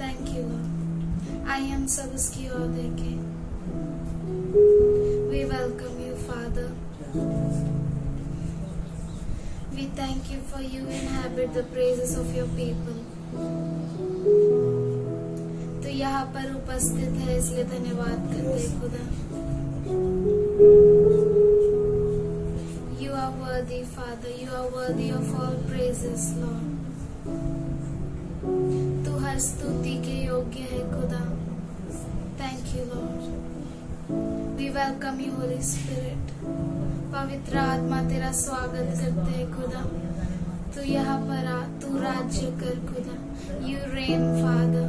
Thank you Lord. आइए हम सब उसकी ओर देखें। We welcome you father. We thank you for you inhabit the praises of your people. तो यहाँ पर उपस्थित है इसलिए धन्यवाद करते हैं खुदा। You are worthy, Father. You are worthy of all praises, Lord. तू हर स्तुति के योग्य है खुदा। Thank you, Lord. We welcome you, Holy Spirit. पवित्र आत्मा तेरा स्वागत करते हैं खुदा। तू यहाँ पर आ, तू राज्य कर खुदा। You reign, Father.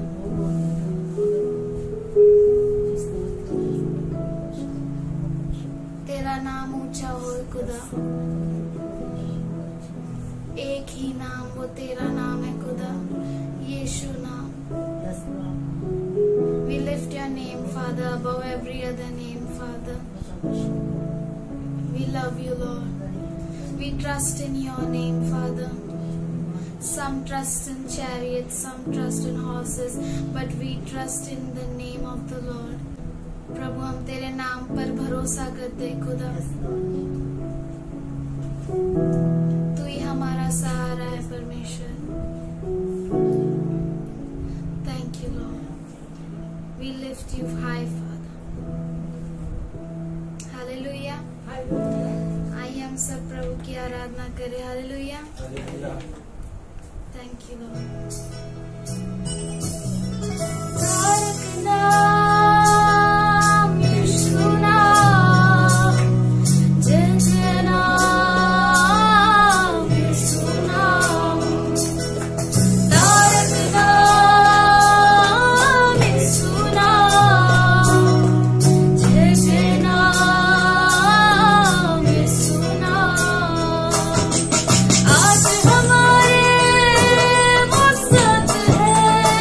तेरा नाम ऊंचा हो खुदा। एक ही नाम, वो तेरा नाम है खुदा, यीशु नाम। We lift your name, Father, above every other name, Father. We love you, Lord. We trust in your name, Father. Some trust in chariots, some trust in horses, but we trust in the name of the Lord. प्रभु हम तेरे नाम पर भरोसा करते खुदा। तू ही हमारा सहारा है परमेश्वर। Thank you, Lord. We lift you high, Father. Hallelujah. आइए हम सब प्रभु की आराधना करें। हालेलुया। Thank you Lord. आज हमारे मकसद है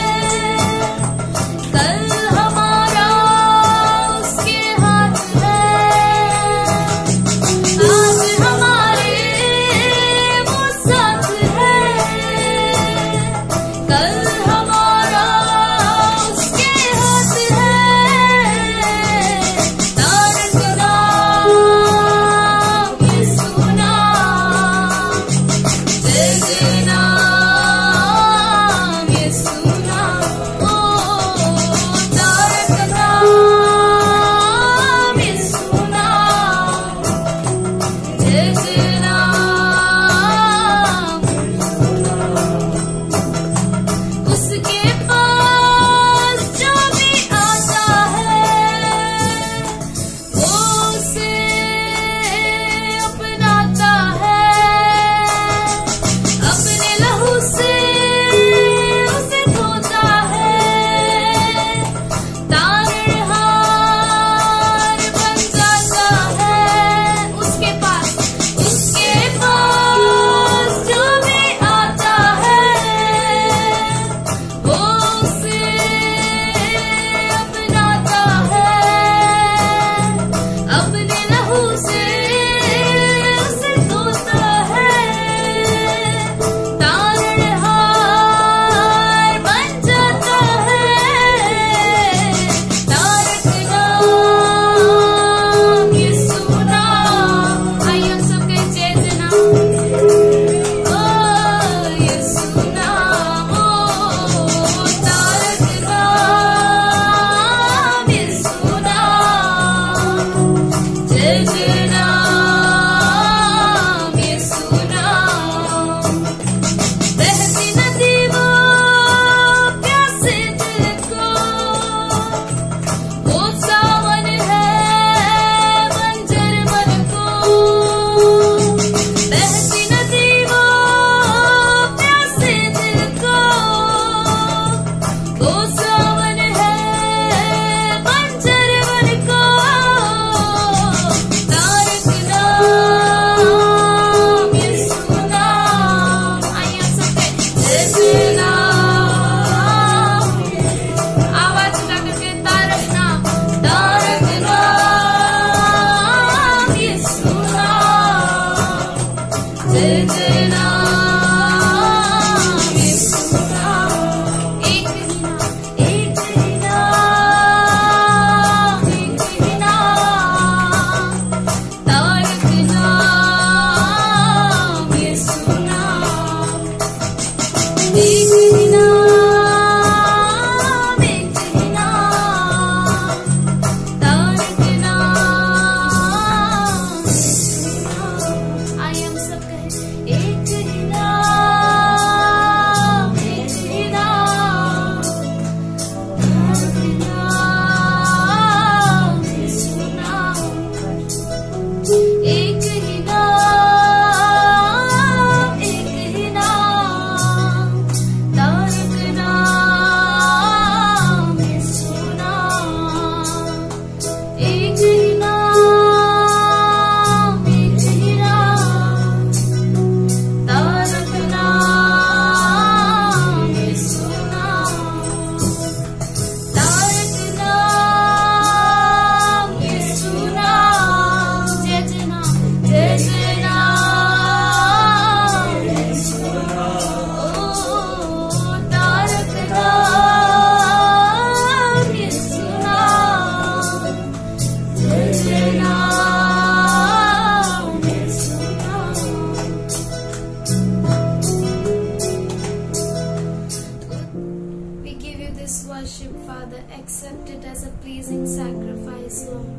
this worship, Father. Accept it as a pleasing sacrifice, Lord.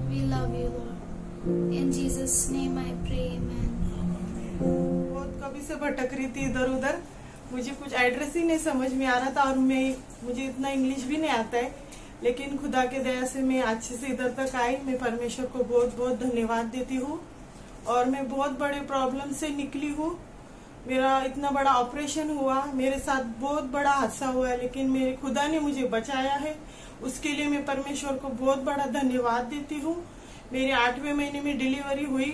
We love you, Lord. In Jesus' name I pray, amen. बहुत कभी से भटक रही थी इधर उधर, मुझे कुछ एड्रेस ही नहीं समझ में आ रहा था और मुझे इतना इंग्लिश भी नहीं आता है, लेकिन खुदा के दया से मैं अच्छे से इधर तक आई। मैं परमेश्वर को बहुत बहुत धन्यवाद देती हूँ और मैं बहुत बड़े प्रॉब्लम से निकली हूँ। मेरा इतना बड़ा ऑपरेशन हुआ, मेरे साथ बहुत बड़ा हादसा हुआ है, लेकिन मेरे खुदा ने मुझे बचाया है। उसके लिए मैं परमेश्वर को बहुत बड़ा धन्यवाद देती हूँ। मेरे 8वें महीने में डिलीवरी हुई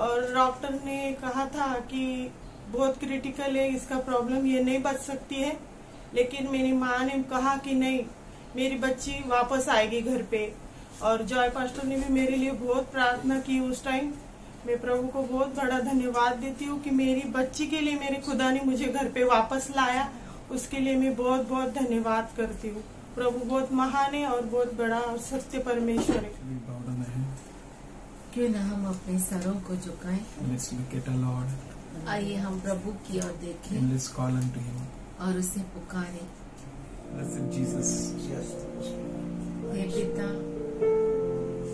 और डॉक्टर ने कहा था कि बहुत क्रिटिकल है, इसका प्रॉब्लम, ये नहीं बच सकती है। लेकिन मेरी माँ ने कहा कि नहीं, मेरी बच्ची वापस आएगी घर पे। और जॉय पास्टर ने भी मेरे लिए बहुत प्रार्थना की उस टाइम। मैं प्रभु को बहुत बड़ा धन्यवाद देती हूँ कि मेरी बच्ची के लिए मेरे खुदा ने मुझे घर पे वापस लाया। उसके लिए मैं बहुत बहुत धन्यवाद करती हूँ। प्रभु बहुत महान है और बहुत बड़ा और सत्य परमेश्वर है। क्यों न हम अपने सरों को झुकाएं। Let's look at our Lord. आइए हम प्रभु की ओर देखें And let's call unto Him. और उसे पुकारें। Blessed Jesus. हे पिता,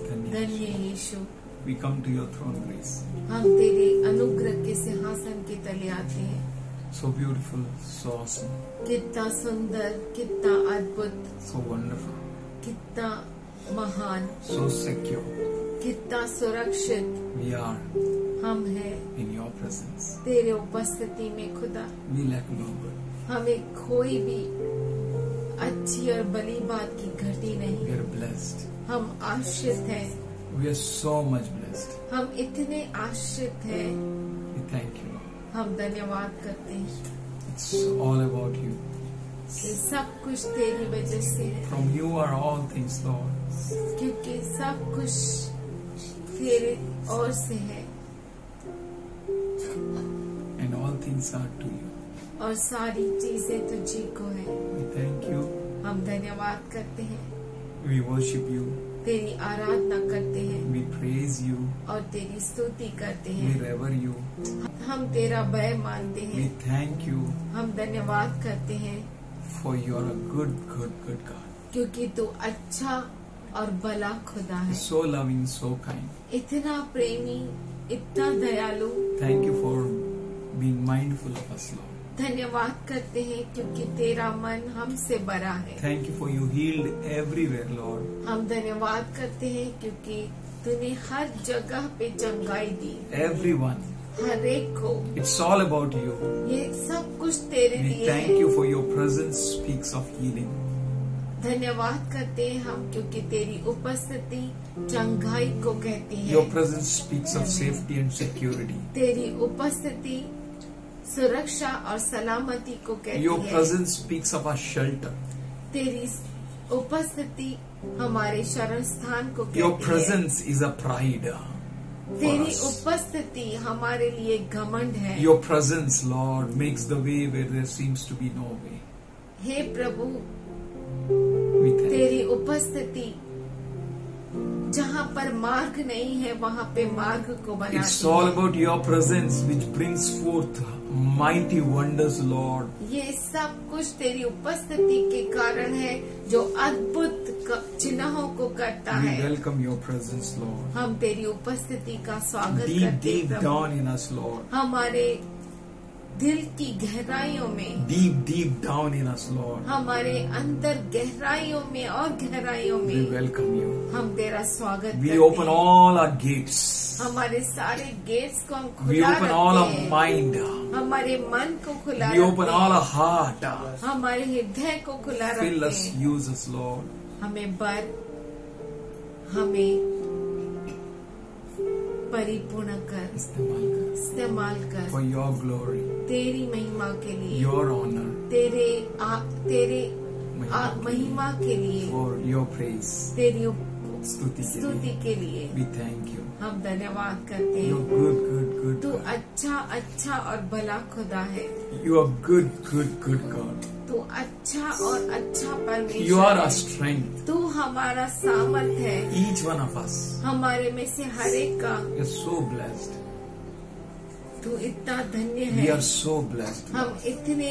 धन्य धन्य यीशु, We come to your throne grace. हम तेरे अनुग्रह के सिंहासन के तले आते हैं। So beautiful, so awesome, कितना सुंदर, कितना अद्भुत, so wonderful, कितना महान, so secure. कितना सुरक्षित We are हम हैं in your presence. तेरे उपस्थिति में। खुदा, We lack no good. हमें कोई भी अच्छी और भली बात की घटी We नहीं। are blessed. हम आश्रित हैं, We are so much blessed. हम इतने आश्रित हैं। We thank you, Lord. हम धन्यवाद करते हैं। It's all about you. ये सब कुछ तेरी वजह से है, From you are all things, Lord. क्योंकि सब कुछ तेरे ओर से है And all things are to you. और सारी चीजें तुझी को है। We thank you. हम धन्यवाद करते हैं, We worship you. तेरी आराधना करते हैं We praise you. और तेरी स्तुति करते We हैं। revere you. हम तेरा भय मानते We हैं। thank you. हम धन्यवाद करते हैं For you are a good, good, good God. क्योंकि तू अच्छा और भला खुदा है, So loving, so kind. इतना प्रेमी, इतना दयालु। Thank you for being mindful of us, Lord. धन्यवाद करते हैं क्योंकि तेरा मन हमसे बड़ा है। Thank you for you healed everywhere, Lord. हम धन्यवाद करते हैं क्योंकि तूने हर जगह पे चंगाई दी, Everyone. हर एक को। It's all about you. ये सब कुछ तेरे We लिए thank है। you for your presence speaks of healing. धन्यवाद करते हैं हम क्योंकि तेरी उपस्थिति चंगाई को कहती Your है। presence speaks of safety and security. तेरी उपस्थिति सुरक्षा और सलामती को कहती Your है। presence speaks of our shelter. तेरी उपस्थिति हमारे शरण स्थान को Your कहती है। presence is a pride for तेरी us. उपस्थिति हमारे लिए घमंड है। Your presence, Lord, makes the way where there seems to be no way. Hey Prabhu, We thank you. तेरी उपस्थिति जहाँ पर मार्ग नहीं है वहाँ पे मार्ग को It's बनाती all है। about your presence which brings forth mighty wonders, Lord. ये सब कुछ तेरी उपस्थिति के कारण है जो अद्भुत चिन्हों को करता We है। welcome your presence, Lord. हम तेरी उपस्थिति का स्वागत Deep, करते deep हैं प्रभु। down in us, Lord. हमारे दिल की गहराइयों में, Deep, deep down in us, Lord. हमारे अंदर गहराइयों में और गहराइयों We में welcome you. हम तेरा स्वागत We करते open हैं। all our gates. हमारे सारे गेट्स को हम We खुला open all रखते our हैं। mind. हमारे मन को खुला We open रखते all हैं। our heart. हमारे हृदय को खुला Fill रखते us, हैं। use us, Lord. हमें बर, हमें परिपूर्ण कर, इस्तेमाल कर For your glory, तेरी महिमा के लिए, your honor, तेरे महिमा के लिए, for your praise. तेरी स्तुति के स्तुति लिए. के लिए We thank you. हम धन्यवाद करते You're हैं। good, good, good तू God. अच्छा और भला खुदा है। You are good, good, good God. तू अच्छा और अच्छा परमेश्वर You are है। our strength. तू हमारा सामर्थ है। Each one of us. हमारे में से हर एक का We are so blessed. तू इतना धन्य We है। are so blessed. हम इतने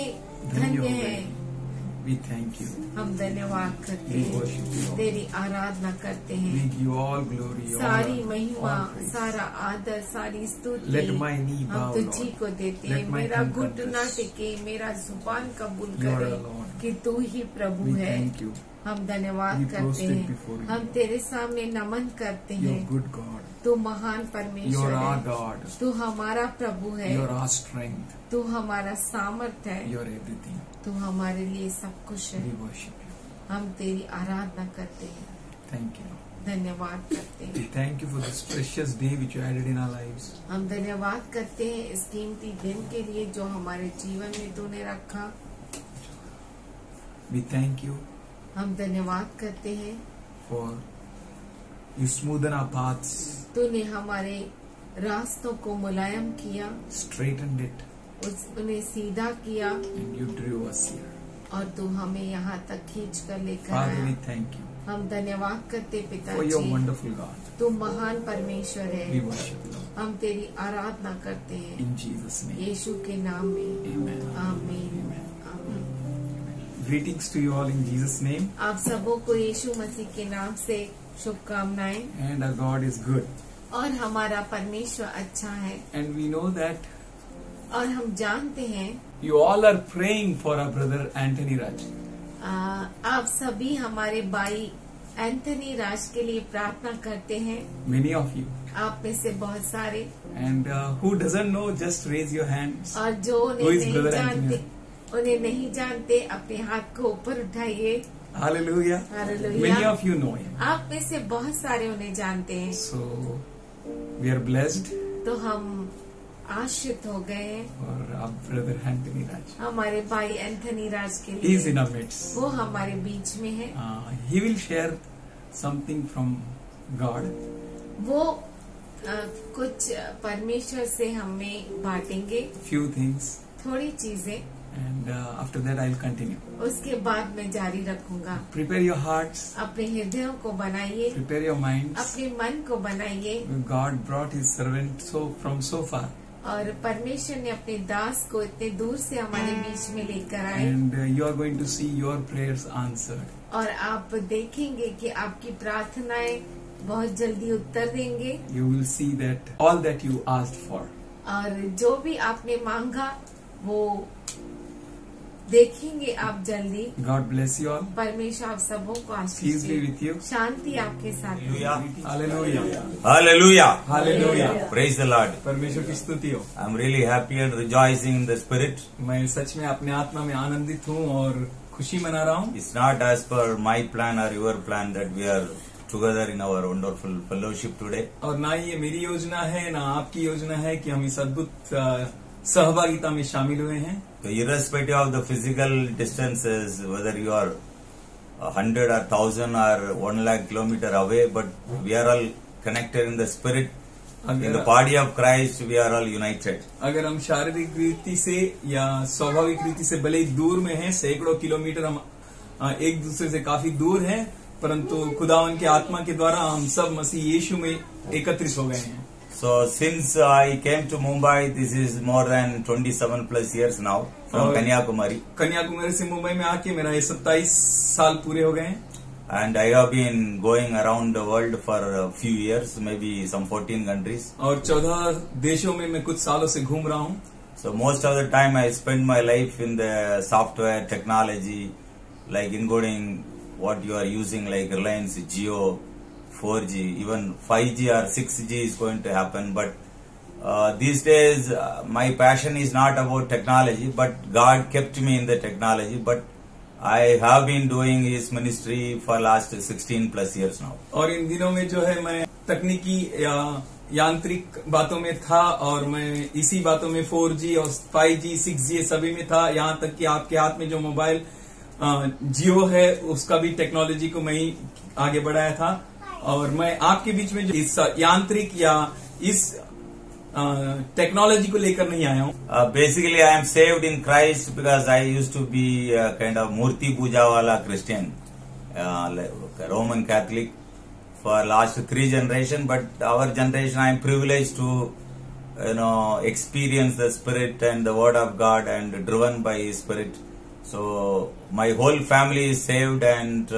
धन्य धन्य हो हैं। गए. We thank you. हम धन्यवाद करते We हैं, worship you, Lord. तेरी आराधना करते We हैं। give you all glory, सारी all महिमा, praise. सारा आदर, सारी स्तुति Let my knee bow, हम तुझी Lord. को देते Let हैं। my मेरा tongue घुटना confess. टिके, मेरा जुबान कबूल You are करे alone. कि तू ही प्रभु We है। thank you. हम धन्यवाद We करते prostrate हैं, before you. हम तेरे सामने नमन करते You're हैं। good God. तू महान You're परमेश्वर our है, God. तू हमारा प्रभु है, You're our strength. तू हमारा सामर्थ है, You're everything. तू हमारे लिए सब कुछ है। We worship you. हम तेरी आराधना करते हैं, Thank you. धन्यवाद करते We हैं। thank you for this precious day which you added in our lives. हम धन्यवाद करते हैं इस कीमती दिन के लिए जो हमारे जीवन में तूने रखा। We thank you हम धन्यवाद करते हैं, for you smoothen our paths, तूने हमारे रास्तों को मुलायम किया, straightened it, उन्हें सीधा किया and you drew us here. और तू हमें यहाँ तक खींच कर लेकर Father, we आया। thank you हम धन्यवाद करते for your पिताजी, wonderful God. तू महान परमेश्वर We है। worship you. हम तेरी आराधना करते हैं In Jesus' name. यीशु के नाम में, Amen. आमीन, Amen. आमीन। Greetings to you all in Jesus' name. आप सबों को यीशु मसीह के नाम से शुभकामनाएं। And our God is good. और हमारा परमेश्वर अच्छा है, And we know that और हम जानते हैं you all are praying for our brother Anthony Raj. आप सभी हमारे भाई एंथनी राज के लिए प्रार्थना करते हैं। Many of you. आप में से बहुत सारे, And who doesn't know, just raise your hands. और जो Who उन्हें is नहीं brother जानते, Anthony? उन्हें नहीं जानते, अपने हाथ को ऊपर उठाइए। Hallelujah. Hallelujah. Many of you know him. आप में से बहुत सारे उन्हें जानते हैं। So we are blessed तो हम आश्रित हो गए हैं for our brother Anthony Raj. हमारे भाई एंथनी राज के He is in लिए। our midst. वो हमारे बीच में है। He will share something from God. वो कुछ परमेश्वर से हमें बांटेंगे, Few things. थोड़ी चीजें। And after that I'll continue. उसके बाद मैं जारी रखूंगा। Prepare your hearts. अपने हृदयों को बनाइए, Prepare your minds. अपने मन को बनाइए। God brought His servant from so far. और परमेश्वर ने अपने दास को इतने दूर से हमारे बीच में लेकर आए, And you are going to see your prayers answered. और आप देखेंगे कि आपकी प्रार्थनाएं बहुत जल्दी उत्तर देंगे, You will see that all that you asked for. और जो भी आपने मांगा वो देखेंगे आप जल्दी। God bless you all. परमेश्वर आप सबों को आशीष Peace be they, with you. शांति आपके साथ हो। Hallelujah. Hallelujah. Hallelujah. Praise the Lord. परमेश्वर की स्तुति हो। I'm really happy and rejoicing in the Spirit. मैं सच में अपने आत्मा में आनंदित हूँ और खुशी मना रहा हूँ। It's not as per my plan or your plan that we are together in our wonderful fellowship today. और ना ही ये मेरी योजना है ना आपकी योजना है कि हम इस अद्भुत सहभागिता में शामिल हुए हैं। So irrespective of the physical distances, whether you are 100 or 1000 or 1 lakh kilometer away, but we are all connected in the Spirit. In the body of Christ, we are all united. अगर हम शारीरिक रीति से या स्वाभाविक रीति से भले ही दूर में हैं, सैकड़ों किलोमीटर हम एक दूसरे से काफी दूर हैं, परंतु खुदावन के आत्मा के द्वारा हम सब मसीह यीशु में एकत्रित हो गए हैं। So since I came to Mumbai, this is more than 27 plus years now from Kanyakumari. Kanyakumari से मुंबई में आके मेरा ये 27 साल पूरे हो गए हैं। And I have been going around the world for a few years, maybe some 14 countries. और 14 देशों में मैं कुछ सालों से घूम रहा हूँ। So most of the time I spend my life in the software technology, like including what you are using like Reliance, Jio, 4G, even 5G or 6G is going to happen. But these days my passion is not about technology, but God kept me in the technology. But I have been doing His ministry for last 16 plus years now. और इन दिनों में जो है मैं तकनीकी या यांत्रिक बातों में था और मैं इसी बातों में 4G और 5G 6G सभी में था, यहाँ तक कि आपके हाथ में जो मोबाइल जियो है उसका भी टेक्नोलॉजी को मैं ही आगे बढ़ाया था। और मैं आपके बीच में जो इस यांत्रिक या इस टेक्नोलॉजी को लेकर नहीं आया हूँ। Basically, I am saved in Christ because I used to be a kind of Murti Puja wala Christian, like a Roman Catholic for last 3 generations. But our generation, I am privileged to, experience the Spirit and the Word of God and driven by His Spirit. So my whole family is saved, and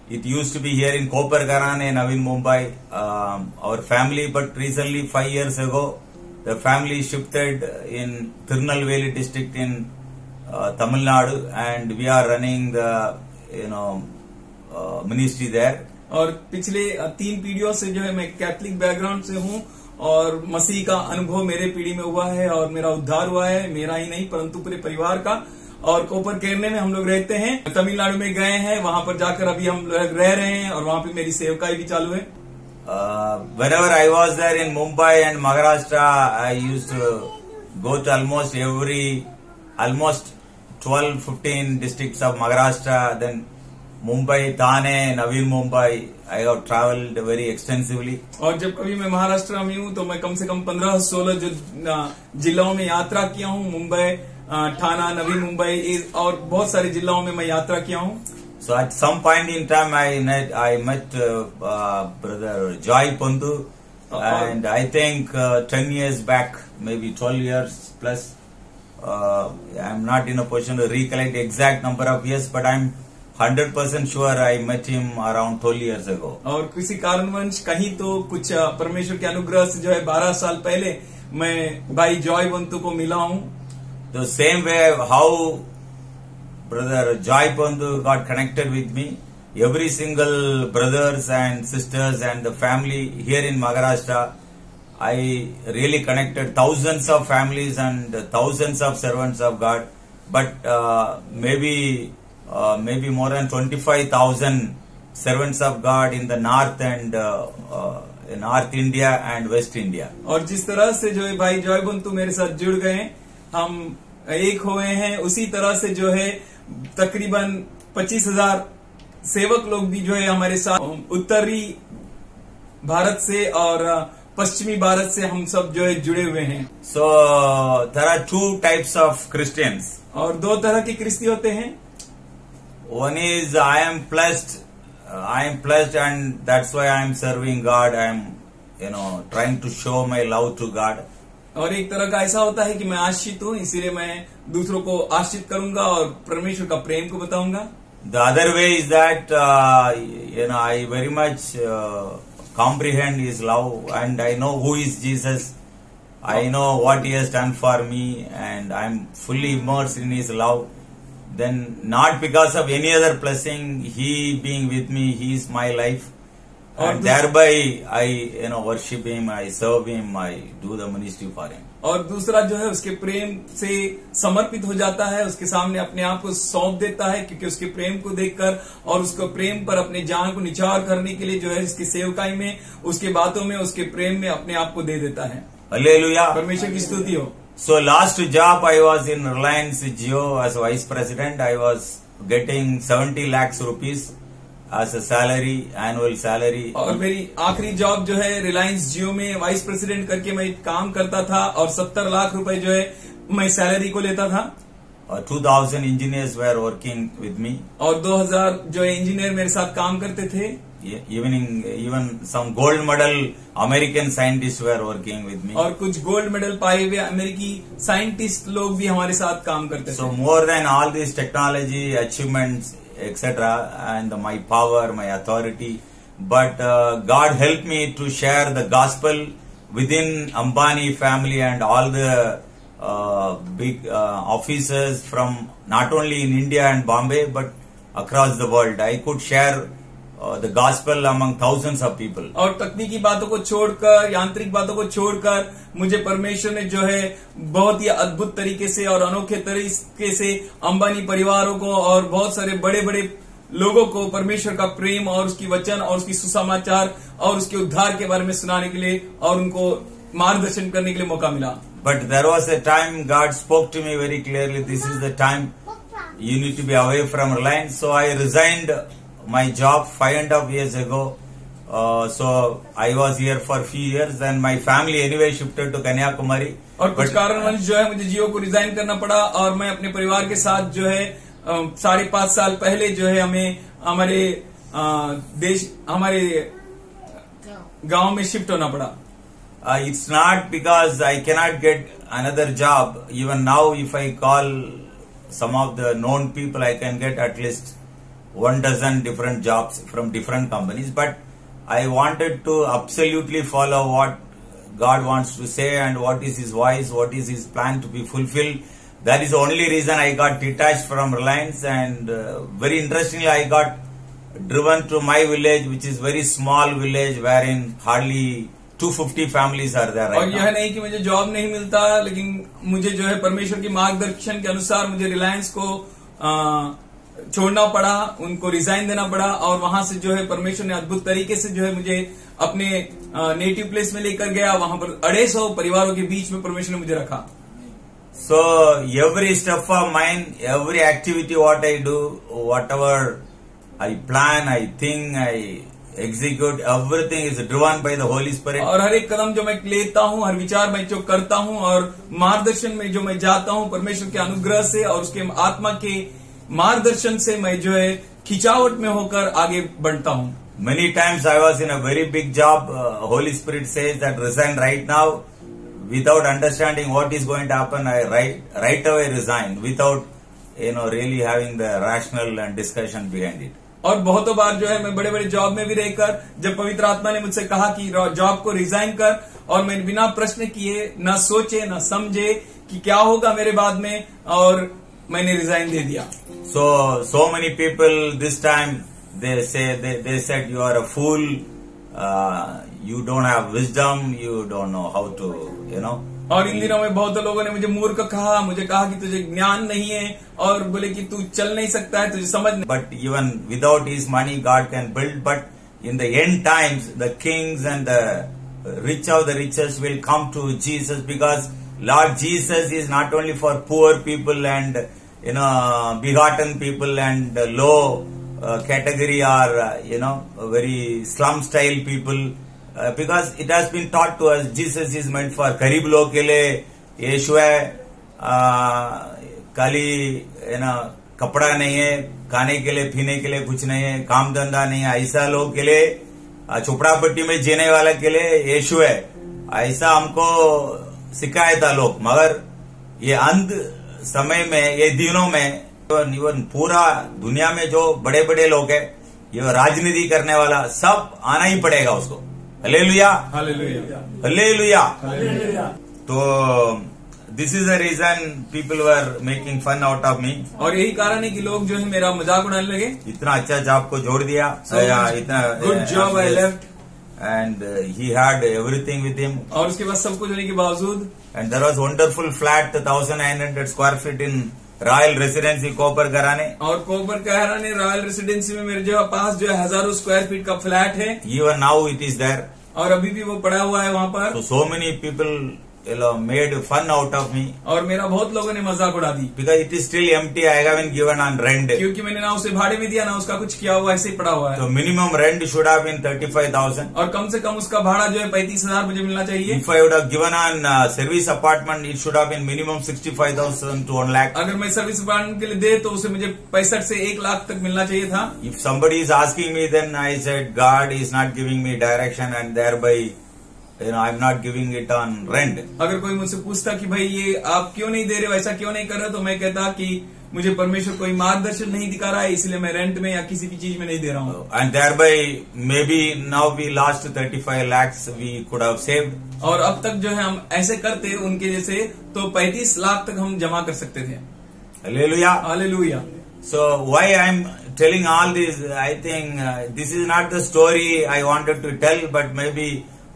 it used to be here in Kopargaran in Navi Mumbai, our family, but recently 5 years ago, the family shifted in Tirunelveli district in Tamil Nadu, and we are running the ministry there. और पिछले 3 पीढ़ियों से जो है मैं Catholic background से हूँ और मसीह का अनुभव मेरे पीढ़ी में हुआ है और मेरा उद्धार हुआ है, मेरा ही नहीं परंतु पूरे परिवार का। और कोपर केरने में हम लोग रहते हैं, तमिलनाडु में गए हैं, वहां पर जाकर अभी हम लोग रह रहे हैं और वहां पे मेरी सेवकाई भी चालू है। Whenever I was there in Mumbai and Maharashtra, I used to go to almost 12-15 districts of Maharashtra, then Mumbai, Thane, Navi Mumbai. I have travelled very extensively. और जब कभी मैं महाराष्ट्र में हूँ तो मैं कम से कम 15-16 जो जिलों में यात्रा किया हूँ, मुंबई, ठाना, नवी मुंबई और बहुत सारे जिलों में मैं यात्रा किया हूँ। So at some point in time, I met brother Joy Pondu, and I think 10 years back, maybe 12 years plus. I'm not in a position to recollect the exact number of years, but I'm 100% sure I met him around 12 years ago. और किसी कारणवश कहीं तो कुछ परमेश्वर के अनुग्रह से जो है 12 साल पहले मैं भाई जॉय बंतु को मिला हूँ। The same way how brother Joy Pondu got connected with me, every single brothers and sisters and the family here in Maharashtra, I really connected thousands of families and thousands of servants of God, but maybe more than 25,000 servants of God in the north and in North India and West India. और जिस तरह से जो है भाई Joy बंतु मेरे साथ जुड़ गए, हम एक हुए हैं, उसी तरह से जो है तकरीबन 25,000 सेवक लोग भी जो है हमारे साथ उत्तरी भारत से और पश्चिमी भारत से हम सब जो है जुड़े हुए हैं। So there are 2 types of Christians. और 2 तरह के क्रिस्ती होते हैं। One is I am blessed and that's why I am serving God. I am trying to show my love to God. और एक तरह का ऐसा होता है कि मैं आश्रित हूँ, इसीलिए मैं दूसरों को आश्रित करूंगा और परमेश्वर का प्रेम को बताऊंगा। The other way is that I very much comprehend His love, and I know who is Jesus. I know what He has done for me, and I am fully immersed in His love. Then, not because of any other blessing, He being with me, He is my life. And thereby I worship Him, I serve Him, I do the ministry for Him. और दूसरा जो है उसके प्रेम से समर्पित हो जाता है, उसके सामने अपने आप को सौंप देता है, क्योंकि उसके प्रेम को देखकर और उसको प्रेम पर अपने जान को निछावर करने के लिए जो है उसकी सेवकाई में, उसके बातों में, उसके प्रेम में अपने आप को दे देता है। हालेलुया, परमेश्वर की स्तुति हो। So last job I was in Reliance Jio as vice president. I was getting 70 lakhs rupees as a salary, annual salary. और मेरी आखिरी जॉब जो है रिलायंस जियो में वाइस प्रेसिडेंट करके मैं काम करता था और 70 लाख रुपए जो है मैं सैलरी को लेता था। 2000 engineers were working with me. और 2000 जो है इंजीनियर मेरे साथ काम करते थे। Even some gold medal American scientists were working with me. और कुछ गोल्ड मेडल पाए हुए अमेरिकी साइंटिस्ट लोग भी हमारे साथ काम करते थे। So more than all these technology achievements, etc., and my power, my authority, but God helped me to share the gospel within Ambani family and all the big officers from not only in India and Bombay but across the world. I could share the gospel among thousands of people. और तकनीकी बातों को छोड़कर, यांत्रिक बातों को छोड़कर मुझे परमेश्वर ने जो है बहुत ही अद्भुत तरीके से और अनोखे तरीके से अंबानी परिवारों को और बहुत सारे बड़े बड़े लोगों को परमेश्वर का प्रेम और उसकी वचन और उसकी सुसमाचार और उसके उद्धार के बारे में सुनाने के लिए और उनको मार्गदर्शन करने के लिए मौका मिला। But there was a time God spoke to me very clearly. This is the time you need to be away from Reliance. So I resigned my job 5.5 years ago. So I was here for a few years, and my family anyway shifted to Kanyakumari. और कुछ कारणवश जो है मुझे जियो को resign करना पड़ा और मैं अपने परिवार के साथ जो है 5.5 साल पहले जो है हमें हमारे गांव में शिफ्ट होना पड़ा। It's not because I cannot get another job. Even now, if I call some of the known people, I can get at least 12 different jobs from different companies. But I wanted to absolutely follow what God wants to say and what is His voice, what is His plan to be fulfilled. That is the only reason I got detached from Reliance, and very interestingly I got driven to my village, which is very small village wherein hardly 250 families are there और right यह now. नहीं कि मुझे job नहीं मिलता, लेकिन मुझे जो है परमेश्वर के मार्गदर्शन के अनुसार मुझे रिलायंस को छोड़ना पड़ा, उनको रिजाइन देना पड़ा, और वहां से जो है परमेश्वर ने अद्भुत तरीके से जो है मुझे अपने नेटिव प्लेस में लेकर गया. वहां पर 250 परिवारों के बीच में परमेश्वर ने मुझे रखा. So every step of mine, every activity what I do, whatever I plan, I think, I execute, everything is driven by the Holy Spirit. और हर एक कदम जो मैं लेता हूँ, हर विचार मैं जो करता हूँ और मार्गदर्शन में जो मैं जाता हूँ, परमेश्वर के अनुग्रह से और उसके आत्मा के मार्गदर्शन से मैं जो है खिंचावट में होकर आगे बढ़ता हूँ. Many times I was in a very big job. Holy Spirit says that resign right now. Without understanding what is going to happen, I right away resign without really having the rational and discussion behind it. और बहुतों बार जो है मैं बड़े बड़े job में भी रहकर जब पवित्र आत्मा ने मुझसे कहा कि जॉब को रिजाइन कर, और मैंने बिना प्रश्न किए, न सोचे न समझे कि क्या होगा मेरे बाद में, और मैंने रिजाइन दे दिया. So many people this time they said you are a fool, you don't have wisdom, you don't know how to और इन दिनों में बहुत लोगों ने मुझे मूर्ख कहा, मुझे कहा कि तुझे ज्ञान नहीं है, और बोले कि तू चल नहीं सकता है, तुझे समझ नहीं. But even without his money, God can build. But in the end times, the kings and the rich of the richest will come to Jesus, because Lord Jesus is not only for poor people and begotten people and low category or very slum style people. Because it has been taught to us, Jesus is meant for गरीब लोग के लिए, यीशु है खाली कपड़ा नहीं है, खाने के लिए पीने के लिए कुछ नहीं है, काम धंधा नहीं है, ऐसा लोग के लिए, झोपड़ापट्टी में जीने वाले के लिए यीशु है. ऐसा हमको सिखाया था लोग. मगर ये अंत समय में, ये दिनों में, इवन पूरा दुनिया में जो बड़े बड़े लोग है, ये राजनीति करने वाला सब आना ही पड़ेगा उसको. Hallelujah, hallelujah, hallelujah. तो this is the reason people were making fun out of me. और यही कारण है कि लोग जो है मेरा मजाक उड़ाने लगे. इतना अच्छा जॉब को जोड़ दिया, इतना good job I left, and he had everything with him. और उसके बाद सब कुछ होने के बावजूद, and there was wonderful flat 1900 square feet in Royal Residency Kopar Khairane. और कोपर घराने रॉयल रेसिडेंसी में मेरे जो पास जो है 1000 स्क्वायर फीट का फ्लैट है. Even now it is there, और अभी भी वो पड़ा हुआ है वहाँ पर. So many people made fun out of me. और मेरा बहुत लोगों ने मजाक उड़ा दी. Because it is still empty, I haven't given on rent. क्योंकि मैंने ना उसे भाड़े में दिया, ना उसका कुछ किया हुआ, ऐसे ही पड़ा हुआ है. So minimum rent should have been 35,000. और कम से कम उसका भाड़ा जो है 35,000 मुझे मिलना चाहिए. If I would have given on service apartment, it should have been minimum 65,000 to 1 lakh. अगर मैं सर्विस अपार्टमेंट के लिए दे तो उसे मुझे 65 से 1 लाख तक मिलना चाहिए था. If somebody is asking me, then I said God is not giving me direction, and thereby I'm not giving it on rent. अगर कोई मुझसे पूछता कि भाई ये आप क्यों नहीं दे रहे हो, ऐसा क्यों नहीं कर रहे हो, तो मैं कहता कि मुझे परमेश्वर कोई मार्गदर्शन नहीं दिखा रहा है, इसलिए मैं रेंट में या किसी भी चीज में नहीं दे रहा हूँ. And thereby maybe now we lost 35 lakhs we could have saved. और अब तक जो है हम ऐसे करते उनके जैसे तो 35 लाख तक हम जमा कर सकते थे. Hallelujah. Hallelujah. So why I'm telling all this, I think this is not the story I wanted to tell, but maybe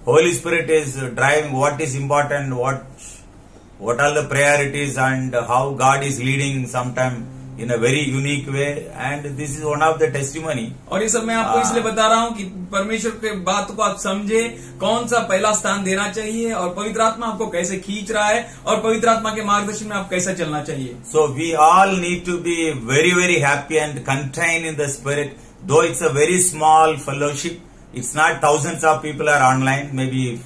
Holy Spirit is driving what is important, what are the priorities, and how God is leading sometime in a very unique way, and this is one of the testimony. और ये सब मैं आपको इसलिए बता रहा हूँ कि परमेश्वर के बात को आप समझे, कौन सा पहला स्थान देना चाहिए, और पवित्र आत्मा आपको कैसे खींच रहा है, और पवित्र आत्मा के मार्गदर्शन में आप कैसा चलना चाहिए. So we all need to be very very happy and contained in the Spirit, though it's a very small fellowship. It's not thousands of people are online, maybe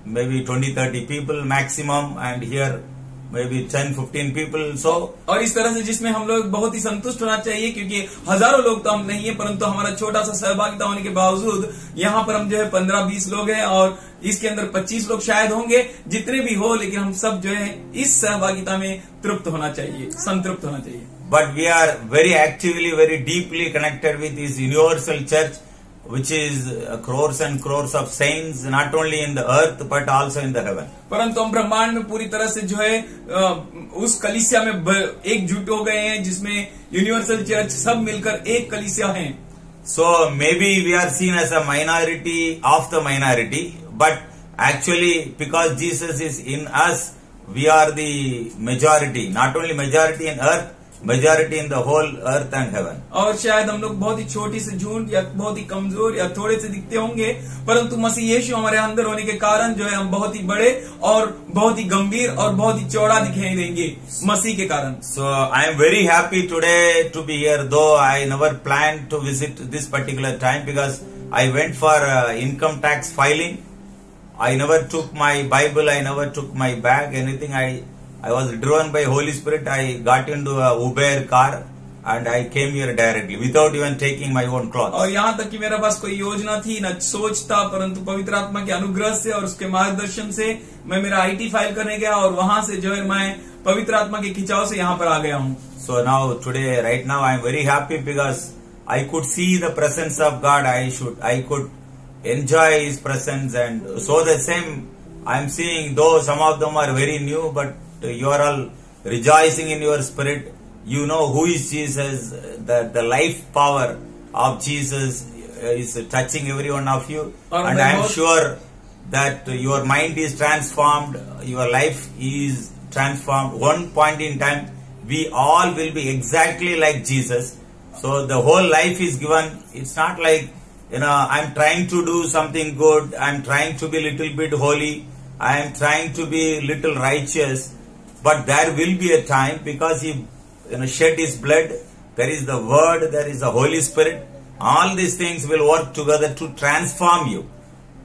20-30 people maximum, and here maybe 10-15 people. So और इस तरह से जिसमें हम लोग बहुत ही संतुष्ट होना चाहिए, क्योंकि हजारों लोग तो हम नहीं है, परंतु हमारा छोटा सा सहभागिता होने के बावजूद यहाँ पर हम जो है 15-20 लोग हैं, और इसके अंदर 25 लोग शायद होंगे, जितने भी हो, लेकिन हम सब जो है इस सहभागिता में तृप्त होना चाहिए, संतृप्त होना चाहिए. but we are very actively, very deeply connected with this universal church, which is crores and crores of saints, not only in the earth but also in the heaven. परंतु हम ब्रह्मांड में पूरी तरह से जो है उस कलीसिया में एकजुट हो गए हैं, जिसमें यूनिवर्सल चर्च सब मिलकर एक कलीसिया है. So maybe we are seen as a minority of the minority, but actually because Jesus is in us, we are the majority, not only majority in earth, majority in the whole earth and heaven. और शायद हम लोग बहुत ही छोटी से झुंड या बहुत ही कमजोर या थोड़े से दिखते होंगे, परंतु मसीह यीशु हमारे अंदर होने के कारण जो है हम बहुत ही बड़े और बहुत ही गंभीर और बहुत ही चौड़ा दिखाई देंगे मसीह के कारण. So I am very happy today to be here, though I never planned to visit this particular time because I went for income tax filing. I never took my Bible, I never took my bag, anything. I was driven by Holy Spirit. I got into a Uber car and I came here directly without even taking my own clothes. और यहाँ तक कि मेरा पास कोई योजना थी न सोच था, परंतु पवित्र आत्मा के अनुग्रह से और उसके मार्गदर्शन से मैं मेरा IT फाइल करने गया और वहां से जो है मैं पवित्र आत्मा के खिंचाव से यहाँ पर आ गया हूँ. So now today, right now, I am very happy because I could see the presence of God. I could enjoy His presence, and so the same I am seeing. Though some of them are very new, but you are all rejoicing in your spirit. You know who is Jesus. The life power of Jesus is touching every one of you, and I am sure that your mind is transformed, your life is transformed. One point in time, we all will be exactly like Jesus. So the whole life is given. It's not like, I'm trying to do something good, I'm trying to be little bit holy, I am trying to be little righteous. But there will be a time, because He shed His blood, there is the Word, there is the Holy Spirit. All these things will work together to transform you.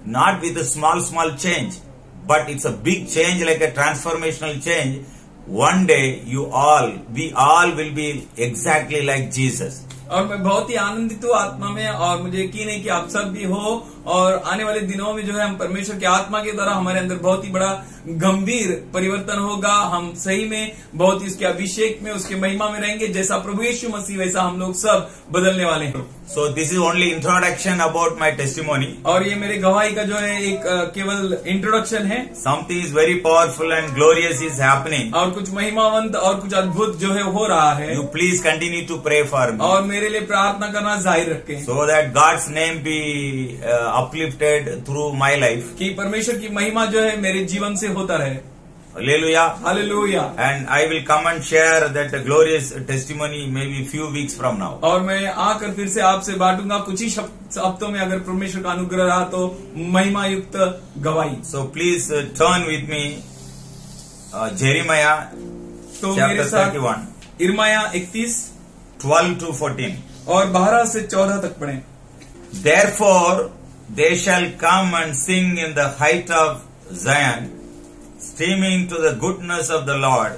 Not with a small change, but it's a big change, like a transformational change. One day we all will be exactly like Jesus. और मैं बहुत ही आनंदित हूँ आत्मा में, और मुझे यकीन है कि आप सब भी हो, और आने वाले दिनों में जो है हम परमेश्वर की आत्मा के द्वारा हमारे अंदर बहुत ही बड़ा गंभीर परिवर्तन होगा. हम सही में बहुत ही उसके अभिषेक में, उसके महिमा में रहेंगे. जैसा प्रभु यीशु मसीह वैसा हम लोग सब बदलने वाले हैं. So this is only introduction about my testimony. और ये मेरे गवाही का जो है एक केवल इंट्रोडक्शन है. Something is very powerful and glorious is happening. और कुछ महिमावंत और कुछ अद्भुत जो है हो रहा है. You please continue to pray for me. और मेरे लिए प्रार्थना करना जाहिर रखें. So that God's name be uplifted through my life. कि परमेश्वर की महिमा जो है मेरे जीवन से होता रहे. Hallelujah. Hallelujah. And I will come and share that glorious testimony maybe few weeks from now. और मैं आकर फिर से आपसे बांटूंगा कुछ ही हफ्तों में, अगर परमेश्वर का अनुग्रह रहा तो, महिमा युक्त गवाही. So please turn with me Jeremiah तो chapter मेरे साथ 31 इर्मिया 31 12 to 14. और 12 से 14 तक पढ़ें. Therefore they shall come and sing in the height of Zion, streaming to the goodness of the Lord,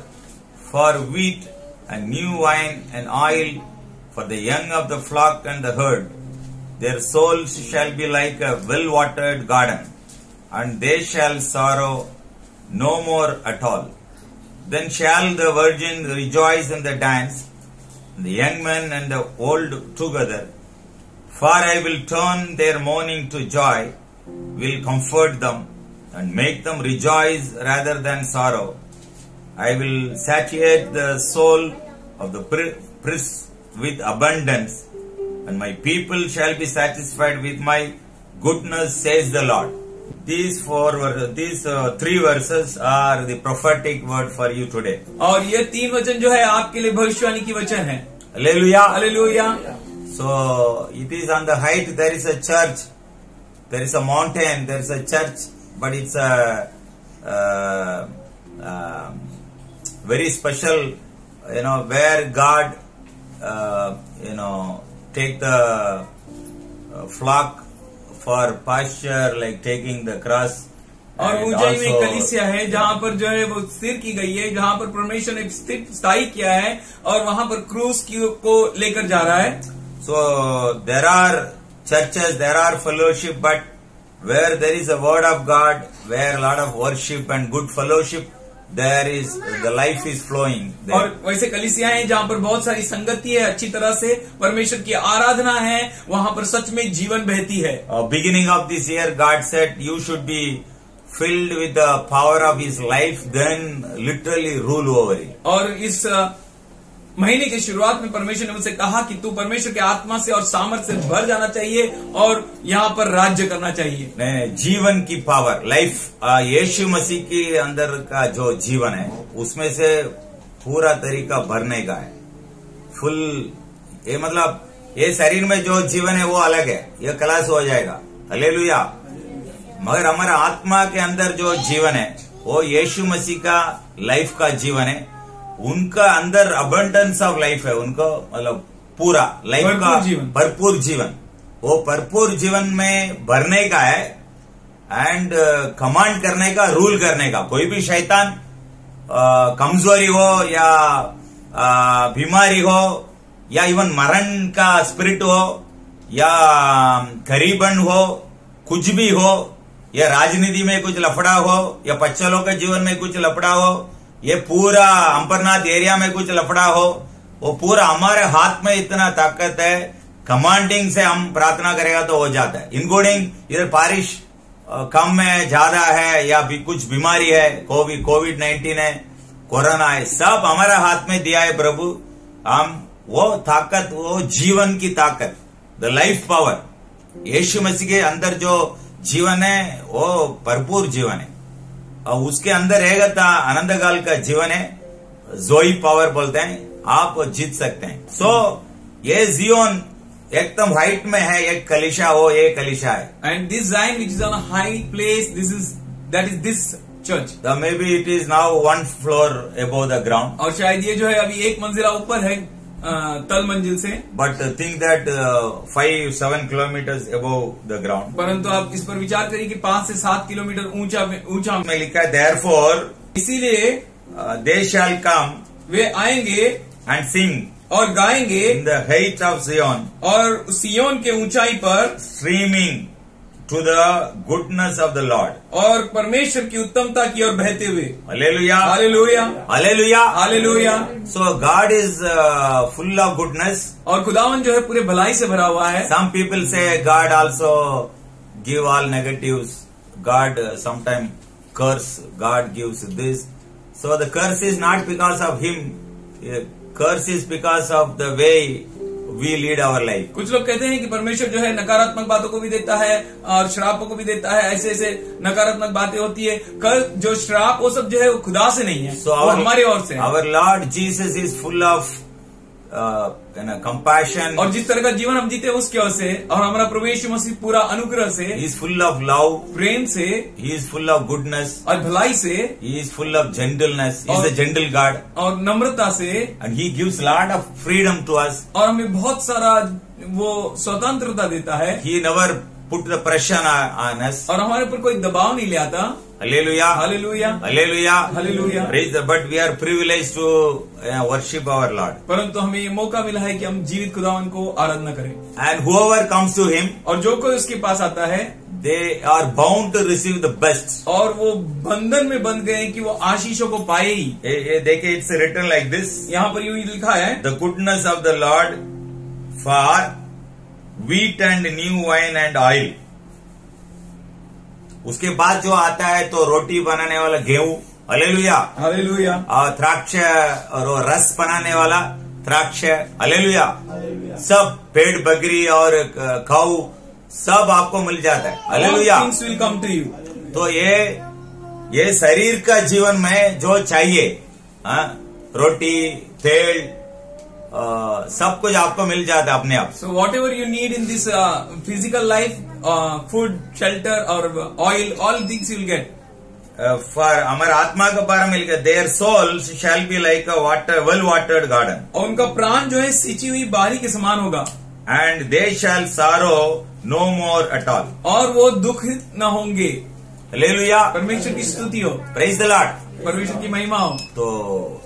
for wheat and new wine and oil, for the young of the flock and the herd. Their souls shall be like a well-watered garden, and they shall sorrow no more at all. Then shall the virgin rejoice in the dance, the young men and the old together. For I will turn their mourning to joy, will comfort them, and make them rejoice rather than sorrow. I will satiate the soul of the priests with abundance, and my people shall be satisfied with my goodness, says the Lord. These three verses are the prophetic word for you today. और ये 3 वचन जो है आपके लिए भविष्यवाणी की वचन है. Hallelujah. Hallelujah. So it is on the height. There is a church. There is a mountain. There is a church, but it's a very special. Where God take the flock for pasture, like taking the cross. और ऊंचाई में कलीसिया है जहाँ पर जो है वो स्थिर की गई है, जहाँ पर परमेश्वर ने स्थायी किया है और वहाँ पर क्रूस को लेकर जा रहा है. So there are churches, there are fellowship, but where there is a word of God, where a lot of worship and good fellowship, the life is flowing there. और वैसे कलीसियाएं हैं जहाँ पर बहुत सारी संगति है, अच्छी तरह से परमेश्वर की आराधना है, वहाँ पर सच में जीवन बहती है। Beginning of this year, God said you should be filled with the power of His life, then literally rule over it. और इस महीने की शुरुआत में परमेश्वर ने मुझसे कहा कि तू परमेश्वर के आत्मा से और सामर्थ्य से भर जाना चाहिए और यहाँ पर राज्य करना चाहिए। नहीं, जीवन की पावर, लाइफ, यीशु मसीह के अंदर का जो जीवन है उसमें से पूरा तरीका भरने का है। फुल, ये मतलब ये शरीर में जो जीवन है वो अलग है, ये क्लास हो जाएगा। हालेलुया। मगर हमारा आत्मा के अंदर जो जीवन है वो यीशु मसीह का लाइफ का जीवन है। उनका अंदर अबंडेंस ऑफ लाइफ है, उनको मतलब पूरा लाइफ का भरपूर जीवन, वो भरपूर जीवन में भरने का है एंड कमांड करने का, रूल करने का। कोई भी शैतान कमजोरी हो या बीमारी हो या इवन मरण का स्पिरिट हो या गरीबन हो, कुछ भी हो, या राजनीति में कुछ लफड़ा हो या बच्चों के जीवन में कुछ लफड़ा हो, ये पूरा अंबरनाथ एरिया में कुछ लफड़ा हो, वो पूरा हमारे हाथ में इतना ताकत है। कमांडिंग से हम प्रार्थना करेगा तो हो जाता है। इंक्लूडिंग इधर बारिश कम है, ज्यादा है या भी कुछ बीमारी है, कोविड-19 है, कोरोना है, सब हमारा हाथ में दिया है प्रभु। हम वो ताकत, वो जीवन की ताकत, द लाइफ पावर, यीशु मसीह के अंदर जो जीवन है वो भरपूर जीवन है और उसके अंदर रहेगा तो आनंद काल का जीवन है। जोई पावर बोलते हैं, आप जीत सकते हैं। सो ये जियोन एकदम हाइट में है, एक कलीशा हो, ये कलीशा है। And this Zion which is on a high place, that is this church. May be it is now 1 floor above the ground. और शायद ये जो है अभी 1 मंजिला ऊपर है तल मंजिल से। But think that 5-7 kilometers above the ground. परंतु आप इस पर विचार करिए कि 5 से 7 किलोमीटर ऊंचा में लिखा है therefore इसीलिए they shall come, वे आएंगे and sing और गाएंगे in the height of Zion, और सियोन के ऊंचाई पर streaming to the goodness of the Lord, और परमेश्वर की उत्तमता की ओर बहते हुए। Hallelujah, hallelujah, Hallelujah, hallelujah. So God is full of goodness. और खुदावन जो है पूरे भलाई से भरा हुआ है। Some people say God also give all negatives. God sometimes curse. God gives this. So the curse is not because of Him. Curse is because of the way we lead our life. कुछ लोग कहते हैं कि परमेश्वर जो है नकारात्मक बातों को भी देता है और श्रापों को भी देता है, ऐसे ऐसे नकारात्मक बातें होती है। कल जो श्राप वो सब जो है वो खुदा से नहीं है, वो हमारी ओर से है। Our Lord Jesus is full of compassion. और जिस तरह का जीवन हम जीते हैं उसकी ओर से, और हमारा प्रभु यीशु मसीह पूरा अनुग्रह से, He is full of love, प्रेम से, He is full of goodness, और भलाई से, He is full of gentleness, He is a gentle God, और नम्रता से, and He gives lot of freedom to us. और हमें बहुत सारा वो स्वतंत्रता देता है। He never put the pressure on us. और हमारे ऊपर कोई दबाव नहीं ले आता। Hallelujah, Hallelujah, Hallelujah, Hallelujah. But we are privileged to worship our Lord. परंतु हमें ये मौका मिला है कि हम जीवित खुदावन को आराधना करें। And whoever comes to Him, और जो कोई उसके पास आता है, they are bound to receive the best. और वो बंधन में बंध गए कि वो आशीषों को पाए ही। देखिए, it's written like this. यहाँ पर यूं ही लिखा है, The goodness of the Lord for wheat and new wine and oil. उसके बाद जो आता है तो रोटी बनाने वाला गेहूं, हालेलुया, हालेलुया, और द्राक्ष और वो रस बनाने वाला द्राक्ष, हालेलुया, सब पेड़ बकरी और खाऊ सब आपको मिल जाता है, hallelujah. All things will come to you. तो ये शरीर का जीवन में जो चाहिए, रोटी, तेल, सब कुछ आपको मिल जाता है अपने आप। So whatever you need in this physical life, food, shelter or oil, all things you will get. हमारा आत्मा का बारे में लिखा, their souls shall be like a well watered garden. और उनका प्राण जो है सिंची हुई बारी के समान होगा। And they shall sorrow no more at all. और वो दुखित न होंगे। Hallelujah. परमेश्वर की स्तुति हो, Praise the Lord. परमेश्वर की महिमा हो। तो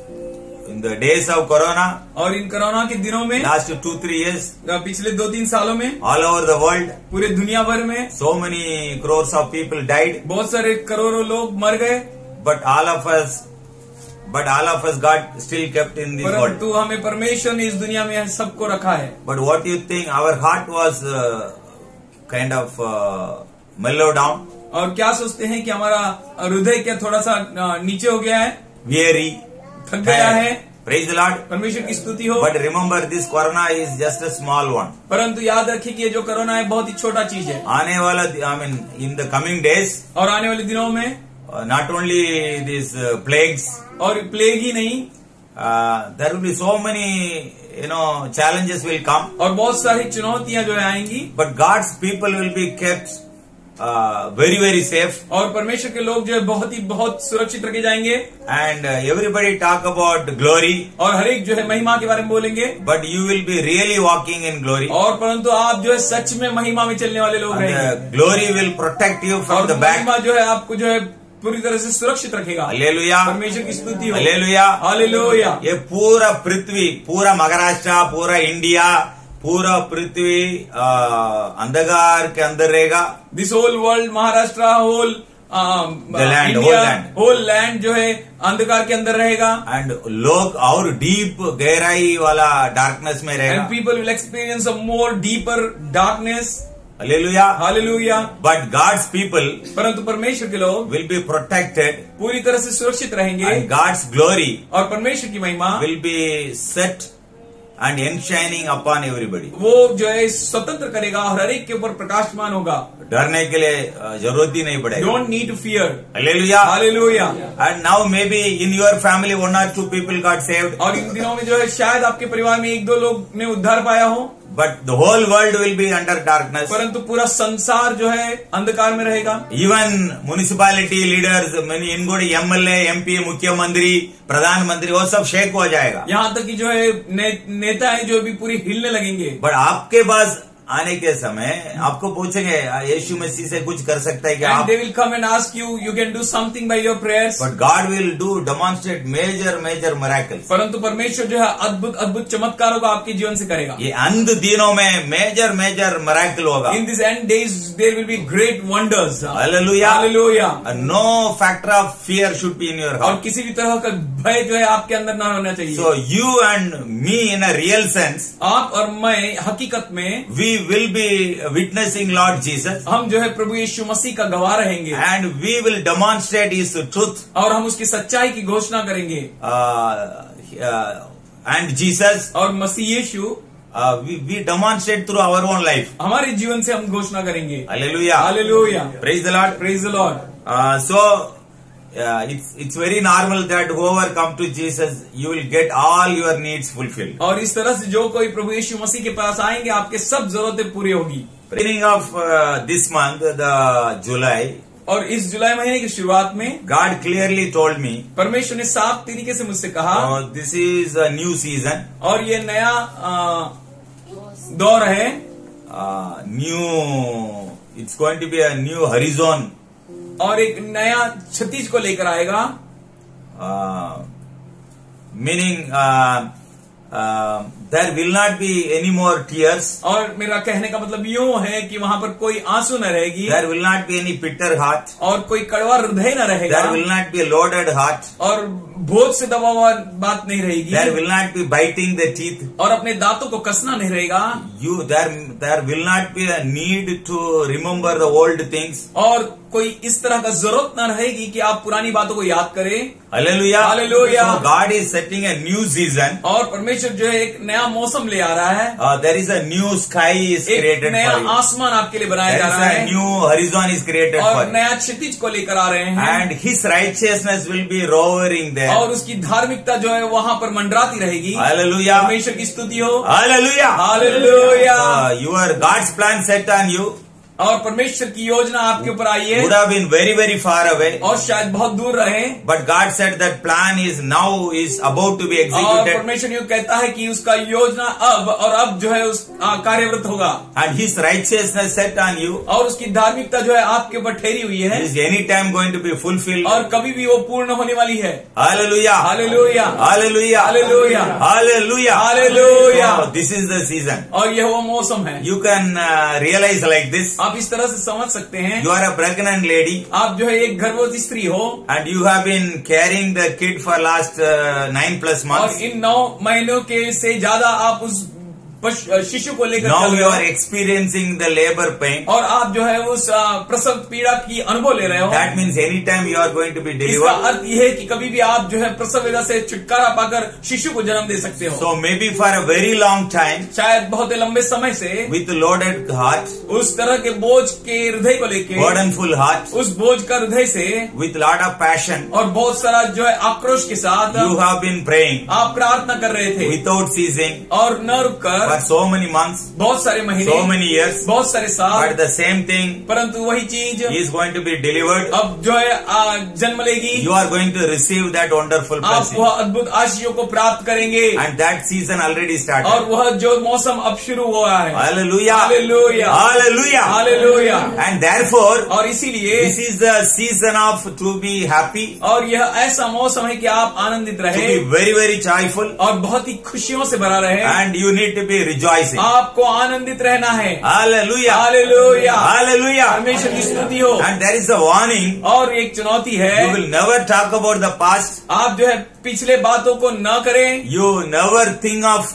in the days of corona, और इन कोरोना के दिनों में, last 2-3 years, पिछले 2-3 सालों में, all over the world, पूरे दुनिया भर में so many crores of people died. बहुत सारे करोड़ों लोग मर गए। But all of us but all of us God still kept in this world. परंतु हमें परमेश्वर ने इस दुनिया में सबको रखा है. But what do you think? Our heart was kind of mellowed down, और क्या सोचते हैं कि हमारा हृदय क्या थोड़ा सा नीचे हो गया है, weary, थक गया है. Praise the Lord. परमेश्वर की स्तुति हो. But remember, this corona is just a small one. परंतु याद रखिए कि ये जो कोरोना है बहुत ही छोटा चीज है. आने वाला, I mean, in the coming days, और आने वाले दिनों में not only these plagues, और प्लेग ही नहीं, there will be so many, challenges will come. और बहुत सारी चुनौतियां जो है आएंगी. But God's people will be kept very, very safe. और परमेश्वर के लोग जो है बहुत सुरक्षित रखे जाएंगे. And everybody talk about glory. और हर एक जो है महिमा के बारे में बोलेंगे. But you will be really walking in glory. और परंतु आप जो है सच में महिमा में चलने वाले लोग रहेंगे. Glory will protect you from the back. महिमा जो है आपको जो है पूरी तरह से सुरक्षित रखेगा. हालेलुया. परमेश्वर की स्तुति हो. हालेलुया. हालेलुया. ये पूरा पृथ्वी, पूरा महाराष्ट्र, पूरा इंडिया, पूरा पृथ्वी अंधकार के अंदर रहेगा. This whole world, Maharashtra, whole India, whole land जो है अंधकार के अंदर रहेगा. एंड लोग और डीप गहराई वाला डार्कनेस में रहेगा. And people will experience a more deeper darkness. Hallelujah. Hallelujah. But God's people, परंतु परमेश्वर के लोग विल बी प्रोटेक्टेड, पूरी तरह से सुरक्षित रहेंगे. एंड गॉड्स ग्लोरी, और परमेश्वर की महिमा will be set and enshrining upon everybody. वो जो है स्वतंत्र करेगा और हर एक के ऊपर प्रकाशमान होगा. डरने के लिए जरूरत ही नहीं पड़ेगी. Don't need to fear. Hallelujah. Hallelujah. And now maybe in your family 1 or 2 people got saved. और इन दिनों में जो है शायद आपके परिवार में 1-2 लोग ने उद्धार पाया हो. But the whole world will be under darkness. परंतु पूरा संसार जो है अंधकार में रहेगा. Even municipality leaders, many इनगोड़ी MLA, MP, मुख्यमंत्री, प्रधानमंत्री, वो सब शेक हो जाएगा. यहाँ तक कि जो है नेता है जो भी पूरी हिलने लगेंगे. बट आपके पास आने के समय आपको पूछेंगे यीशु मसीह से कुछ कर सकता है क्या? And they will come and ask you, you can do something by your prayers. But God will demonstrate major miracles. परंतु परमेश्वर जो है अद्भुत चमत्कारों को आपके जीवन से करेगा. ये अंत दिनों में मेजर miracle होगा. In these end days there will be great wonders. Hallelujah. Hallelujah. No factor of fear should be in your heart. और किसी भी तरह का भय जो है आपके अंदर ना होना चाहिए. So you and me in a real sense, आप और मैं हकीकत में we will be witnessing Lord Jesus. हम जो है प्रभु यीशु मसीह का गवाह रहेंगे. And we will demonstrate His truth. और हम उसकी सच्चाई की घोषणा करेंगे. And Jesus, और मसीह यीशु we demonstrate through our own life. हमारे जीवन से हम घोषणा करेंगे. Hallelujah. Hallelujah. Praise the Lord. Praise the Lord. It's very normal that whoever come to Jesus, you will get all your needs fulfilled. और इस तरह से जो कोई प्रभु यीशु मसीह के पास आएंगे आपके सब जरूरतें पूरी होगी. Beginning of this month, the July, और इस जुलाई महीने की शुरुआत में God clearly told me, परमेश्वर ने साफ तरीके से मुझसे कहा, this is a new season. और ये नया दौर है. It's going to be a new horizon. और एक नया क्षितिज को लेकर आएगा. Meaning there will not be any more tears. और मेरा कहने का मतलब यूं है कि वहां पर कोई आंसू न रहेगी. There will not be any bitter heart. और कोई कड़वा हृदय न रहेगा. There will not be a loaded heart. और बोझ से दबा हुआ बात नहीं रहेगी. There will not be biting the teeth. और अपने दांतों को कसना नहीं रहेगा. There will not be a need to remember the old things. और कोई इस तरह का जरूरत न रहेगी कि आप पुरानी बातों को याद करें. Hallelujah. Hallelujah. So God is setting a new season. और परमेश्वर जो है एक नया मौसम ले आ रहा है. There is a new sky is created for you. नया आसमान आपके लिए बनाया जा रहा है. There is a new horizon is created for you. और नया क्षितिज को लेकर आ रहे हैं. And His righteousness will be roaring there. और उसकी धार्मिकता जो है वहां पर मंडराती रहेगी. Hallelujah. परमेश्वर की स्तुति हो. Hallelujah. Hallelujah. Your God's plan set on you. और परमेश्वर की योजना आपके ऊपर आई है. Would have been very far away. और शायद बहुत दूर रहे. But God said that plan is now is about to be executed. और परमेश्वर यूँ कहता है कि उसका योजना अब जो है उस कार्यरत होगा. And His righteousness set on you. और उसकी धार्मिकता जो है आपके ऊपर ठहरी हुई है. Is any time going to be fulfilled. और कभी भी वो पूर्ण होने वाली है. Hallelujah. Hallelujah. Hallelujah. Hallelujah. Hallelujah. Hallelujah. This is the season. और यह वो मौसम है. You can realize like this. आप इस तरह से समझ सकते हैं, You are a pregnant lady आप जो है एक गर्भवती स्त्री हो and you have been carrying the kid for last 9+ और months. इन 9 महीनों के से ज्यादा आप उस शिशु को लेकर Now चल you रहे are हो experiencing the labor pain. और आप जो है उस प्रसव पीड़ा की अनुभव ले रहे हो। That means anytime you are going to be इसका delivered. अर्थ यह है कि कभी भी आप जो है प्रसव वेदना से छुटकारा पाकर शिशु को जन्म दे सकते हो। So maybe for a very long time, शायद बहुत ही लंबे समय से with loaded heart, उस तरह के बोझ के हृदय को लेके, burdenful heart, उस बोझ का हृदय से with lot of passion, और बहुत सारा जो है आक्रोश के साथ you have been praying आप प्रार्थना कर रहे थे without ceasing और न रुककर for so many months, बहुत सारे महीने, so many years. बहुत सारे साल, But the same thing परंतु वही चीज is going to be delivered. अब जो है जन्म लेगी। You are going to receive that wonderful आप blessing. वह अद्भुत आशीषों को प्राप्त करेंगे And that season already और started. वह जो मौसम अब शुरू हुआ है। Hallelujah. Hallelujah. Hallelujah. Hallelujah. And therefore, और इसीलिए this is the season of to be happy, और यह ऐसा मौसम है कि आप आनंदित to रहे be very, very joyful, और बहुत ही खुशियों से भरा रहे and you need to be rejoicing. आपको आनंदित रहना है। Hallelujah. हालेलुया। Hallelujah. परमेश्वर की स्तुति हो। And there is a warning. और एक चुनौती है, You will never talk about the past. आप जो है पिछले बातों को न करें You never think of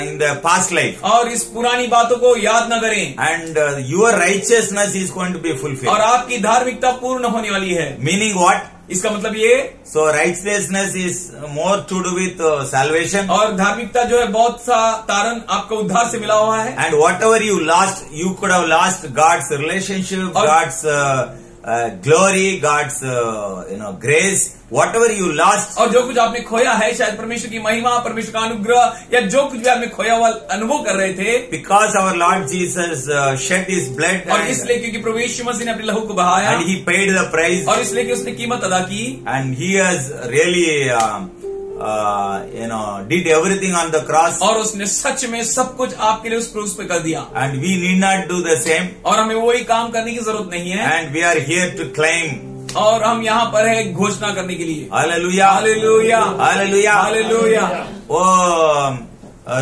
in the past life. और इस पुरानी बातों को याद न करें And your righteousness is going to be और fulfilled. आपकी धार्मिकता पूर्ण होने वाली है। Meaning what? इसका मतलब ये, So righteousness is more to do with salvation. और धार्मिकता जो है बहुत सा तारण आपको उद्धार से मिला हुआ है And whatever you lost, you could have lost God's relationship, और- God's glory, God's grace. Whatever you lost, और जो कुछ आपने खोया है, शायद परमेश्वर की महिमा, परमेश्वर का अनुग्रह या जो कुछ भी आपने खोया हुआ अनुभव कर रहे थे, because our Lord Jesus shed His blood और इसलिए क्योंकि प्रभु यीशु मसीह ने अपने लहू को बहाया and He paid the price, और इसलिए कि उसने कीमत अदा की and He has really did everything on the cross, और उसने सच में सब कुछ आपके लिए उस क्रूस पे कर दिया and we need not do the same. और हमें वही काम करने की जरूरत नहीं है And we are here to claim. और हम यहाँ पर है घोषणा करने के लिए। Hallelujah. हालेलुया। Hallelujah. हालेलुया। वो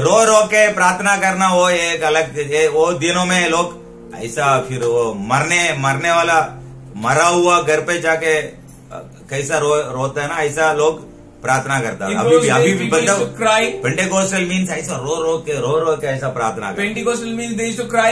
रो रो के प्रार्थना करना वो एक अलग वो दिनों में लोग ऐसा फिर वो मरने वाला मरा हुआ घर पे जाके कैसा रोता है ना, ऐसा लोग प्रार्थना करता है। अभी भी पेंटेकोस्टल मीन्स ऐसा रो रो के ऐसा प्रार्थना करता है। Pentecostal means they used to cry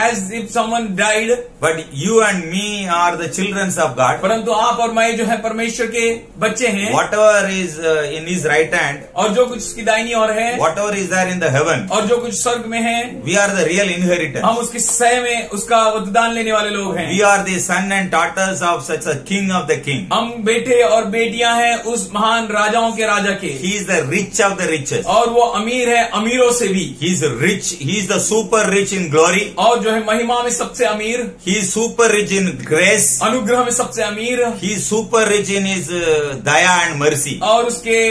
as if someone died. But you and me are the children of God. परंतु आप और मैं जो है परमेश्वर के बच्चे हैं Whatever is in His right hand, और जो कुछ उसकी दाहिनी ओर है whatever is there in the heaven, और जो कुछ स्वर्ग में है, we are the real inheritors. हम उसके सह में उसका वरदान लेने वाले लोग हैं। We are the son and daughters of such a king of the king. हम बेटे और बेटियां हैं उस महान राजाओं के राजा के, He is the rich of the richest. और वो अमीर है अमीरों से भी, He is rich. He is the super rich in glory. और जो है महिमा में सबसे अमीर, He is super rich in grace. अनुग्रह में सबसे अमीर, He is super rich in His daya and mercy. और उसके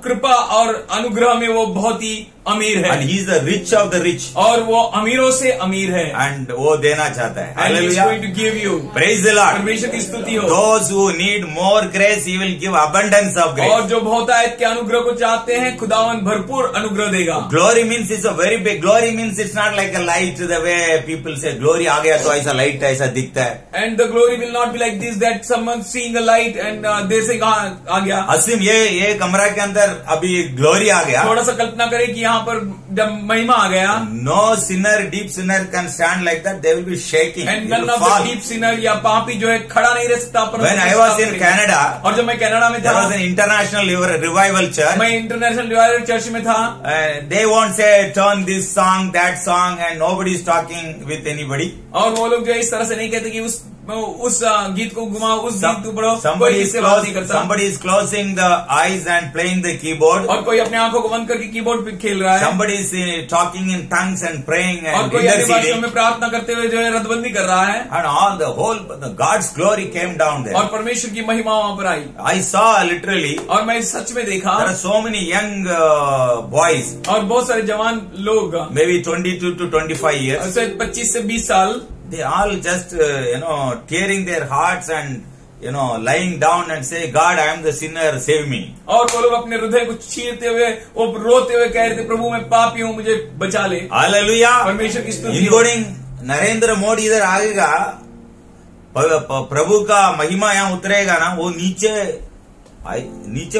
कृपा और अनुग्रह में वो बहुत ही अमीर है, And He is the rich of the rich. और वो अमीरों से अमीर है। And वो देना चाहता है. And he is Hallelujah. going to give you. Praise the Lord. परमेश्वर की स्तुति हो। Those who need more grace, He will give abundance of grace. और जो बहुतायत के अनुग्रह को चाहते हैं, खुदावन भरपूर अनुग्रह देगा। Glory means it's a very big. Glory means it's not like a light the way people say. Glory आ गया तो ऐसा light ऐसा दिखता है. And the glory will not be like this that someone seeing a light and they say आ गया। असीम ये कमरा के अंदर अभी ग्लोरी आ गया. थोड़ा सा कल्पना करें कि यहाँ पर जब महिमा आ गया, No sinner, deep sinner can stand like that. They will be shaking. and They none will of the fall. deep sinner या पापी जो है खड़ा नहीं रह सकता। When I was in Canada, और जब मैं कनाडा में there था, was an international revival church. मैं इंटरनेशनल रिवाइवल चर्च में था। They won't say turn this song, that song, and nobody is talking with anybody. और वो लोग जो है इस तरह से नहीं कहते कि उस गीत को घुमाओ, उस गीत को पढ़ो, कोई Somebody इससे बात नहीं करता। somebody is closing the eyes and playing the keyboard. और कोई अपने आंखों को बंद करके कीबोर्ड पे खेल रहा है, Somebody is talking in tongues and praying और and कोई अन्य भाषाओं interceding. में प्रार्थना करते हुए जो है रद्दबंदी कर रहा है, And all the God's glory came down there. और परमेश्वर की महिमा वहां पर आई। I saw literally और मैं सच में देखा, there are so many young boys, और बहुत सारे जवान लोग, maybe 22 to 25 years. 25 से 20 साल, They all just tearing their hearts and lying down and say, God, I am the sinner, save me. और वो लोग अपने हृदय को चीरते हुए, वो रोते हुए कह रहे थे, प्रभु मैं पापी हूँ, मुझे बचा ले। Hallelujah. परमेश्वर की स्तुति हो। Including नरेंद्र मोदी इधर आएगा, प्रभु का महिमा यहाँ उतरेगा ना, वो नीचे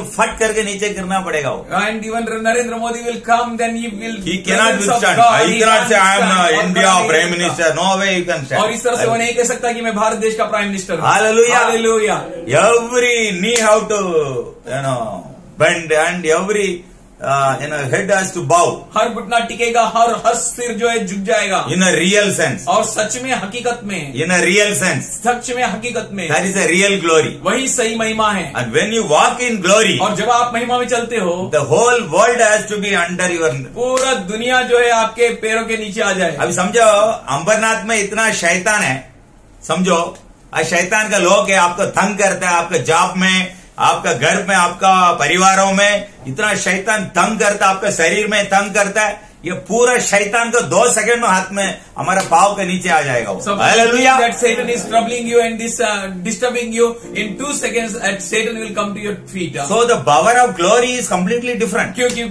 फट करके नीचे गिरना पड़ेगा वो। And even Narendra Modi will come, then he will. He cannot withstand. He cannot say I am India Prime Minister. No way you can say. और इस तरह से वो नहीं कह सकता कि मैं भारत देश का प्राइम मिनिस्टर हूँ। Hallelujah. Hallelujah. Every knee have to bend and every head has to bow. हर घुटना टिकेगा, हर सिर जो है झुक जाएगा। In a real sense. और सच में हकीकत में। In a real sense. सच में हकीकत में। That is a real glory. वही सही महिमा है। And when you walk in glory, और जब आप महिमा में चलते हो, the whole world has to be under your. पूरा दुनिया जो है आपके पैरों के नीचे आ जाए। अभी समझो अंबरनाथ में इतना शैतान है, समझो शैतान का लोग है, आपको तंग करता है, आपके जॉब में, आपका घर में, आपका परिवारों में इतना शैतान तंग करता है, आपके शरीर में तंग करता है। ये पूरा शैतान को 2 सेकंड में हाथ में हमारा पाव के नीचे आ जाएगा। Hallelujah. That Satan is troubling you and this disturbing you, in 2 seconds that Satan will come to your feet. So the power of glory is completely different. क्योंकि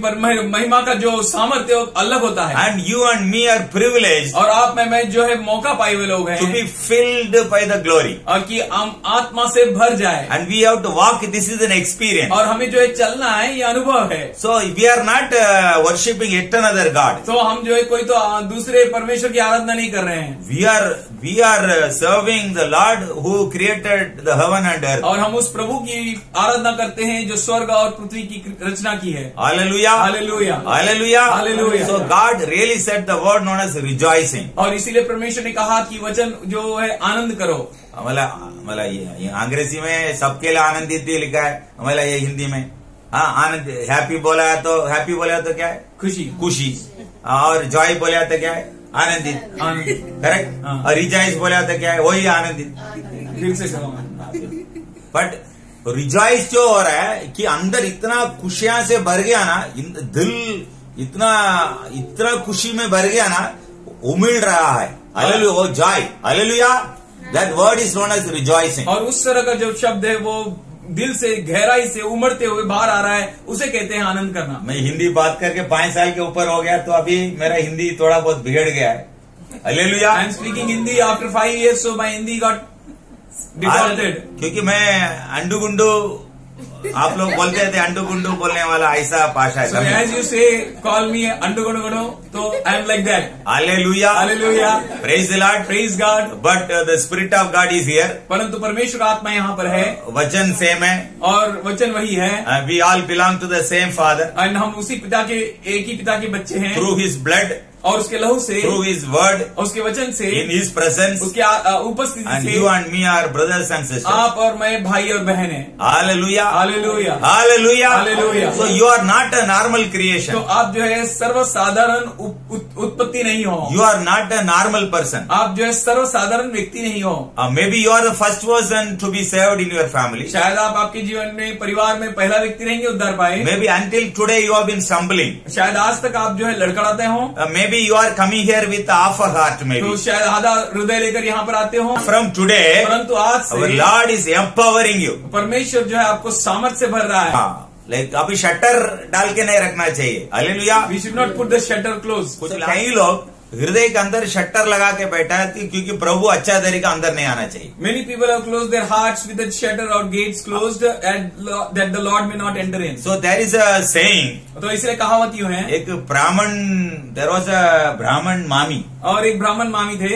महिमा का जो सामर्थ्य अलग होता है। And you and me are privileged. और आप में मैं जो है मौका पाए हुए लोग हैं। To be filled by the glory. और कि हम आत्मा से भर जाए। And we have to walk. This is an experience. और हमें जो है चलना है, ये अनुभव है। So we are not worshipping yet another God. तो हम जो है कोई तो दूसरे परमेश्वर की आराधना नहीं कर रहे हैं। We are serving the Lord who created the heaven and earth. और हम उस प्रभु की आराधना करते हैं जो स्वर्ग और पृथ्वी की रचना की है। Hallelujah. Hallelujah. Hallelujah. Hallelujah. So God really said the word known as rejoicing. और इसीलिए परमेश्वर ने कहा कि वचन जो है आनंद करो। मतलब ये अंग्रेजी में सबके लिए आनंदित लिखा है, मतलब ये हिंदी में आनंद। हैप्पी बोला है तो क्या है? खुशी। और जॉय बोला तो क्या है? आनंदित। करेक्ट। और रिजॉइस बोला तो क्या है? वही आनंदित। फिर से बट रिजॉइस जो हो रहा है कि अंदर इतना खुशियां से भर गया ना, दिल इतना खुशी में भर गया ना, उमड़ रहा है। हालेलुया, वो joy. Hallelujah, that word is known as rejoicing. और उस तरह का जो शब्द है वो दिल से गहराई से उमड़ते हुए बाहर आ रहा है, उसे कहते हैं आनंद करना। मैं हिंदी बात करके 5 साल के ऊपर हो गया, तो अभी मेरा हिंदी थोड़ा बहुत बिगड़ गया है। Hallelujah. I am speaking Hindi after 5 years, so my Hindi got defaulted. क्योंकि मैं अंडू गुंडू, आप लोग बोलते थे अंडू गुंडू बोलने वाला ऐसा भाषा है। So as you say, call me Andu Gundu, तो I am like that. Hallelujah. Hallelujah. Praise the Lord. Praise God. But the Spirit of God is here. परंतु परमेश्वर आत्मा यहाँ पर है। वचन सेम है और वचन वही है। We all belong to the same Father. और हम उसी पिता के, एक ही पिता के बच्चे हैं। Through His blood. और उसके लहू से, through His word, उसके वचन से, in His presence, उसके उपस्थिति से, and you and me are brothers and sisters. आप और मैं भाई और बहन हैं। Hallelujah. Hallelujah. Hallelujah. Hallelujah. So you are not a normal creation. तो आप जो है सर्वसाधारण उत्पत्ति नहीं हो। You are not a normal person. आप जो है सर्वसाधारण व्यक्ति नहीं हो। Maybe you are the first person to be saved in your family. शायद आप आपके जीवन में, परिवार में पहला व्यक्ति रहेंगे उद्धार पाए। Maybe until today you have been stumbling. शायद आज तक आप जो है लड़खड़ाते हो। Maybe you are coming here with half a heart, maybe. तो शायद आधा हृदय लेकर यहाँ पर आते हो। From today, परंतु आज से our Lord is empowering you. परमेश्वर जो है आपको सामर्थ्य से भर रहा है। लाइक अभी शटर डाल के नहीं रखना चाहिए। Hallelujah. We should not put the shutter close. कई लोग हृदय के अंदर शटर लगा के बैठा है क्योंकि प्रभु अच्छा तरीका अंदर नहीं आना चाहिए। Many people have closed their hearts with the shutter or gates closed and that the Lord may not enter in. So there is a saying. तो इसलिए कहावत यूं है। एक ब्राह्मण, there was a ब्राह्मण मामी, और एक ब्राह्मण मामी थे।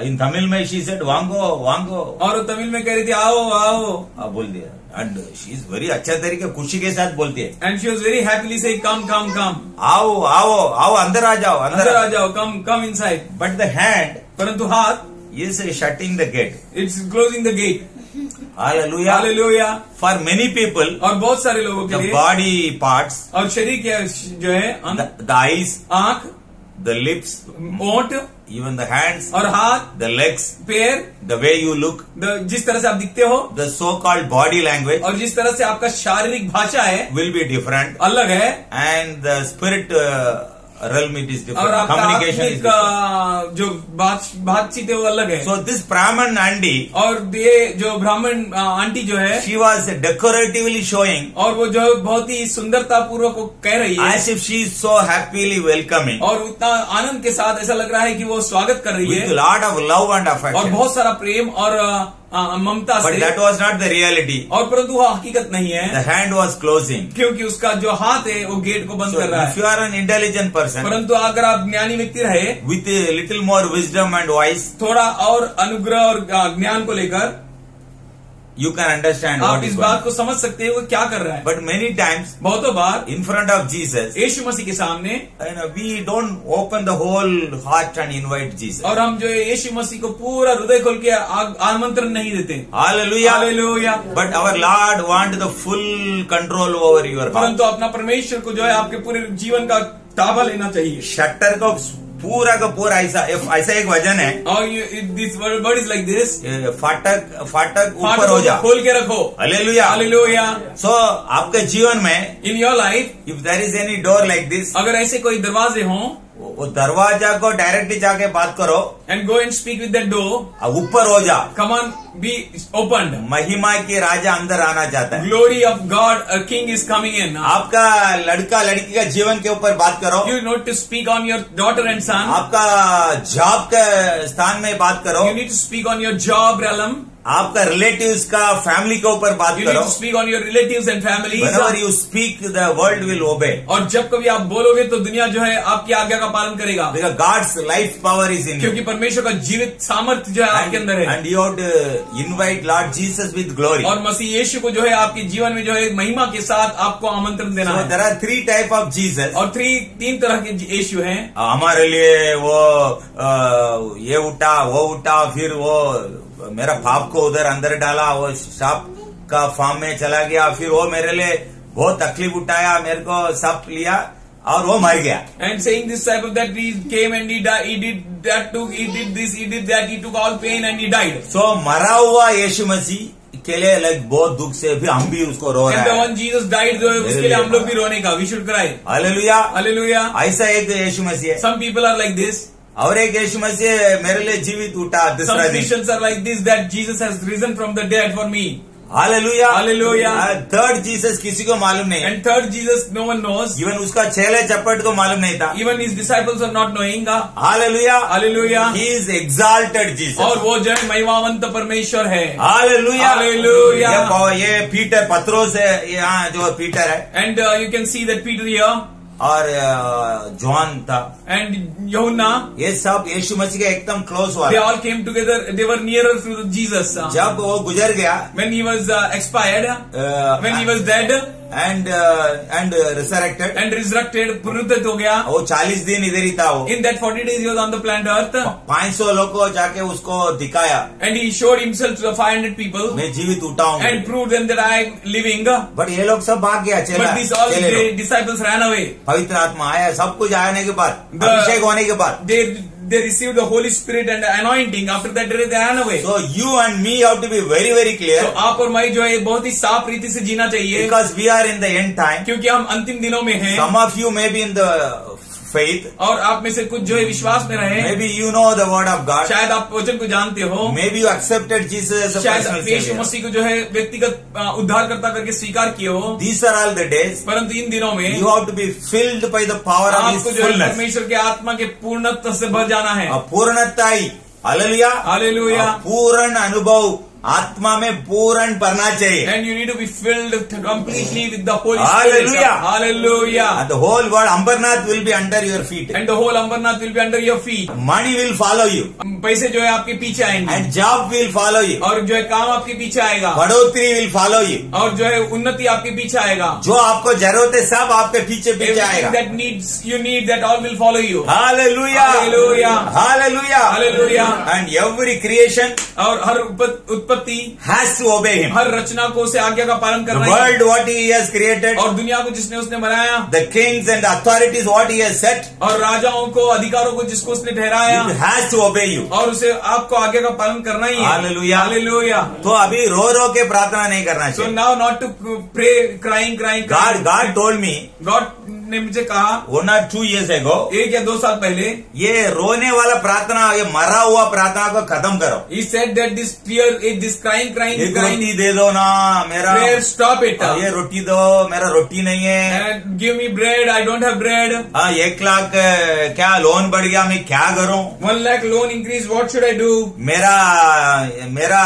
इन तमिल में she said वांगो वांगो, और वो तमिल में कह रही थी आओ आओ, बोल दिया। एंड शी इज वेरी अच्छा तरीके खुशी के साथ बोलती है। And she was very happily saying come come come, आओ आओ आओ, अंदर आ जाओ, अंदर आ जाओ, come come inside. But the hand, परंतु हाथ is shutting the gate, it's closing the gate. Hallelujah. Hallelujah. For many people, और बहुत सारे लोगों के लिए, बॉडी पार्ट्स, और शरीर के जो है, द आईज, आंख, द लिप्स, ओंठ, even the hands, और हाथ, the legs, पैर, the way you look, जिस तरह से आप दिखते हो, the so called body language, और जिस तरह से आपका शारीरिक भाषा है, will be different, अलग है। and the spirit realm it is और different. आपका Communication is आत्मिक different. जो बातचीत है वो अलग है। So this Brahman aunty, और ये जो ब्राह्मण आंटी जो है, she was decoratively showing और वो जो बहुत ही सुंदरता पूर्वक वो कह रही है, as if she is so happily welcoming और उतना आनंद के साथ ऐसा लग रहा है कि वो स्वागत कर रही with है a lot of love and और affection. बहुत सारा प्रेम और ममता But से, that was not the reality. और परंतु वो हकीकत नहीं The है, hand was closing. क्योंकि उसका जो हाथ है वो गेट को बंद So कर रहा if है। you are an intelligent person परंतु अगर आप ज्ञानी व्यक्ति रहे, with a little more wisdom and wise, थोड़ा और अनुग्रह और ज्ञान को लेकर, you can understand आप what इस is बात going on. को समझ सकते हैं वो क्या कर रहा है। But many times बहुतों बार in front of Jesus, यीशु मसीह के सामने, we don't open the whole heart and invite Jesus. और हम जो है यीशु मसीह को पूरा हृदय खोल के आमंत्रण नहीं देते। Hallelujah. Hallelujah. But our Lord wants the full control over your heart. परंतु अपना परमेश्वर को जो है आपके पूरे जीवन का ताबा लेना चाहिए। शटर को पूरा का पूरा ऐसा एक वजन है, और this word is like this, फाटक ऊपर हो जा, खोल के रखो। हालेलुया. हालेलुया। सो आपके जीवन में in your life, if there is any door like this, अगर ऐसे कोई दरवाजे हों, वो दरवाजा को डायरेक्टली जाके बात करो, and go and speak with that door, ऊपर हो जा, कम ऑन बी ओपन। महिमा के राजा अंदर आना चाहता है। Glory of God, a king is coming in. आपका लड़का लड़की का जीवन के ऊपर बात करो, you need to speak on your daughter and son. आपका जॉब के स्थान में बात करो, you need to speak on your job realm. आपका रिलेटिव्स का फैमिली के ऊपर बात You need करो. to speak on your relatives and families. Whenever you speak, the world will obey. और जब कभी आप बोलोगे तो दुनिया जो है आपकी आज्ञा का पालन करेगा, Because God's life power is in you. क्योंकि परमेश्वर का जीवित सामर्थ्य जो है आपके अंदर है। And you have to invite Lord Jesus with glory. और मसीह यीशु को जो है आपके जीवन में जो है महिमा के साथ आपको आमंत्रण देना So है। there are 3 type of Jesus. और तीन तरह के यीशु हैं। हमारे लिए वो ये उठा वो उठा, फिर वो मेरा पाप को उधर अंदर डाला, वो सांप का फार्म में चला गया, फिर वो मेरे लिए बहुत तकलीफ उठाया, मेरे को सांप लिया और वो मर गया. And saying this type of that, he came and he died, he did that too, he did this, he did that, he took all pain and he died. So मरा हुआ यीशु मसीह के लिए बहुत दुख से भी हम भी उसको रो And रहे the हैं. one Jesus died, जो है उसके लिए हम लोग भी रोने का, we should cry. Hallelujah. Hallelujah. ऐसा एक यीशु मसीह है. Some people are like this. और एक यीशु मसीह मेरे लिए जीवित उठा Some दूसरा दिन. Christians are like this, that Jesus has risen from the dead for me. Hallelujah. Hallelujah. Third Jesus किसी को मालूम नहीं. And third Jesus, no one knows. Even उसका चेले चपट को मालूम नहीं था. Even his disciples are not knowing. Hallelujah. Hallelujah. He is exalted Jesus. और वो जो है महिमावंत परमेश्वर है। हालेलुया. Hallelujah. ये पीटर पत्रोस है, यहाँ जो पीटर है, And you can see that Peter here और जॉन था, and Yohanna, ये सब यीशु मसीह के एकदम क्लोज हुआ. they all came together. They were nearer to Jesus. जब वो गुजर गया, When he was expired, when he was dead and resurrected, and resurrected, पुनरुत्थित हो गया. वो 40 दिन इधर ही था. वो In that 40 days he was on the planet Earth, 500 लोग को जाके उसको दिखाया, and he showed himself to the 500 people मैं जीवित उठा हूँ. and proved them that I am living. But ये लोग सब भाग गया. But these all चले लोग. disciples ran away. पवित्र आत्मा आया, सब कुछ आने के बाद, The- अभिषेक होने के बाद. They received the Holy Spirit and the anointing. After that they ran away. So you and me have to be very very clear, तो आप और मैं जो है बहुत ही साफ रीति से जीना चाहिए, because we are in the end time. क्योंकि हम अंतिम दिनों में हैं. Some of you may be in the faith, और आप में से कुछ जो है विश्वास में रहे, maybe you know the word of God, शायद आप वचन को जानते हो, maybe you accepted Jesus as a शायद personal यीशु savior. मसीह को जो है व्यक्तिगत उद्धारकर्ता करके स्वीकार किए हो. These are all the days. परंतु इन दिनों में You have to be filled by the power of His आपको जो है fullness. परमेश्वर के आत्मा के पूर्णत्व से भर जाना है. पूर्णता ही, हालेलुया. हालेलुया. पूर्ण अनुभव आत्मा में पूर्ण भरना चाहिए. And you need to be filled completely with the Holy Spirit. Hallelujah. Hallelujah. And the whole world Ambarnath will be under your feet. And the whole Ambarnath will be under your feet. Money will follow you. पैसे जो है आपके पीछे आएंगे, And job will follow you. और जो है काम आपके पीछे आएगा, बढ़ोतरी will follow you. और जो है उन्नति आपके पीछे आएगा. जो आपको जरूरत है सब आपके पीछे पीछे Everything आएगा. that needs you need, that all will follow you. Hallelujah. Hallelujah. Hallelujah. Hallelujah. And every creation और हर उत्पत्ति, has to obey Him. हर रचना को उसे आज्ञा का पालन The करना है. world what He has created, और दुनिया को जिसने उसने बनाया, the kings and the authorities what He has set, और राजाओं को, अधिकारों को जिसको उसने ठहराया, it has to obey you. और उसे आपको आज्ञा का पालन करना ही है. Hallelujah. Hallelujah. तो अभी रो रो के प्रार्थना नहीं करना So चाहिए. now not to pray crying. God told me, God ने मुझे कहा 1 or 2 years ago, 1 या 2 साल पहले, ये रोने वाला प्रार्थना, ये मरा हुआ प्रार्थना को खत्म करो। he said that this tear, this crying, एक रोटी दे दो ना मेरा, prayer, stop it. ये रोटी दो, मेरा रोटी नहीं है। And give me bread, I don't have bread. 1 lakh क्या लोन बढ़ गया, मैं क्या करूं? 1 lakh loan increase, what should I do? मेरा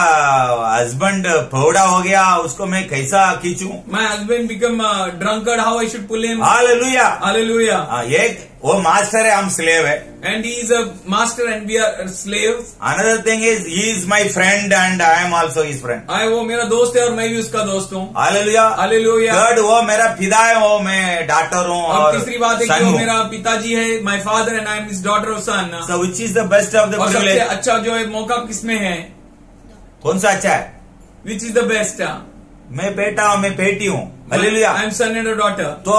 हस्बैंड फोड़ा हो गया, उसको मैं कैसा खींचूं? My husband become a drunkard, how I should pull him? Hallelujah, Hallelujah. एक वो मास्टर है, हम स्लेव है। And he is a master and we are slaves. Another thing is, he is my friend and I am also his friend. वो मेरा दोस्त है और मैं भी उसका दोस्त हूँ। Hallelujah, Hallelujah. थर्ड वो मेरा पिता है, वो मैं डॉटर हूँ। और तीसरी बात है कि son वो हूँ। मेरा पिताजी है, my father and I am his daughter or son. So which is the best of the और सबसे privilege? अच्छा जो है मौका किसमें है? कौन सा अच्छा है? Which is the best? मैं बेटा हूँ, मैं बेटी हूँ। Hallelujah. I am son and a daughter. तो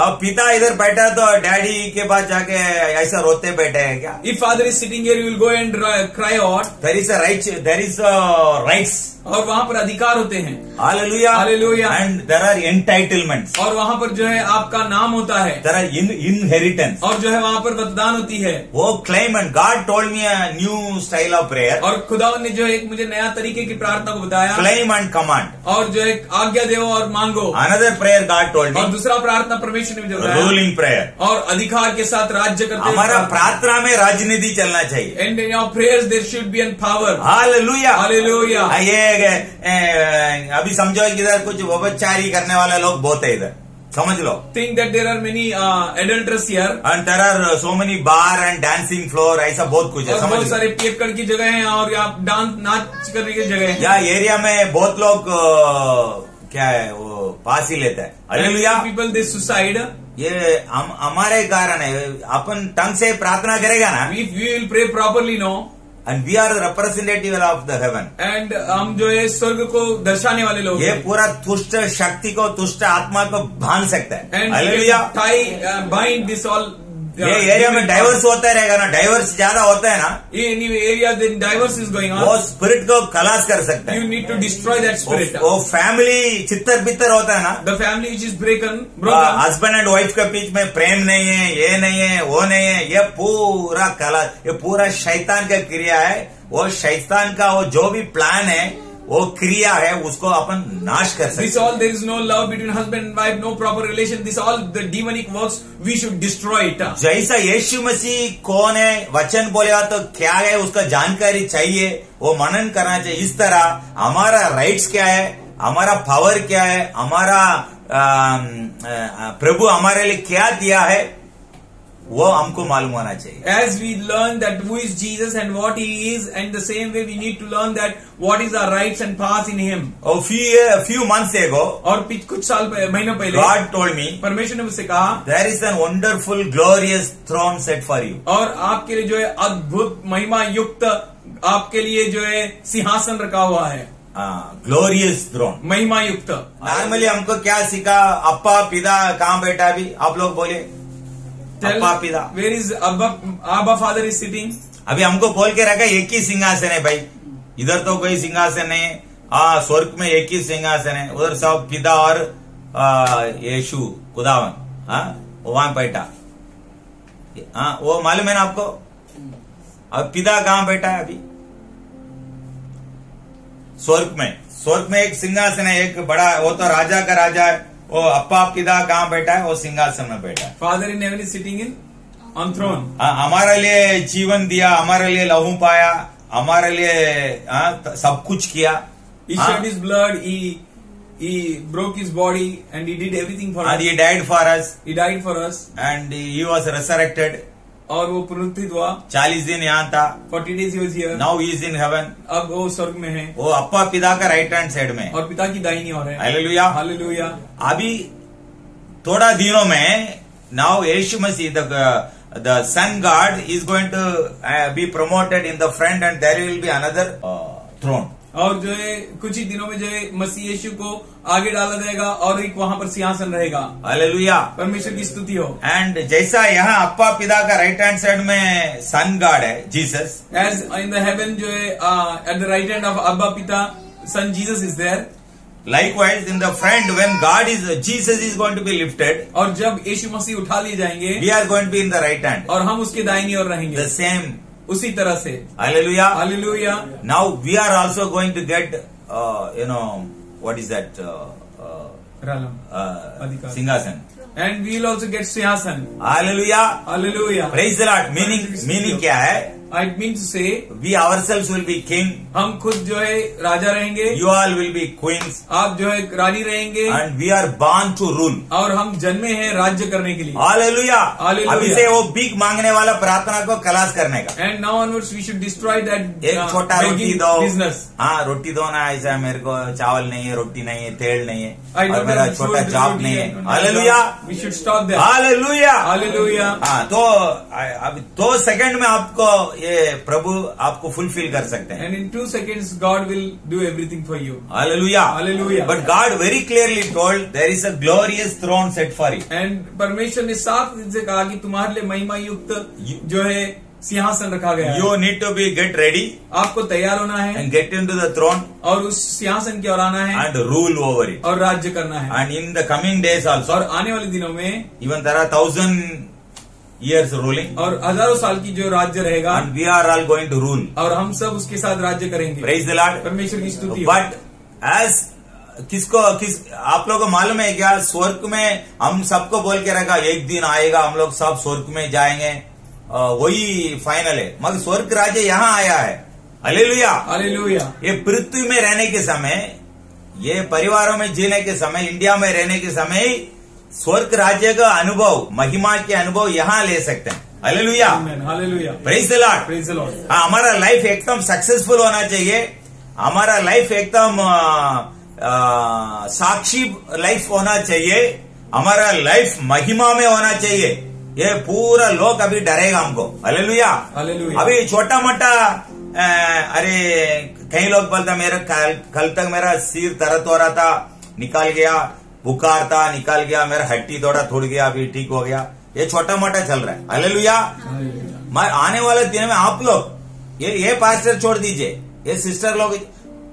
अब पिता इधर बैठा तो डैडी के पास जाके ऐसा रोते बैठे हैं क्या? If father is sitting here, you will go and cry out. There is a rights. और वहाँ पर अधिकार होते हैं। Hallelujah. Hallelujah. And there are entitlements. और वहाँ पर जो है आपका नाम होता है। There are inheritance. और जो है वहाँ पर मतदान होती है। वो claim and God told me a new style of prayer. और खुदावन ने जो है एक मुझे नया तरीके की प्रार्थना को बताया। Claim and command. और जो है आज्ञा दो और मांगो। Another prayer God told me. और दूसरा प्रार्थना परमेश्वर ने मुझे बताया। Ruling prayer. और अधिकार के साथ राज्य करते। हमारा प्रार्थना में राजनीति चलना चाहिए। And in your prayers there should be a power. Hallelujah. Hallelujah. ये अभी समझो कि इधर कुछ व्यभिचारी करने वाले लोग बहुत है इधर, समझ लो। Think that there are many adulterers here. And there are so many bar and dancing floor, ऐसा बहुत कुछ है, और समझ बहुत लो। सारे पियक्कड़ की जगह है और यहाँ डांस नाच करने की जगह है। या एरिया में बहुत लोग क्या है वो फांसी लेता है। हालेलुया। People they suicide. ये हमारे कारण है, अपन ढंग से प्रार्थना करेगा ना, If we will pray properly, no. and we are the representative of the heaven. And हम जो है स्वर्ग को दर्शाने वाले लोग ये हैं। पूरा तुष्ट शक्ति को, तुष्ट आत्मा को बांध सकता है। And hallelujah. tie bind this all. ये एरिया में डाइवर्स होता रहेगा ना, डाइवर्स ज्यादा होता है ना, In area then diverse is going वो on. स्पिरिट को खलास कर सकता है। You need to destroy that spirit. वो फैमिली चित्तर बित्तर होता है ना, The family which is broken. Husband and wife के बीच में प्रेम नहीं है, ये नहीं है, वो नहीं है, ये पूरा कला, ये पूरा शैतान का क्रिया है। वो शैतान का वो जो भी प्लान है, वो क्रिया है, उसको अपन नाश कर सकते हैं। This all, there is no love between husband and wife, no proper relation. This all the demonic works, we should destroy it. जैसा यीशु मसीह कौन है, वचन बोलेगा तो क्या है, उसका जानकारी चाहिए, वो मनन करना चाहिए। इस तरह हमारा राइट्स क्या है, हमारा पावर क्या है, हमारा प्रभु हमारे लिए क्या दिया है, वो हमको मालूम होना चाहिए। As we learn that who is Jesus and what he is, and the same way we need to learn that what is our rights and paths in him. A few months ago, और कुछ साल महीनों पहले God told me, परमेश्वर ने मुझसे कहा, there is a wonderful, glorious throne set for you. और आपके लिए जो है अद्भुत महिमा युक्त आपके लिए जो है सिंहासन रखा हुआ है। ग्लोरियस थ्रोन, महिमा युक्त। नॉर्मली हमको क्या सीखा, अप्पा पिता कहाँ बैठा, अभी आप लोग बोले अप्पा पिता। Where is Abba father is sitting? अभी हमको बोल के रखा एक ही सिंहासन है भाई, इधर तो कोई सिंहासन नहीं है। स्वर्ग में एक ही सिंहासन है, उधर सब पिता और यीशु खुदावन वो वहां बैठा। वो मालूम है ना आपको, अब पिता कहाँ बैठा है अभी स्वर्ग में एक सिंहासन है, एक बड़ा, वो तो राजा का राजा है। वो अप्पा पिता कहाँ बैठा है, वो सिंहासन में बैठा है। Father in heaven is sitting in on throne. हमारे लिए जीवन दिया, हमारे लिए लहू पाया, हमारे लिए सब कुछ किया। He shed his blood, he broke his body and he did everything for us. And he died for us. He died for us. And he was resurrected. और वो पुनरुत्थित हुआ। 40 दिन यहाँ था। 40 days he was here. Now he is in heaven. अब वो स्वर्ग में है। वो अप्पा पिता का राइट हैंड साइड में, और पिता की दाहिनी ओर है। Hallelujah, hallelujah. अभी थोड़ा दिनों में now Yeshu Masih the Son God is going to be promoted in the front and there will be another throne. और जो है कुछ ही दिनों में जो है मसीह यीशु को आगे डाला जाएगा और एक वहां पर सिंहासन रहेगा। हालेलुया, परमेश्वर की स्तुति हो। एंड जैसा यहाँ अप्पा पिता का राइट हैंड साइड में सन गॉड है Jesus, as in the heaven जो है at the right hand of Abba पिता son Jesus is there. Likewise, in the front, when Jesus is going to be lifted, और जब यीशु मसीह उठा लिए जाएंगे, we are going to be in the right hand. और हम उसके दाहिनी ओर रहेंगे, The same. उसी तरह से. Hallelujah. Hallelujah. Now we are also going to get, what is that? Ralam. अधिकार. Singhasan. And we will also get सिंहासन. Hallelujah. Hallelujah. Praise the Lord. Meaning क्या है? It means to say, We ourselves will be king. हम खुद जो है राजा रहेंगे, You all will be queens. आप जो है रानी रहेंगे, And we are born to rule. और हम जन्मे हैं राज्य करने के लिए. Hallelujah. Hallelujah. अभी से वो भीख मांगने वाला प्रार्थना को खलास करने का. And now onwards we should destroy that एक छोटा रोटी begging दो. business. हाँ, रोटी दो ना, ऐसा मेरे को चावल नहीं है, रोटी नहीं है, तेल नहीं है, I और don't मेरा have छोटा food, जॉब roti, नहीं I है. don't have hallelujah. job. We should stop there. Hallelujah. Hallelujah. हाँ, तो अभी 2 सेकंड में आपको ये प्रभु आपको फुलफिल कर सकते हैं. And in 2 seconds God will do everything for you. Hallelujah. Hallelujah. But God very clearly told there is a glorious throne set for you. And परमेश्वर ने साफ से कहा कि तुम्हारे लिए महिमा युक्त जो है सिंहासन रखा गया है. You need to be get ready आपको तैयार होना है and get into the throne और उस सिंहासन की ओर आना है and rule over it. और राज्य करना है. And in the coming days also, और आने वाले दिनों में even there are 1000 years ruling, और हजारों साल की जो राज्य रहेगा, and we are all going to rule. और हम सब उसके साथ राज्य करेंगे. Praise the Lord. परमेश्वर की स्तुति हो. But as आप लोगों को मालूम है क्या, स्वर्ग में हम सबको बोल के रखा एक दिन आएगा हम लोग सब स्वर्ग में जाएंगे, वही फाइनल है. मगर स्वर्ग राज्य यहाँ आया है. हालेलुया. हालेलुया. ये पृथ्वी में रहने के समय, ये परिवारों में जीने के समय, इंडिया में रहने के समय स्वर्ग राज्य का अनुभव, महिमा के अनुभव यहाँ ले सकते हैं. Hallelujah. Hallelujah. Praise the Lord. Praise the Lord. हमारा लाइफ एकदम सक्सेसफुल होना चाहिए. हमारा लाइफ एकदम साक्षी लाइफ होना चाहिए. हमारा लाइफ महिमा में होना चाहिए. ये पूरा लोग अभी डरेगा हमको. हालेलुया. हालेलुया. अभी छोटा मोटा अरे कई लोग बोलता मेरा कल तक मेरा सिर दर्द हो रहा था, निकाल गया, बुखार था, निकाल गया, मेरा हड्डी थोड़ा टूट गया, अभी ठीक हो गया. ये छोटा मोटा चल रहा है. हालेलुया. आने वाले दिन में आप लोग ये पास्टर छोड़ दीजिए, ये सिस्टर लोग,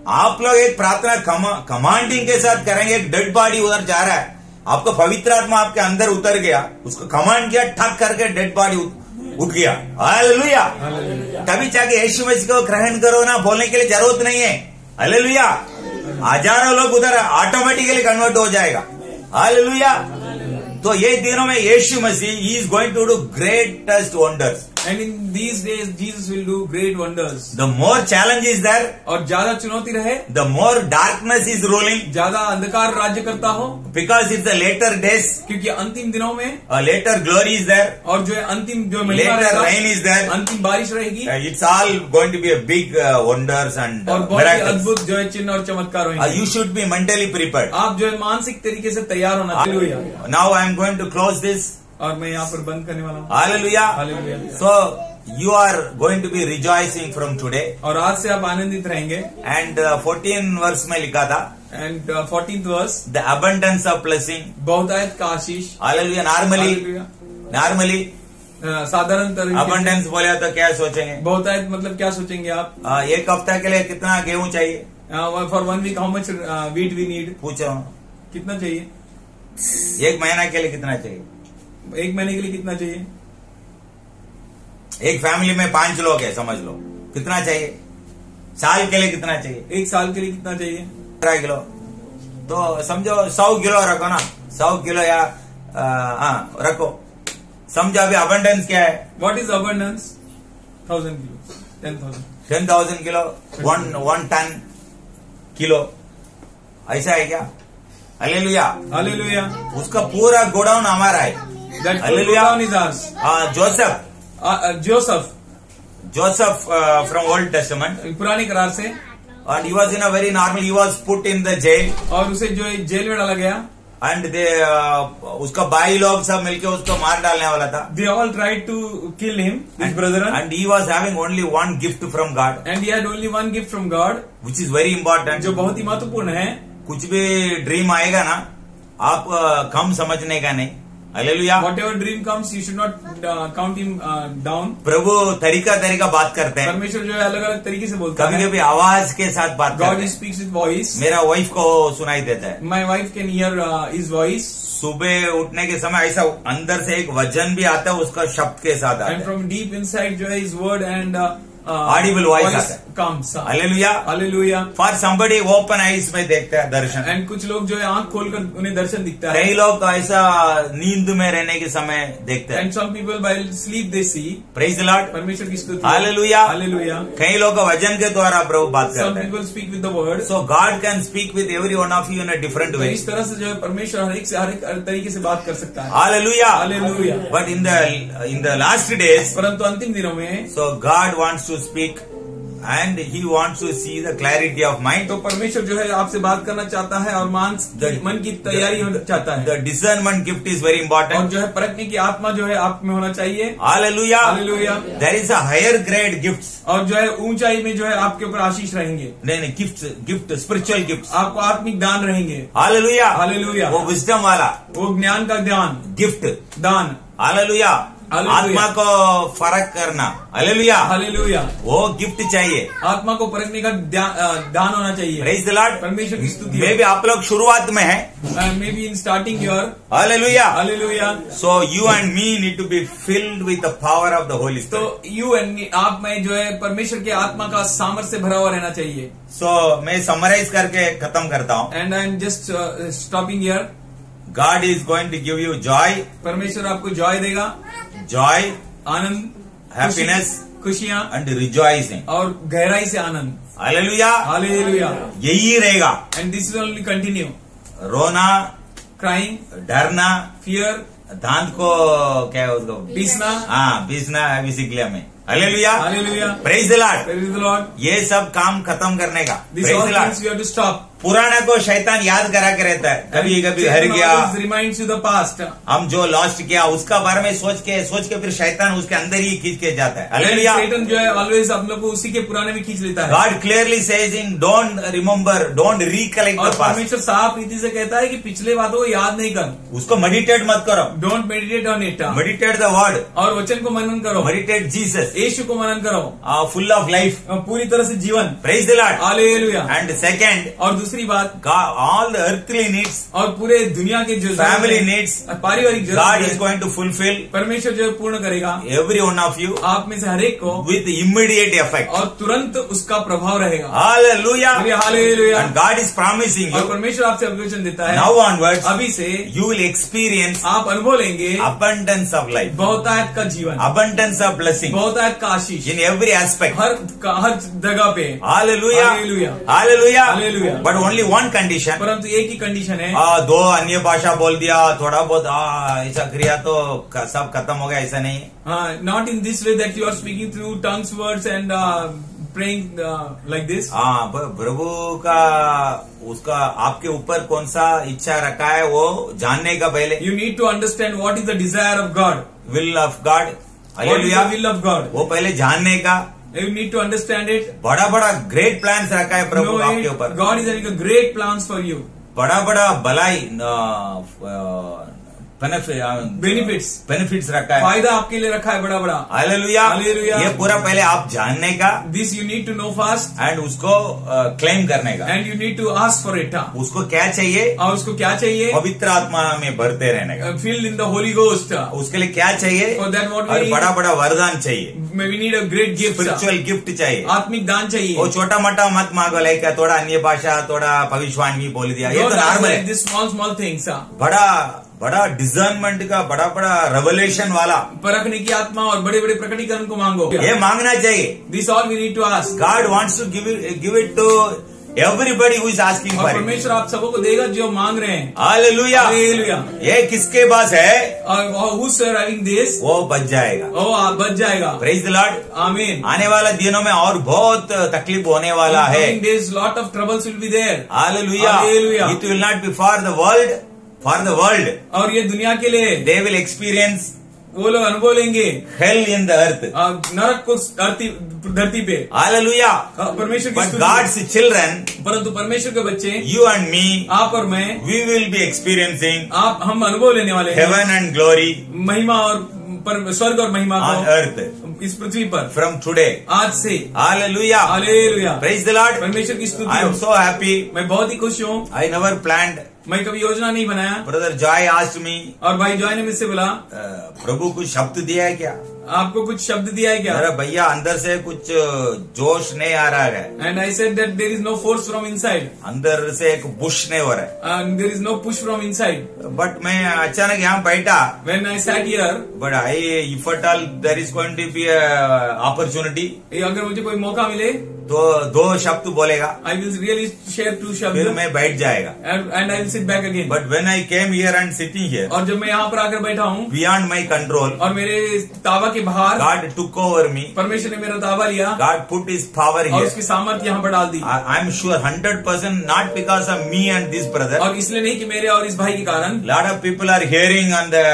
आप लोग एक प्रार्थना कमांडिंग के साथ करेंगे. एक डेड बॉडी उधर जा रहा है, आपको पवित्र आत्मा आपके अंदर उतर गया, उसको कमांड किया, ठक करके डेड बॉडी उठ गया. हालेलुया. तभी जाके यीशु मसीह को ग्रहण करो ना बोलने के लिए जरूरत नहीं है. हालेलुया. हजारों लोग उधर ऑटोमेटिकली कन्वर्ट हो जाएगा. हालेलुया. तो ये दिनों में Yeshu Masih he is going to do greatest wonders. And in these days Jesus will do great wonders. The more challenge is there, और ज्यादा चुनौती रहे, the more darkness is ruling, ज्यादा अंधकार राज्य करता हो, because it's the later days, क्योंकि अंतिम दिनों में later glory is there, और जो है अंतिम जो महिमा later रहेगा, rain is there. अंतिम बारिश रहेगी, It's all going to be a big wonders and और बहुत ही miracles. अद्भुत जो है चिन्ह और चमत्कार होंगे. You should be mentally prepared. आप जो है मानसिक तरीके से तैयार होना चाहिए. Now I am going to close this. और मैं यहाँ पर बंद करने वाला हूँ. Hallelujah. Hallelujah. So you are going to be rejoicing from today. और आज से आप आनंदित रहेंगे. And 14 वर्ष में लिखा था. And 14th verse, The abundance of blessing. बहुतायत का आशीष. Hallelujah. Normally. साधारण तरीके से abundance बोले तो क्या सोचेंगे? बहुतायत मतलब क्या सोचेंगे आप? एक हफ्ता के लिए कितना गेहूं चाहिए? For 1 week how much wheat we need? पूछो. कितना चाहिए? एक महीना के लिए कितना चाहिए? 1 महीने के लिए कितना चाहिए? एक फैमिली में 5 लोग है, समझ लो कितना चाहिए? साल के लिए कितना चाहिए? 1 साल के लिए कितना चाहिए? 15 किलो. तो समझो 100 किलो रखो ना, 100 किलो या रखो. समझो अभी अबंडेंस क्या है? What is abundance? 1000 kilos, 10,000. 10,000 kilo, 1 ton kilo, ऐसा है क्या? हालेलुया. Hallelujah. उसका पूरा गोडाउन हमारा है. That Hallelujah. godown is ours. Joseph from Old Testament, पुराने करार से, and he was in a very normal, he was put in the jail, और उसे जो है जेल में डाला गया. and they उसका भाई लोग सब मिलके उसको मार डालने वाला था. They all tried to kill him, his brethren, And he was having only one gift from God, and he had only one gift from God, which is very important. जो बहुत ही महत्वपूर्ण है. कुछ भी ड्रीम आएगा ना, आप कम समझने का नहीं. Hallelujah. Whatever dream comes, you should not count him down. प्रभु तरीका तरीका बात करते हैं, परमेश्वर जो है अलग अलग तरीके से बोलता कभी है। कभी आवाज के साथ बात करते God हैं। speaks with voice. मेरा वाइफ को सुनाई देता है, My wife can hear his voice. सुबह उठने के समय ऐसा अंदर से एक वजन भी आता है, उसका शब्द के साथ आता And है, from deep inside जो है his word and Audible voice आता है। comes. Hallelujah. Hallelujah. For somebody open eyes में देखते हैं दर्शन, And कुछ लोग जो है आंख खोलकर उन्हें दर्शन दिखता है। कई लोग ऐसा नींद में रहने के समय देखते हैं। And some people while sleep they see. Praise the Lord, परमेश्वर की स्तुति। हालेलुया। Hallelujah. कई लोग वजन के द्वारा प्रभु बात Some करते हैं। people speak with the word. So God can speak with every one of you in a different तो वे। इस तरह से जो है परमेश्वर हर एक से हर एक तरीके से बात कर सकता है। Hallelujah. Hallelujah. But in the last days, परंतु अंतिम दिनों में सो God wants to speak and he wants to see the clarity of mind. तो परमेश्वर जो है आपसे बात करना चाहता है और मन की तैयारी होना चाहता है। The discernment gift is very और इंपॉर्टेंट। जो है परखने की आत्मा जो है आप में होना चाहिए। Hallelujah. Hallelujah. There is a higher grade gifts. और जो है ऊंचाई में जो है आपके ऊपर आशीष रहेंगे। नहीं, गिफ्ट स्पिरिचुअल गिफ्ट्स। आपको आत्मिक दान रहेंगे। हालेलुया। Hallelujah. वो विजडम वाला वो ज्ञान का दान, गिफ्ट। दान। हालेलुया। Hallelujah. आत्मा को फर्क करना, हालेलुया, हालेलुया। वो गिफ्ट चाहिए। आत्मा को परखने का दान होना चाहिए। Praise the Lord. परमेश्वर की स्तुति। मे बी आप लोग शुरुआत में है, maybe in starting your. Hallelujah. Hallelujah. So you and me need to be filled with the power of the Holy तो स्पिरिट। यू एंड मी, आप में जो है परमेश्वर के आत्मा का सामर्थ्य से भरा हुआ रहना चाहिए। सो मैं समराइज करके खत्म करता हूँ। And I am just stopping here. God is going to give you joy, परमेश्वर आपको जॉय देगा, जॉय, आनंद, हैप्पीनेस खुशियां एंड रिजॉइसिंग। और गहराई से आनंद। हालेलुया। हालेलुया। यही रहेगा। And this will only continue. रोना, क्राइंग, डरना, फियर, दांत को क्या है उसको पीसना। हाँ, पीसना है बेसिकली में। Hallelujah. Hallelujah. Praise the Lord. Praise the Lord. ये सब काम खत्म करने का। This praise all the Lord. Things you have to stop. पुराना को शैतान याद करा के रहता है, कभी कभी हर गया, रिमाइंड्स यू द पास्ट। हम जो लॉस्ट किया उसका बारे में सोच के फिर शैतान उसके अंदर ही खींच के जाता है। हालेलुया। सैतान जो है ऑलवेज हम लोग को उसी के पुराने में खींच लेता है। God clearly says in don't remember, don't recollect और द पास्ट। परमेश्वर साफ रीति से कहता है कि पिछले बातों को याद नहीं कर। उसको मेडिटेट मत करो, don't meditate on it. Meditate the word, और वचन को मनन करो, मेडिटेट जीसस, यीशु को मनन करो, फुल ऑफ लाइफ, पूरी तरह से जीवन। Praise the Lord. Hallelujah. And second, और दूसरी बात, all the earthly needs, और पूरे दुनिया के जो family needs, पारिवारिक God is जरूरत going to fulfill परमेश्वर जो है पूर्ण करेगा every one of you आप में से हरेक को, with immediate effect. और तुरंत उसका प्रभाव रहेगा। Hallelujah. Hallelujah. And God is promising और you परमेश्वर आपसे अभिवचन देता है now onwards अभी से you will experience आप अनुभव लेंगे abundance of life, बहुतायत का जीवन, abundance of blessing बहुतायत का आशीष in every aspect. हर जगह पे। Hallelujah. Hallelujah. Hallelujah. Hallelujah. But only one condition. परंतु एक ही कंडीशन है। दो अन्य भाषा बोल दिया, थोड़ा बहुत ऐसा क्रिया तो सब खत्म हो गया, ऐसा नहीं है। Not in this way that you are speaking through tongues words and praying like this. हाँ, प्रभु का उसका आपके ऊपर कौन सा इच्छा रखा है वो जानने का पहले you need to understand what is the desire of God, will of God. Hallelujah. Will of God, वो पहले जानने का, you need to understand it. बड़ा बड़ा ग्रेट प्लान्स रखा है प्रभु आपके ऊपर। God is having a great plans for you. बड़ा बड़ा भलाई बेनिफिट्स रखा है, फायदा आपके लिए रखा है बड़ा बड़ा। हालेलुया। हालेलुया। ये पूरा पहले आप जानने का, this you need to know fast and उसको क्लेम करने का, and you need to ask for it. उसको क्या चाहिए, और उसको क्या चाहिए, पवित्र आत्मा में भरते रहने का, field in the Holi ghost. उसके लिए क्या चाहिए, For that what we और need? बड़ा बड़ा वरदान चाहिए, we need a great gift, spiritual gift चाहिए, आत्मिक दान चाहिए। वो छोटा मोटा मत मांगो, लाइक थोड़ा अन्य भाषा, थोड़ा भविष्यवाणी भी बोल दिया, ये तो नॉर्मल है। दिस स्मॉल स्मॉल थिंग्स, बड़ा डिजर्नमेंट का, बड़ा बड़ा रेवलेशन वाला परखने की आत्मा और बड़े बड़े प्रकटीकरण को मांगो, ये मांगना चाहिए। This all we need to ask. God wants to give it to everybody who is asking और फॉर इट। परमेश्वर आप सबको को देगा जो मांग रहे हैं। हालेलुया। हालेलुया। ये किसके पास है, और who's having this, वो बच जाएगा। वो आप बच जाएगा। Praise the Lord. आमीन। आने वाले दिनों में और बहुत तकलीफ होने वाला है। Coming days, lot of troubles will be there. Hallelujah. Hallelujah. It will not be for the world, और ये दुनिया के लिए they will experience वो लोग अनुभव लेंगे hell in the earth. नरक को धरती पे। Hallelujah. परमेश्वर की But स्तुति। God's children, परंतु परमेश्वर के बच्चे, you and me, आप और मैं, we will be experiencing हम अनुभव लेने वाले हैं heaven and glory महिमा और स्वर्ग और महिमा on को earth इस पृथ्वी पर from today. आज से। Hallelujah. Hallelujah. Praise the Lord. परमेश्वर की स्तुति I am हो। so happy. मैं बहुत ही खुश हूँ। I never planned. मैं कभी योजना नहीं बनाया। Brother Joy asked me, और भाई जॉय ने मुझसे बोला, प्रभु कुछ शब्द दिया है क्या? आपको कुछ शब्द दिया है क्या? अरे भैया अंदर से कुछ जोश नहीं आ रहा है, and I said that there is no force from inside, अंदर से एक पुश नहीं हो रहा है, there is no push from inside. But मैं अचानक यहाँ बैठा, when I sat here, but I if at all there is going to be opportunity, अगर मुझे कोई मौका मिले तो दो शब्द बोलेगा, आई विल रियली शेयर 2 शब्द, फिर मैं बैठ जाएगा। And I will sit back again. But when I came here and sitting here, और जब मैं यहाँ पर आकर बैठा हूँ, बियॉन्ड माई कंट्रोल, और मेरे ताबा के बाहर गॉड टुक ओवर मी, परमेश्वर ने मेरा ताबा लिया, गॉड पुट हिज पावर और हियर, उसकी सामर्थ्य यहाँ पर डाल दी। I am sure 100% not because of me and this brother, और इसलिए नहीं कि मेरे और इस भाई के कारण, lot of people are hearing on the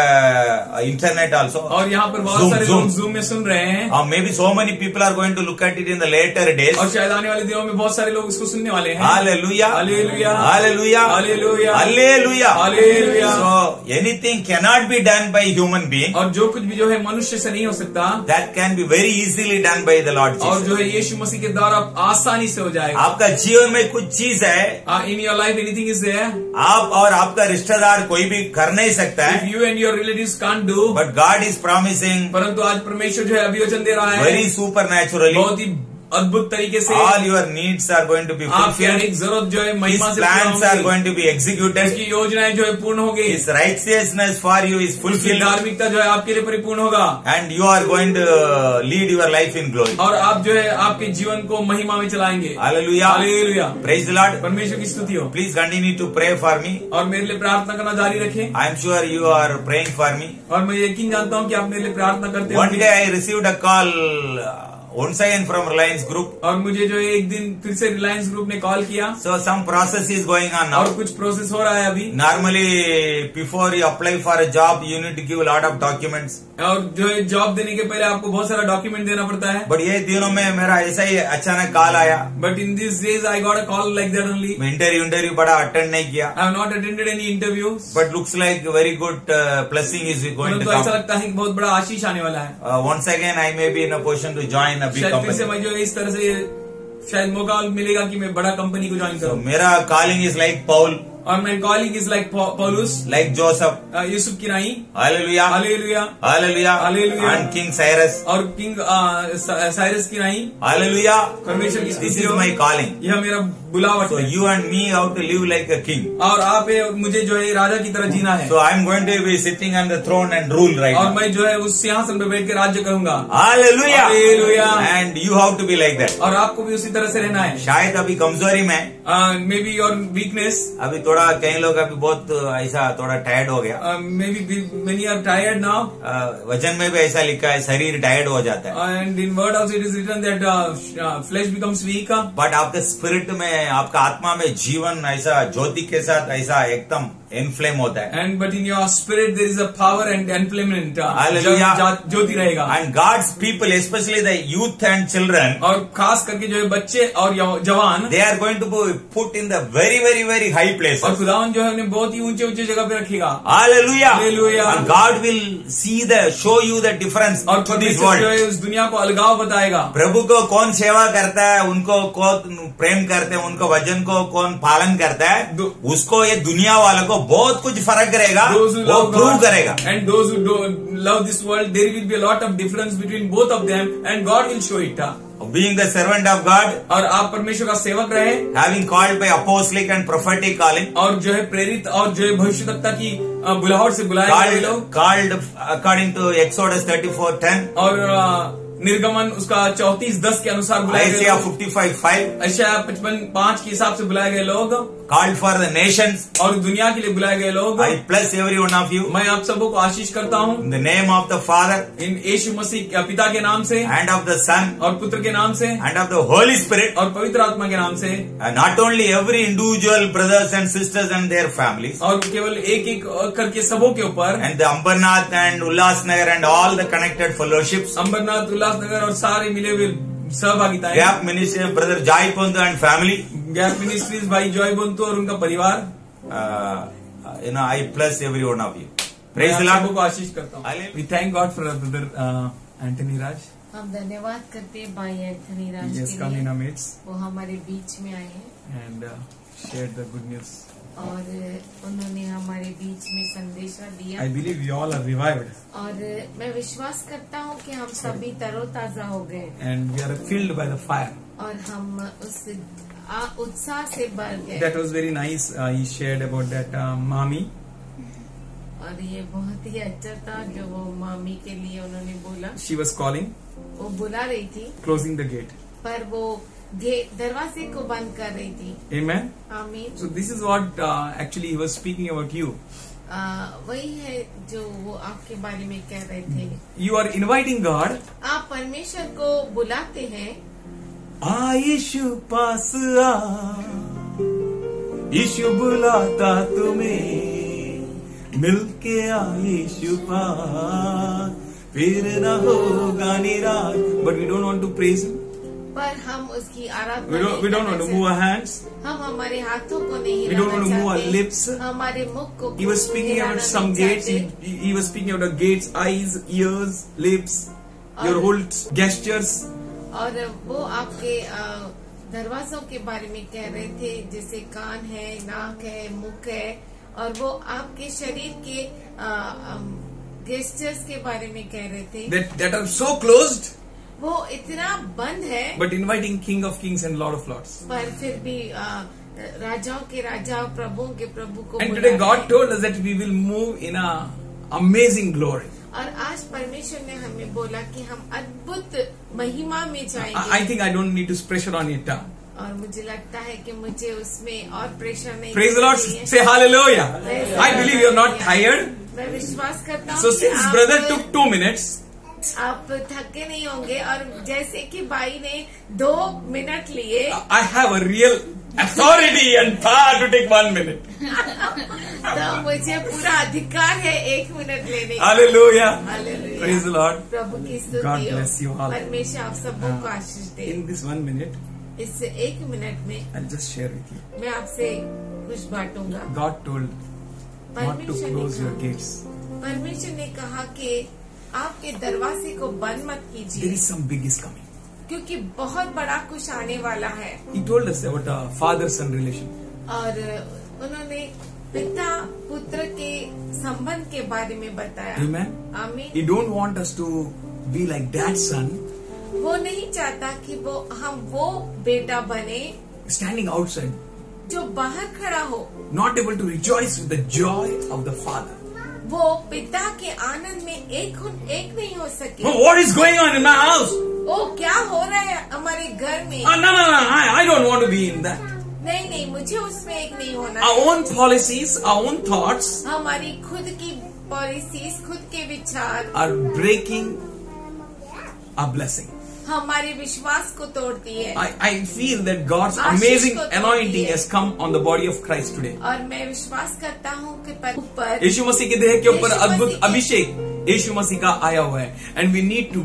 internet also, और यहाँ पर बहुत सारे लोग जूम में सुन रहे हैं, maybe so many people are going to look at it in the later days. और शायद आने वाले दिनों में बहुत सारे लोग इसको सुनने वाले हैं। Hallelujah, Hallelujah, hallelujah, Hallelujah, hallelujah, Hallelujah. So anything cannot be done by human being, और जो कुछ भी जो है मनुष्य से नहीं हो सकता, that can be very easily done by the Lord और जो Jesus. है यीशु मसीह के द्वारा आसानी से हो जाएगा। आपका जीवन में कुछ चीज है, in your life anything is there, आप और आपका रिश्तेदार कोई भी कर नहीं सकता इफ है, you and your relatives can't do, but God is promising परंतु आज परमेश्वर जो है अभिवचन दे रहा है very supernaturally, बहुत ही अद्भुत तरीके से, all your needs are going to be आपकी fulfilled. एक जरूरत जो है His महिमा से plans are going to be उसकी executed. योजनाएं जो है पूर्ण होगी, His righteousness for you is उसकी fulfilled, धार्मिकता जो है आपके लिए परिपूर्ण होगा, and you are going to lead your life in glory. और आप जो है आपके जीवन को महिमा में चलाएंगे। Hallelujah. Hallelujah. Praise the Lord. परमेश्वर की स्तुति हो। Please continue to pray for me. और मेरे लिए प्रार्थना करना जारी रखें, I am sure you are praying for me. और मैं यकीन जानता हूँ कि आप मेरे लिए प्रार्थना करते One होंगे। day I received a call once again from Reliance Group. और मुझे जो है एक दिन फिर से रिलायंस ग्रुप ने कॉल किया, So some process is going on और now. कुछ प्रोसेस हो रहा है अभी, Normally, before you apply for a job, you need to give a lot of documents. और जो है जॉब देने के पहले आपको बहुत सारा डॉक्यूमेंट देना पड़ता है। But ये दिनों में मेरा ऐसा ही अचानक कॉल आया, but in this days I got a call like that only. मैं इंटरव्यू बड़ा अटेंड नहीं किया, I have not attended any interviews, but looks like very good blessing is going to परंतु ऐसा come. लगता है कि बहुत बड़ा आशीष आने वाला है। Once again, I may be in a position to join a big शायद फिर से company. मैं जो है इस तरह से शायद मौका मिलेगा कि मैं बड़ा कंपनी को ज्वाइन So करूं। मेरा calling is like Paul, और मैं कॉलिंग इज लाइक पौलुस, like Joseph. यूसुफ की राई, Hallelujah, hallelujah, Hallelujah, Hallelujah. and King Cyrus. और किंग साइरस की राई। Hallelujah. परमेश्वर की This स्तुति is हो। my calling. यह मेरा बुलावट So है, you and me have to live like a king. और आप मुझे जो है राजा की तरह जीना है, So I'm going to be sitting on the throne and rule right और now. मैं जो है उस सिंहासन पर बैठ के राज्य करूंगा। Hallelujah. Hallelujah. And you have to be like that. और आपको भी उसी तरह से रहना है। शायद अभी कमजोरी में, मे बी योर वीकनेस, अभी थोड़ा कई लोग अभी बहुत ऐसा थोड़ा टायर्ड हो गया. Maybe many are tired now, वजन में भी ऐसा लिखा है शरीर टायर्ड हो जाता है. And in word also it is written that flesh becomes weak. But आपके स्पिरिट में, आपका आत्मा में जीवन ऐसा ज्योति के साथ ऐसा एकदम इनफ्लेम होता है. And but in your spirit there is a power and enflamement, Hallelujah. ज्योति रहेगा। And God's people, especially the youth and children, और खास करके जो है बच्चे और जवान, they are going to be put in the very, very, very high places. और खुदावन जो है उन्हें बहुत ही ऊंचे ऊंचे जगह पे रखेगा। Hallelujah. Hallelujah. And God will show you the difference और to this परमेश्वर जो world. है उस दुनिया को अलगाव बताएगा। प्रभु को कौन सेवा करता है, उनको कौन प्रेम करते हैं, उनको वचन को कौन पालन करता है, उसको ये दुनिया वालों को बहुत कुछ फर्क करेगा, Those who वो love प्रूव God करेगा. and those who don't love this world, there will be a lot of difference between both of them, and God will show it. Being the servant of God, और आप परमेश्वर का सेवक रहे, having called by apostolic and prophetic calling, और जो है प्रेरित और जो है भविष्यवक्ता की बुलाहट से बुलाए गए लोग, called according to Exodus 34:10, और निर्गमन उसका 34:10 के अनुसार बुलाए गए Isaiah लोग, 55:5 यशायाह 55:5 के हिसाब से बुलाए गए लोग, called for the nations. और दुनिया के लिए बुलाए गए लोग। I bless every one of you मैं आप सबको आशीष करता हूँ in the name of the Father इन यीशु मसीह पिता के नाम से and of the Son और पुत्र के नाम से and of the Holy Spirit. और पवित्र आत्मा के नाम से, And not only every individual brothers and sisters and their families, और केवल एक एक करके सबों के ऊपर, and the Ambarnath and Ullasnagar and all the connected fellowships, Ambernath, Ulhasnagar और सारे मिले हुए सहभागिताएं, Gap Ministry, Brother Jai Pantu and family. Gap ministries, भाई जॉय बंतु और उनका परिवार, I bless every one of you. मैं Praise आप the सबों Lord. को आशीष करता हूँ। We thank God for brother Antony Raj, हम धन्यवाद करते हैं भाई एंथनी राज he has के come in लिए, our midst वो हमारे बीच में आए हैं and shared the good news. और उन्होंने हमारे बीच में संदेशा दिया। I believe we all are revived और मैं विश्वास करता हूँ कि हम सभी तरोताजा हो गए and we are filled by the fire. और हम उस उत्साह से भर गए। That was very nice. He shared about that mommy. और ये बहुत ही अच्छा था जो वो मामी के लिए उन्होंने बोला। She was calling, वो बुला रही थी closing the gate. पर वो दरवाजे को बंद कर रही थी। Amen. आमीन। So this is what actually he was speaking about you. वही है जो वो आपके बारे में कह रहे थे। You are inviting God. आप परमेश्वर को बुलाते हैं। आ यीशु पास आ, यीशु बुलाता तुम्हें, मिलके आ यीशु पास, फिर न होगा निराश. But we don't want to praise him. पर हम उसकी आराधना We don't want to move our hands. हम हमारे हाथों को नहीं We don't want to हिलाना move our चाहते। lips. हमारे मुख को He was speaking हिलाना about some नहीं gates. चाहते। He was speaking about the gates, eyes, ears, lips, your whole gestures. और वो आपके दरवाजों के बारे में कह रहे थे, जैसे कान है, नाक है, मुख है, और वो आपके शरीर के गेस्टर्स के बारे में कह रहे थे That are so closed, वो इतना बंद है, but inviting King of Kings and Lord of Lords. पर फिर भी राजाओं के राजा, प्रभुओं के प्रभु को And बुला today रहे God हैं। told us that we will move in a amazing glory. और आज परमेश्वर ने हमें बोला कि हम अद्भुत महिमा में जाएंगे। I think I don't need to pressure on it. और मुझे लगता है कि मुझे उसमें और प्रेशर नहीं Praise the Lord. चाहिए। Say hallelujah. Praise I the believe you are not tired. मैं विश्वास करता हूँ So कि since brother took 2 minutes, आप थके नहीं होंगे, और जैसे कि भाई ने 2 मिनट लिए, I have a real authority and power to take 1 minute. तो मुझे पूरा अधिकार है 1 मिनट लेने का। Hallelujah. Hallelujah. Praise the Lord. प्रभु की स्तुति God हो। bless you all. परमेश्वर आप सबको को आशीष दे। In this 1 minute, इस 1 मिनट में I'll just share with you. मैं आपसे कुछ बांटूंगा। God told not to close your gates. परमेश्वर ने कहा कि आपके दरवाजे को बंद मत There कीजिए, is some big is coming. क्योंकि बहुत बड़ा कुछ आने वाला है। He told us about a father-son relation. और उन्होंने पिता पुत्र के संबंध के बारे में बताया। Amen. आमीन। He don't want us to be like dad's son, वो नहीं चाहता कि हम वो बेटा बने standing outside, जो बाहर खड़ा हो, not able to rejoice with the joy of the father. वो पिता के आनंद में एक नहीं हो सके। Oh, what is going on in my house? ओ क्या हो रहा है हमारे घर में? No, I don't want to be in that. नहीं, मुझे उसमें एक नहीं होना Our है। own policies, our own thoughts हमारी खुद की पॉलिसीज, खुद के विचार are breaking our blessing. हमारे विश्वास को तोड़ती है। I feel that God's Ashish amazing को तोड़ती anointing है। has come on the body of Christ today. और मैं विश्वास करता हूँ कि ऊपर यीशु मसीह के देह के ऊपर यीशु अद्भुत मसीह की- अभिषेक यीशु मसीह का आया हुआ है, and we need to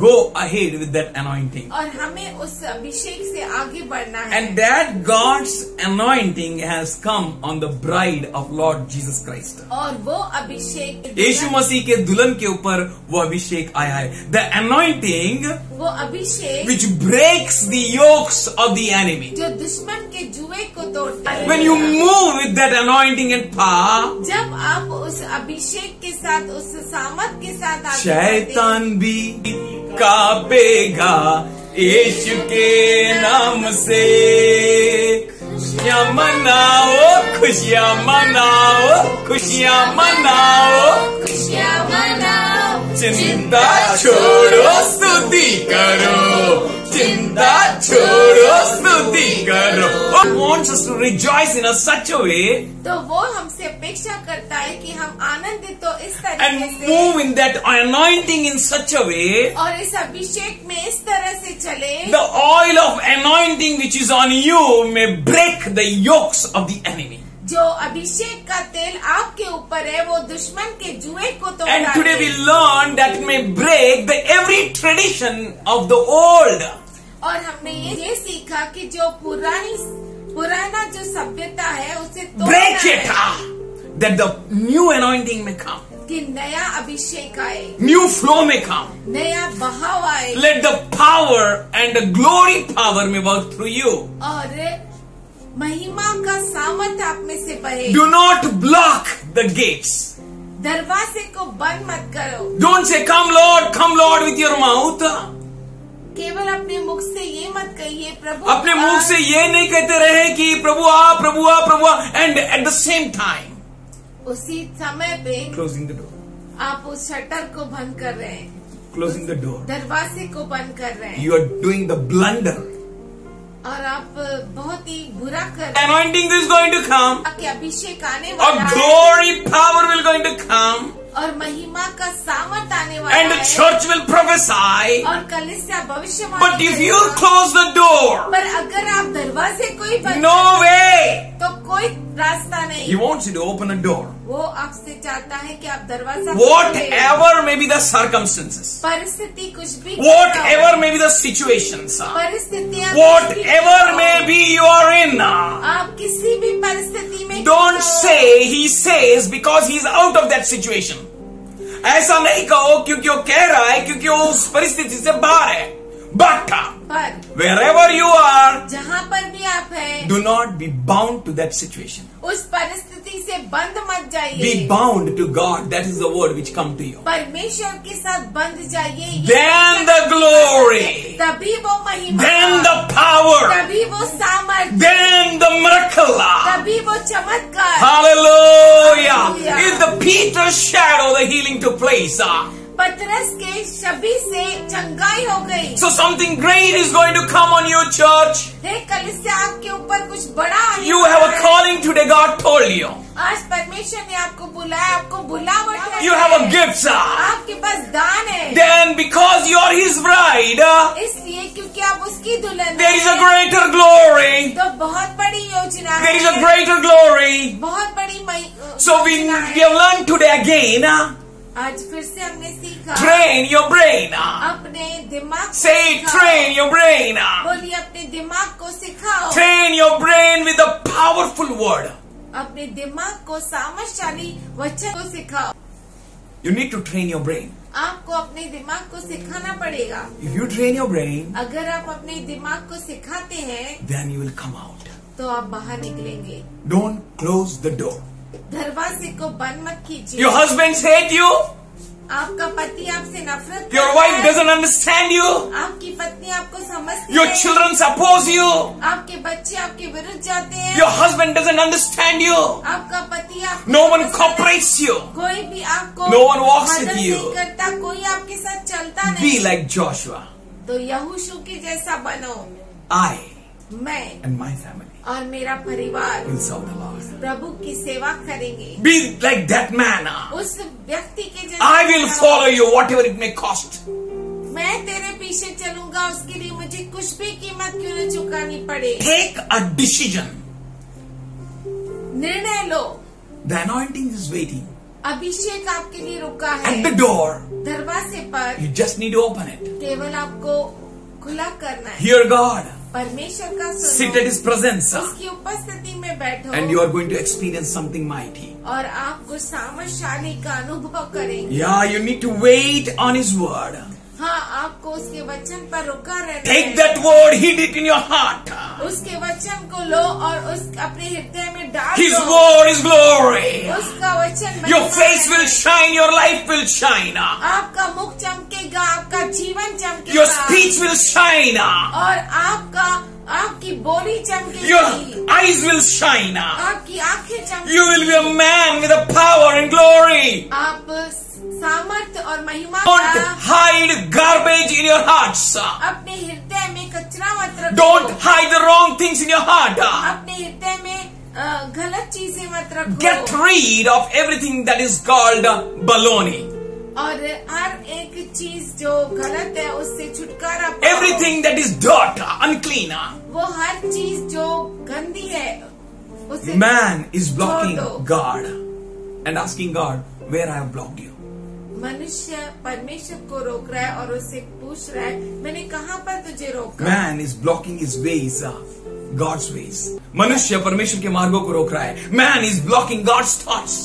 go ahead with that anointing. और हमें उस अभिषेक से आगे बढ़ना है। And that God's anointing has come on the bride of Lord Jesus Christ. और वो अभिषेक यीशु मसीह के दुल्हन के ऊपर वो अभिषेक आया है. The anointing वो अभिषेक which breaks the yokes of the enemy. जो दुश्मन के जुए को तोड़ता है। When you move with that anointing and power, जब आप उस अभिषेक के साथ, उस सामर्थ के साथ आगे बढ़ते हैं, शैतान भी कांपेगा यीशु के नाम से. खुशियाँ मनाओ, खुशियाँ मनाओ, खुशियाँ मनाओ, खुशियाँ मनाओ, चिंता छोड़ो स्तुति करो, चिंता छोड़ो स्तुति करो. God wants us to rejoice in such a way तो वो हमसे अपेक्षा करता है कि हम आनंदित हो इस तरीके and से move in that anointing in such a way. और इस अभिषेक में इस तरह से चले The oil of anointing which is on you may break the yokes of the enemy. जो अभिषेक का तेल आपके ऊपर है वो दुश्मन के जुए को तोड़ And today we डाले. learn that may break the every tradition of the old. और हमने ये सीखा कि जो पुराना जो सभ्यता है उसे तोड़ Break डाले, it that the new anointing may come. कि नया अभिषेक आए, New flow may come. नया बहाव आए Let the power and the glory power may work through you. और महिमा का सामर्थ आप में से बहे. Do not block the gates. दरवाजे को बंद मत करो. Don't say, come Lord with your mouth. केवल अपने मुख से ये मत कहिए प्रभु अपने मुख से ये नहीं कहते रहे कि प्रभु आ, प्रभु आ, प्रभु आ, and at the same time उसी समय पे closing the door, आप उस शटर को बंद कर रहे हैं, closing the door. दरवाजे को बंद कर रहे हैं You are doing the blunder. और आप बहुत ही बुरा कर रहे हैं. Anointing is going to come. कि अभिषेक आने A वाला है glory power will going to come. और महिमा का सामर्थ आने वाला And the है church will prophesy. और कलीसिया भविष्यवाणी But if you करेगा. close the door, पर अगर आप दरवाजे को ही बंद no कर way. दें, तो कोई रास्ता नहीं. He wants you to open a door. वो आपसे चाहता है कि आप दरवाजा खोलें. Whatever may be the circumstances, परिस्थिति कुछ भी whatever may be the situations, परिस्थितियाँ whatever may be you are in, आप किसी भी परिस्थिति में don't क्यों हो, say he says because he is out of that situation. ऐसा नहीं कहो क्योंकि वो कह रहा है क्योंकि वो उस परिस्थिति से बाहर है. But पर wherever you are, जहाँ पर भी आप हैं do not be bound to that situation. उस परिस्थिति से बंद मत Be जाइए. bound to God. That is the word which come to you. परमेश्वर के साथ बंध जाइए. ये Then the glory, तभी वो महिमा, then the power, तभी वो सामर्थ्य, then the miracle. तभी वो चमत्कार. Hallelujah. Hallelujah. If the Peter's shadow, the healing took place. पतरस के शबी से चंगाई हो गई. So something great is going to come on you, church. हे कलीसिया आपके ऊपर कुछ बड़ा आने You वाला have a है. calling today, God told you. आज परमेश्वर ने आपको बुलाया, आपको बुलावट है. You have a gift, sir. आपके पास दान है. Then because you are His bride, इसलिए क्योंकि आप उसकी दुल्हन there is a हैं, greater glory. तो बहुत बड़ी योजना There is a है. greater glory. बहुत बड़ी So we योजना have है. learned today again, आज फिर से हमने सीखा. train your brain. अपने दिमाग को Say, सिखाओ. train your brain. बोलिए अपने दिमाग को सिखाओ. Train your brain with a powerful word. अपने दिमाग को सामर्थशाली वचन को सिखाओ. You need to train your brain. आपको अपने दिमाग को सिखाना पड़ेगा. If you train your brain, अगर आप अपने दिमाग को सिखाते हैं then you will come out. तो आप बाहर निकलेंगे. Don't close the door. दरवाजे को बंद मत कीजिए. Your husbands hate you. आपका पति आपसे नफरत Your करता wife है. doesn't understand you. आपकी पत्नी आपको समझती Your है. children oppose you. आपके बच्चे आपके विरुद्ध जाते हैं. Your husband doesn't understand you. आपका पति आपको No one पसंद है. cooperates you. कोई भी आपको No one walks मदद with you. नहीं करता, कोई आपके साथ चलता Be नहीं. like Joshua. तो यहोशू के जैसा बनो. I मैं and my family और मेरा परिवार will serve the Lord. प्रभु की सेवा करेंगे. Be like that man. उस व्यक्ति के जैसा I will बनो. follow you whatever it may cost. मैं तेरे पीछे चलूंगा, उसके लिए मुझे कुछ भी कीमत क्यों न चुकानी पड़े. Take a decision. निर्णय लो. The anointing is waiting अभिषेक आपके लिए रुका at है. the door. दरवाजे पर You just need to open it. केवल आपको खुला करना है. Hear God. परमेश्वर का Sit सुनो. at His presence. उसकी उपस्थिति में बैठो. And you are going to experience something mighty. और आप कुछ सामर्थशाली का अनुभव करेंगे. Yeah, you need to wait on His word. हाँ, आपको उसके वचन पर रुका रहना Take है. that word, hid it in your heart. उसके वचन को लो और उस अपने हृदय में डाल His दो. word is glory. उसका वचन Your महिमा face है. will shine, your life will shine. आपका मुख चमकेगा, आपका जीवन चमकेगा. Your speech will shine. और आपकी बोली चमकेगी. Your eyes will shine. आपकी आंखें चमकेगी. You will be a man with a power and glory. आप सामर्थ्य और महिमा Don't का hide garbage in your hearts. अपने हृदय में कचरा मत रखो। Don't hide the wrong things in your heart. अपने हृदय में गलत चीजें मत रखो। Get rid of everything that is called baloney. और हर एक चीज जो गलत है उससे छुटकारा पाओ। Everything that is dirt, unclean. वो हर चीज जो गंदी है उसे Man is blocking छोड़ दो। God and asking God, where I have blocked you. मनुष्य परमेश्वर को रोक रहा है और उससे पूछ रहा है मैंने कहाँ पर तुझे रोका। Man is blocking his ways, God's ways. मनुष्य परमेश्वर के मार्गों को रोक रहा है. Man is blocking God's thoughts.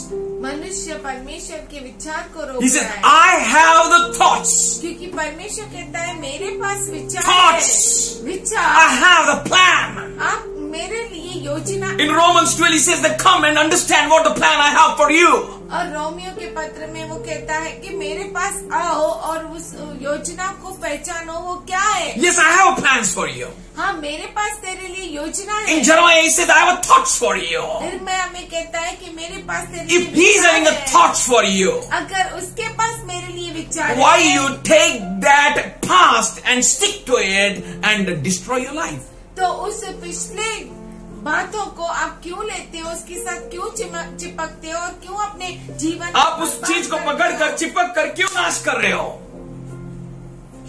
मनुष्य परमेश्वर के विचार को रोक He रहा said, है I have the thoughts. क्योंकि परमेश्वर कहता है मेरे पास विचार Thoughts. है। I विचार have the plan. आप मेरे लिए योजना। In Romans 12 he says that come and understand what the plan I have for you. और रोमियो के पत्र में वो कहता है कि मेरे पास आओ और उस योजना को पहचानो वो क्या है। Yes, I have plans for you. हाँ मेरे पास तेरे लिए योजना है। In Jeremiah he says, I have thoughts for you. फिर मैं हमें कहता है कि मेरे पास तेरे लिए If he is विचार having a है। thoughts for you, अगर उसके पास मेरे लिए विचार why है, you take that past and stick to it and destroy your life? तो उस पिछले बातों को आप क्यों लेते हो, उसके साथ क्यों चिपकते हो और क्यों अपने जीवन आप उस चीज को पकड़कर चिपक कर क्यों नाश कर रहे हो?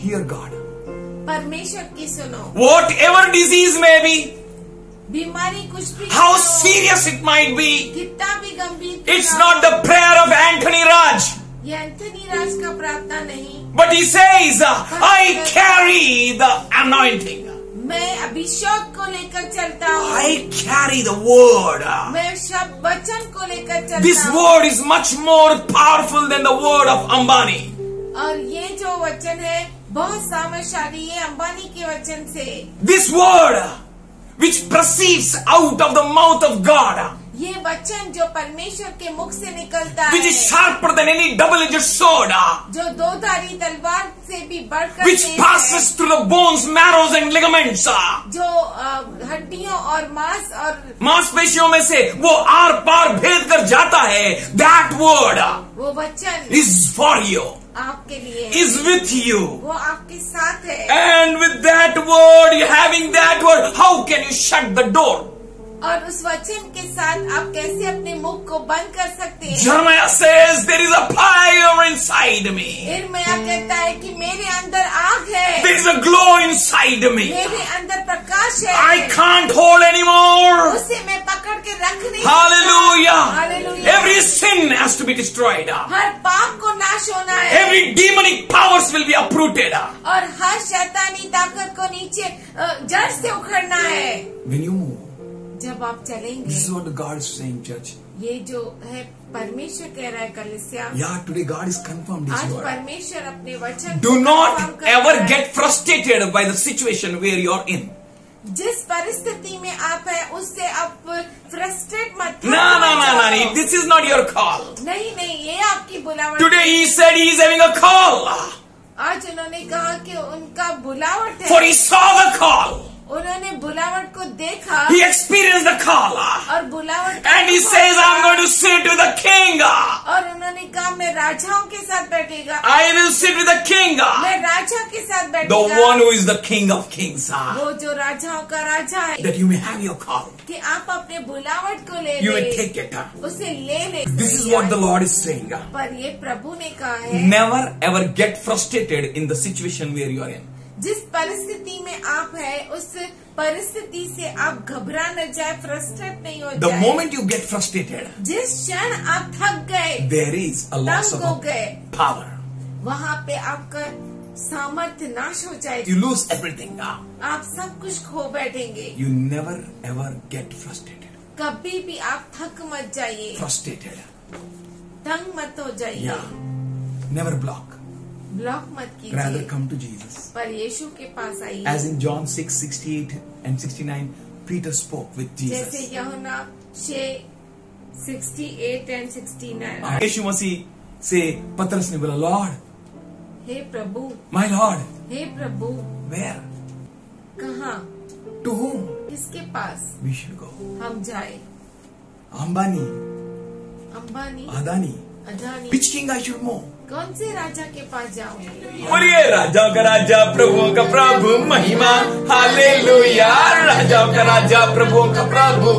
Hear God. परमेश्वर की सुनो। Whatever disease may be, बीमारी कुछ भी how हो, serious it might be, कितना भी गंभीर क्यों it's ना not the prayer of Anthony Raj. ये एंथनी राज का प्रार्थना नहीं। But he says, I carry the anointing. मैं अभिषेक को लेकर चलता हूँ। I carry the word. मैं शब्द वचन को लेकर चलता This हूँ। word is much more powerful than the word of Ambani. और ये जो वचन है बहुत सामर्थ्यशाली है अंबानी के वचन से। This word which proceeds out of the mouth of God, ये वचन जो परमेश्वर के मुख से निकलता which है, is sharper than any double-edged sword, जो दो धारी तलवार से भी बढ़कर which तेज passes है, through the bones, marrows and ligaments. जो हड्डियों और मांस और मांसपेशियों में से वो आर पार भेद कर जाता है. That word वो वचन is for you, आपके लिए है, is with you. वो आपके साथ है। And with that word, you having that word, how can you shut the door? और उस वचन के साथ आप कैसे अपने मुख को बंद कर सकते हैं। Jeremiah says, there is a fire inside me. इर्मिया कहता है कि मेरे अंदर आग है, There is a glow inside me. मेरे अंदर प्रकाश है, I can't hold anymore. उसे मैं पकड़ के रख नहीं Hallelujah. Hallelujah. Every sin has to be destroyed. हर पाप को नाश होना है Every demonic powers will be uprooted. और हर शैतानी ताकत को नीचे जड़ से उखड़ना है। When you move, जब आप चलेंगे, this is what God is saying, church. ये जो है परमेश्वर कह रहा है कलीसिया। Yeah, today God is confirmed His आज word. परमेश्वर अपने वचन Do को not confirm कर ever रहा है। get frustrated by the situation where you are in. जिस परिस्थिति में आप है उससे आप फ्रस्ट्रेट मत No, no, no, no. This is not your call. नहीं नहीं, ये आपकी बुलावट Today है। He said He is having a call. आज उन्होंने कहा कि उनका बुलावट For है, He saw the call. उन्होंने बुलावट को देखा He experienced the call. और बुलावट का And He अनुभव says, I'm किया। going to sit with the king. और उन्होंने कहा मैं राजाओं के साथ बैठेगा, I will sit with the king. मैं राजा के साथ The बैठेगा, one who is the king of kings. वो जो राजाओं का राजा है, That you may have your call. कि आप अपने बुलावट को ले You may ले, take it. उसे ले ले। This is what the Lord is saying. पर ये प्रभु ने कहा है Never ever get frustrated in the situation where you are in. जिस परिस्थिति में आप है उस परिस्थिति से आप घबरा न जाए, फ्रस्ट्रेट नहीं हो The जाए। moment you get frustrated, जिस क्षण आप थक गए, there is a loss तंग हो of गए, power. वहाँ पे आपका सामर्थ्य नाश हो जाएगी, You lose everything. आप सब कुछ खो बैठेंगे। You never ever get frustrated. कभी भी आप थक मत जाइए, Frustrated. तंग मत हो जाइए, Yeah. Never block. ब्लॉक मत Rather कीजिए, come to Jesus. पर यीशु के पास आइए। As in John 6:68 and 69, Peter spoke with जैसे Jesus. यूहन्ना 6:68 and 69। यीशु मसीह से पतरस ने बोला, Lord, hey Prabhu, my Lord, hey Prabhu, where? कहाँ, To whom किसके पास we should go? हम जाए? Ambani, Ambani, Adani, Adani, Which king I should move? कौन से राजा के पास जाऊं? बोलिए राजाओं का राजा प्रभुओं का प्रभु महिमा, हालेलुया। राजाओं का राजा प्रभुओं का प्रभु,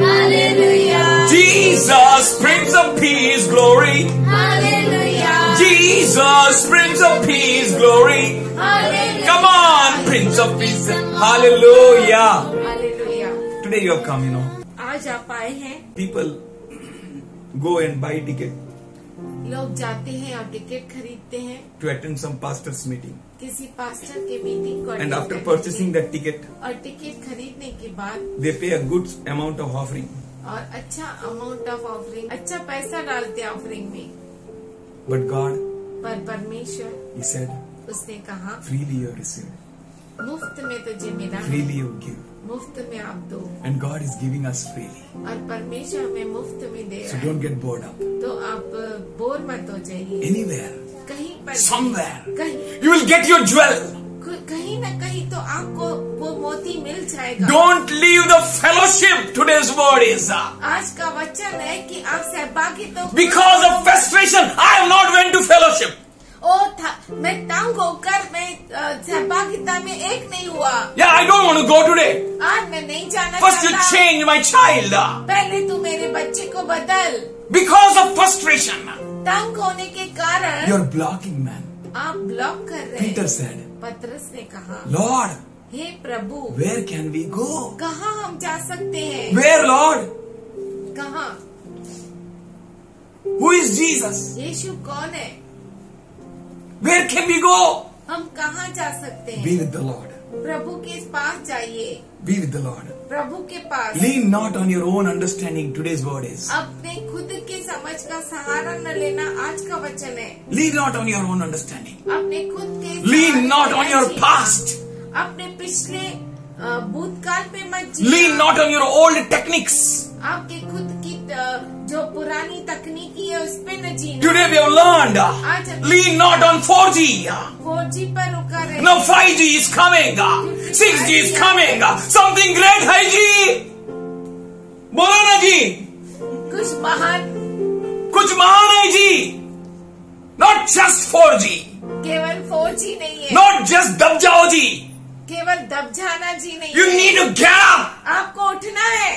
hallelujah, Jesus Prince of Peace glory, hallelujah, Jesus Prince of Peace glory, hallelujah, come on Prince of Peace, hallelujah. Hallelujah. Today you have come, you know, आज आप आए हैं, people go and buy ticket लोग जाते हैं और ticket खरीदते हैं to attend some pastor's meeting, किसी पास्टर के मीटिंग को and attend after करने purchasing के लिए। that ticket और टिकट खरीदने के बाद they pay a good amount of offering, और अच्छा अमाउंट ऑफ ऑफरिंग, अच्छा पैसा डालते हैं ऑफरिंग में। but God, पर परमेश्वर, he said, उसने कहा freely you have received, मुफ्त में तुझे मिला है, freely you give, मुफ्त में आप दो। and God is giving us freely, और परमेश्वर हमें मुफ्त में दे so रहा है, don't get bored up. तो आप बोर मत हो जाइए। Anywhere, कहीं पर somewhere, कहीं you will get your jewel. कहीं न कहीं तो आपको वो मोती मिल जाएगा। Don't leave the fellowship. Today's word is आज का वचन है कि आप सहभागी तो because of frustration I have not went to fellowship. मैं तंग होकर मैं सहभागिता में एक नहीं हुआ। Yeah, I don't want to go today. आज मैं नहीं जाना First you चाहता। change my child. पहले तू मेरे बच्चे को बदल। Because of frustration, तंग होने के कारण you're blocking man. आप ब्लॉक कर रहे Peter हैं। said, पतरस ने कहा, Lord, hey Prabhu, where can we go? कहाँ हम जा सकते हैं? Where, Lord? कहाँ? Who is Jesus? यीशु कौन है? Where can we go? हम कहाँ जा सकते हैं? Be with the Lord. प्रभु के पास जाइए। Be with the Lord. प्रभु के पास। Lean not on your own understanding. Today's word is. अपने खुद के समझ का सहारा न लेना आज का वचन है। Lean not on your own understanding. अपने खुद के Lean सहारे not में on your जीना। past. अपने पिछले भूतकाल पे मत जीना। Lean not on your old techniques. आपके खुद की जो पुरानी तकनीकी है उस पे न जीना। Today we have learned. Lean not on 4G. 4G पर रुका रहे। Now 5G is coming. 6G is coming. Something great है जी। बोलो ना जी। कुछ महान है जी। Not just 4G. केवल 4G नहीं है। Not just दब जाओ जी। केवल दब जाना जी नहीं You है। need to get up. आपको उठना है।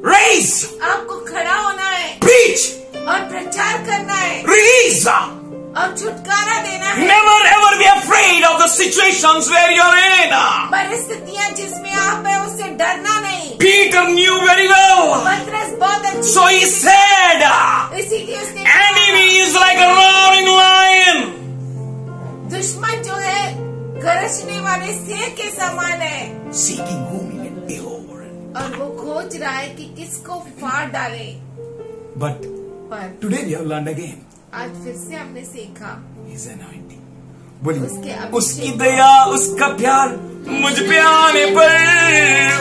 Raise. आपको खड़ा होना है Preach. और प्रचार करना है Release. और छुटकारा देना है। Never ever be afraid of the situations where you're in. परिस्थितियाँ जिसमें आप है उससे डरना नहीं। Peter knew very well. पतरस बहुत अच्छी। So he said, इसीलिए उसने enemy is like a roaring lion. दुश्मन जो है गरजने वाले शेर के समान है Seeking whom he can devour. और वो खोज रहा है कि किसको फाड़ डाले। But पर today we have learned again. आज फिर से हमने सीखा His anointing. बोलिए, उसके अभिषेक। उसकी दया उसका प्यार मुझ पे आने पर,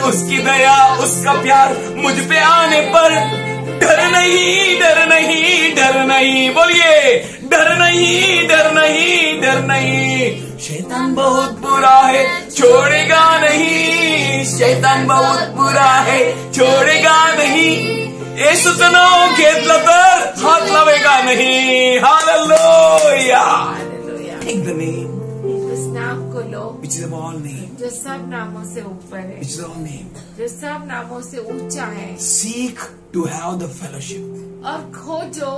उसकी दया उसका प्यार मुझ पे आने पर डर नहीं, डर नहीं, डर नहीं। बोलिए, डर नहीं, डर नहीं, डर नहीं। शैतान बहुत बुरा है, छोड़ेगा नहीं। शैतान बहुत बुरा है, छोड़ेगा नहीं। येशू का नाम घेतला तर हात लावेगा नहीं। Hallelujah. Hallelujah. Take the name उस नाम को लो which is above all name, जो सब नामों से ऊपर है, which is all name. जो सब नामों से ऊंचा है। Seek to have the fellowship. और खोजो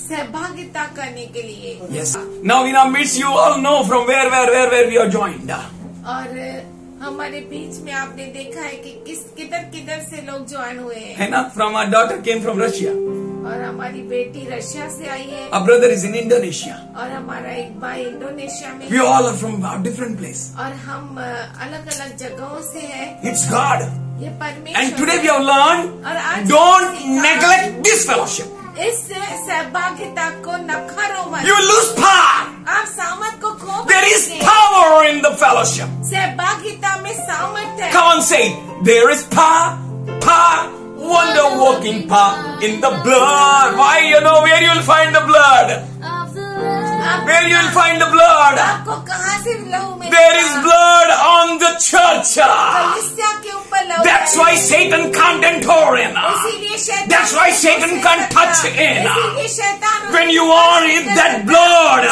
सहभागिता करने के लिए। Yes. Now in our midst, you all know from where we are joined. और हमारे बीच में आपने देखा है कि किधर से लोग ज्वाइन हुए हैं। है ना? From our daughter came from Russia. और हमारी बेटी रशिया से आई है Our brother is in Indonesia. और हमारा एक भाई इंडोनेशिया में We है। all are from a different place. और हम अलग अलग जगहों से हैं। It's God. ये परमेश्वर And today है। we have learned, और आज don't हमने सीखा, neglect this fellowship. इस सहभागिता को नखारो मत। You will lose power. आप सामर्थ को खो There is बैठेंगे। power in the fellowship. सहभागिता में सामर्थ है। Come on, say, there is power, wonder working power in the blood. Why? You know where you will find the blood? Where you will find the blood? आपको कहाँ से लहू में There is blood on the church. कलीसिया के ऊपर लहू That's why Satan can't enter in. इसीलिए शैतान That's why Satan can't touch in. इसीलिए शैतान When you are in that blood,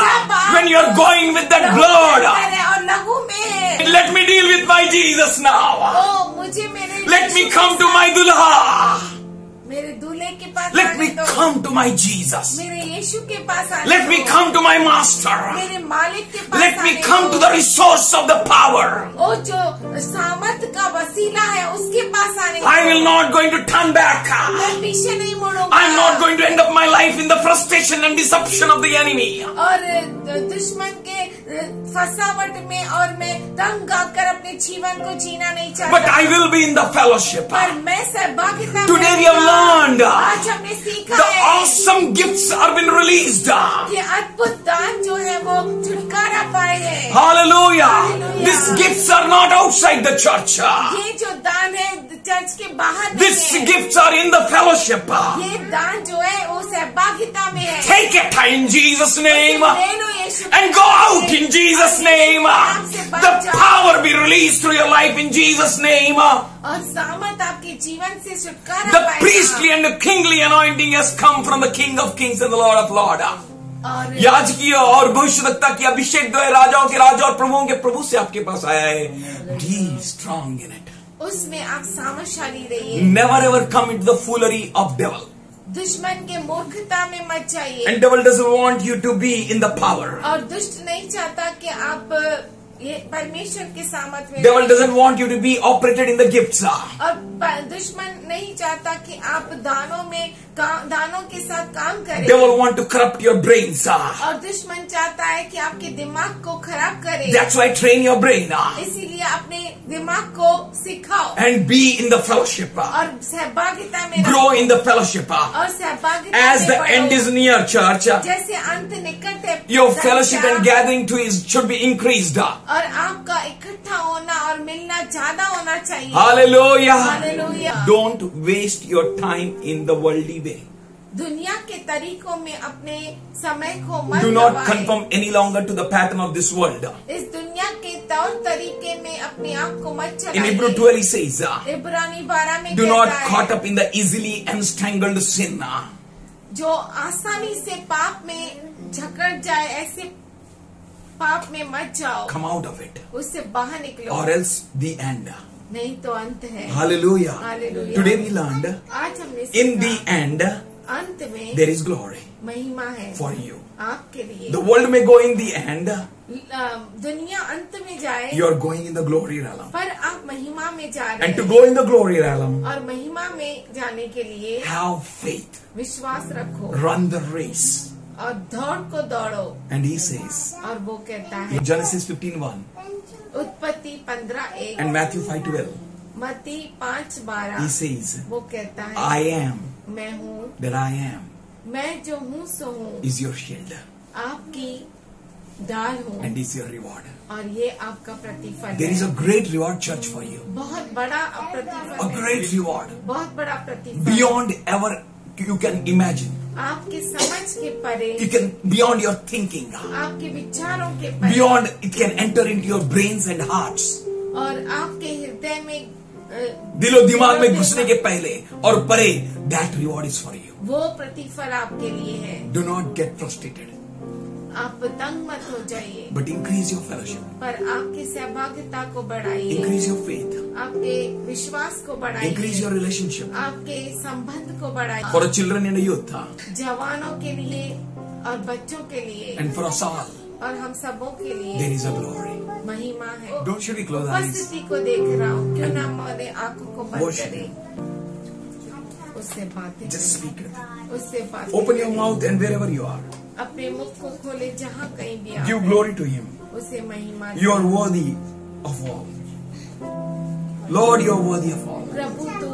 when you are going with that blood, और लहू में है, let me deal with my Jesus now. ओ मुझे मेरे Let me come to my Dulha. मेरे दूल्हे के पास Let आने me दो। come to my Jesus. मेरे यीशु के पास आने Let me दो। come to my Master. मेरे मालिक के पास Let me आने come दो। to the resource of the power. ओ जो सामर्थ का वसीला है उसके पास आने दो। I will not going to turn back. मैं पीछे नहीं मुड़ूंगा। I'm not going to end up my life in the frustration and deception of the enemy. और दुश्मन के फसावट में और मैं तंग आकर अपने जीवन को जीना नहीं चाहता। But I will be in the fellowship. पर मैं सहभागिता Today में we have learned आज हमने सीखा the है awesome gifts are been released. कि अद्भुत दान जो है वो छुटकारा पाए हैं। Hallelujah. Hallelujah. These gifts are not outside the church. ये जो दान है चर्च के बाहर नहीं These है। gifts are in the fellowship. ये दान जो है वो सहभागिता में है। Take it in Jesus' name. ले लो यीशु And go out in Jesus' name. The power be released through your life in Jesus' name. और सामर्थ आपके जीवन से छुटकारा The पाएगा। priestly and kingly anointing has come from the King of Kings and the Lord of Lords. और याजकीय और भविष्यवक्ता की अभिषेक जो है राजाओं के राजा और प्रभुओं के प्रभु से आपके पास आया है. Be strong in it. उसमें आप सामर्थशाली रहिए। Never ever come into the foolery of devil. दुश्मन के मूर्खता में मत जाइए। And devil doesn't want you to be in the power. और दुष्ट नहीं चाहता कि आप ये परमेश्वर के सामर्थ में Devil doesn't want you to be operated in the gifts. और दुश्मन नहीं चाहता कि आप दानों के साथ काम करें। Devil want to corrupt your brains. और दुश्मन चाहता है कि आपके दिमाग को खराब करे। That's why train your brain. इसीलिए अपने दिमाग को सिखाओ And be in the fellowship. और सहभागिता में Grow रहो। in the fellowship. और सहभागिता As में the बढ़ो। end is near, church, जैसे अंत निकट है your fellowship and gathering too should be increased. और आपका इकट्ठा होना और मिलना ज्यादा होना चाहिए। Hallelujah. Hallelujah. Don't waste your time in the worldly way. दुनिया के तरीकों में अपने समय को मत Do not गवाएं। conform any longer to the pattern of this world. इस दुनिया के तौर तरीके में अपने आप को मत In Hebrew चलाइए। 12 he says, इब्रानी 12 में do not कहता caught है up in the easily entangled sin. जो आसानी से पाप में झकड़ जाए ऐसे पाप में मत जाओ। Come out of it. उससे बाहर निकलो Or else the end. नहीं तो अंत है। Hallelujah. Hallelujah. Today we learned, आज हमने in the सीखा, end, अंत में there is glory महिमा है for you. आपके लिए। The world may go in the end, दुनिया अंत में जाए you are going in the glory realm. पर आप महिमा में जा रहे And to हैं। go in the glory realm, और महिमा में जाने के लिए have faith, विश्वास रखो run the race. और दौड़ को दौड़ो। And he says, और वो कहता है in Genesis 15:1 उत्पत्ति 15:1 and Matthew 5:12, मत्ती 5:12 he says, वो कहता है I am मैं हूँ, that I am मैं जो हूँ सो हूँ, is your shield आपकी डाल हूँ and is your reward. और ये आपका प्रतिफल There is a है। great reward, church, for you. बहुत बड़ा A प्रतिफल है। great reward बहुत बड़ा प्रतिफल beyond ever you can imagine. आपके समझ के परे, You can beyond your thinking, आपके विचारों के परे beyond it can enter into your brains and hearts. और आपके हृदय में दिलो दिमाग में घुसने के पहले और परे, that reward is for you. वो प्रतिफल आपके लिए है। Do not get frustrated, आप तंग मत हो जाइए, but increase your fellowship, पर आपकी सहभागिता को बढ़ाइए, increase your faith, आपके विश्वास को increase बढ़ाइए, your relationship. आपके संबंध को बढ़ाइए। For the children and the youth, जवानों के लिए और बच्चों के लिए and for us all, और हम सबों के लिए there is a glory. महिमा है। Don't should we close our eyes? उपस्थिति को देख रहा हूँ, क्यों ना हमारे आंखों को बंद Worship. करें, उससे बातें Just करें, speak with him. उससे बातें Open your करें। mouth and wherever you are, अपने मुख को खोले जहाँ कहीं भी आप give हैं, glory to him. उसे महिमा You are दें। worthy of all. Lord, you are worthy of all. प्रभु तू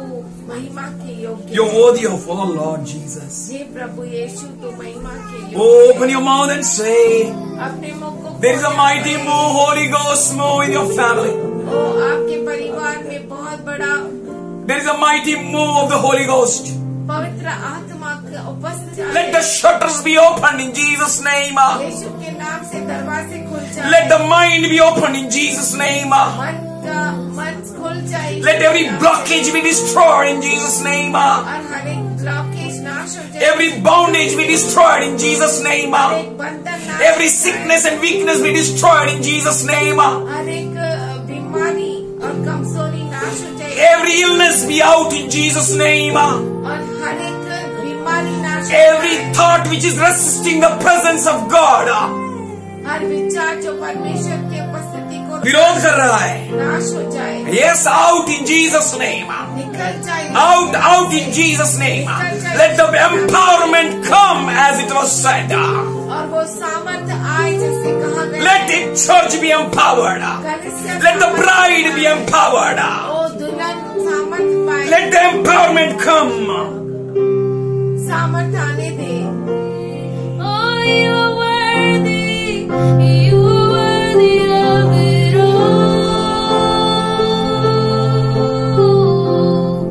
महिमा के योग्य You are है। worthy of all, Lord Jesus. हे प्रभु यीशु तू महिमा के Oh, योग्य open your mouth and say, है। अपने मुख को there is a खोले mighty और move, Holy Ghost move in your family. ओ आपके परिवार में बहुत बड़ा There is a mighty move of the Holy Ghost. पवित्र आत्मा का उपस्थित Let the shutters be opened in Jesus' name. यीशु के नाम से दरवाजे खुल जाए। Let the mind be opened in Jesus' name. मन का मन खुल जाए। Let every blockage be destroyed in Jesus' name. और हर एक ब्लॉकेज नाश हो जाए। Every bondage be destroyed in Jesus' name. हर एक बंधन नाश Every हो जाए। sickness and weakness be destroyed in Jesus' name. हर एक बीमारी और कमजोरी नाश हो जाए। Every illness be out in Jesus' name. और हर एक बीमारी नाश हो Every जाए। thought which is resisting the presence of God, हर विचार जो परमेश्वर की उपस्थिति को विरोध कर रहा है, नाश हो जाए। yes, out in Jesus' name. निकल जाए। Out in Jesus' name. Let the empowerment come as it was said. और वो सामर्थ आए जैसे कहा गया। Let the church be empowered. Let the bride be empowered. ओ दुल्हन सामर्थ पाए। Let the empowerment come. सामर्थ आने दे। Oh, you are worthy. You are worthy of it all.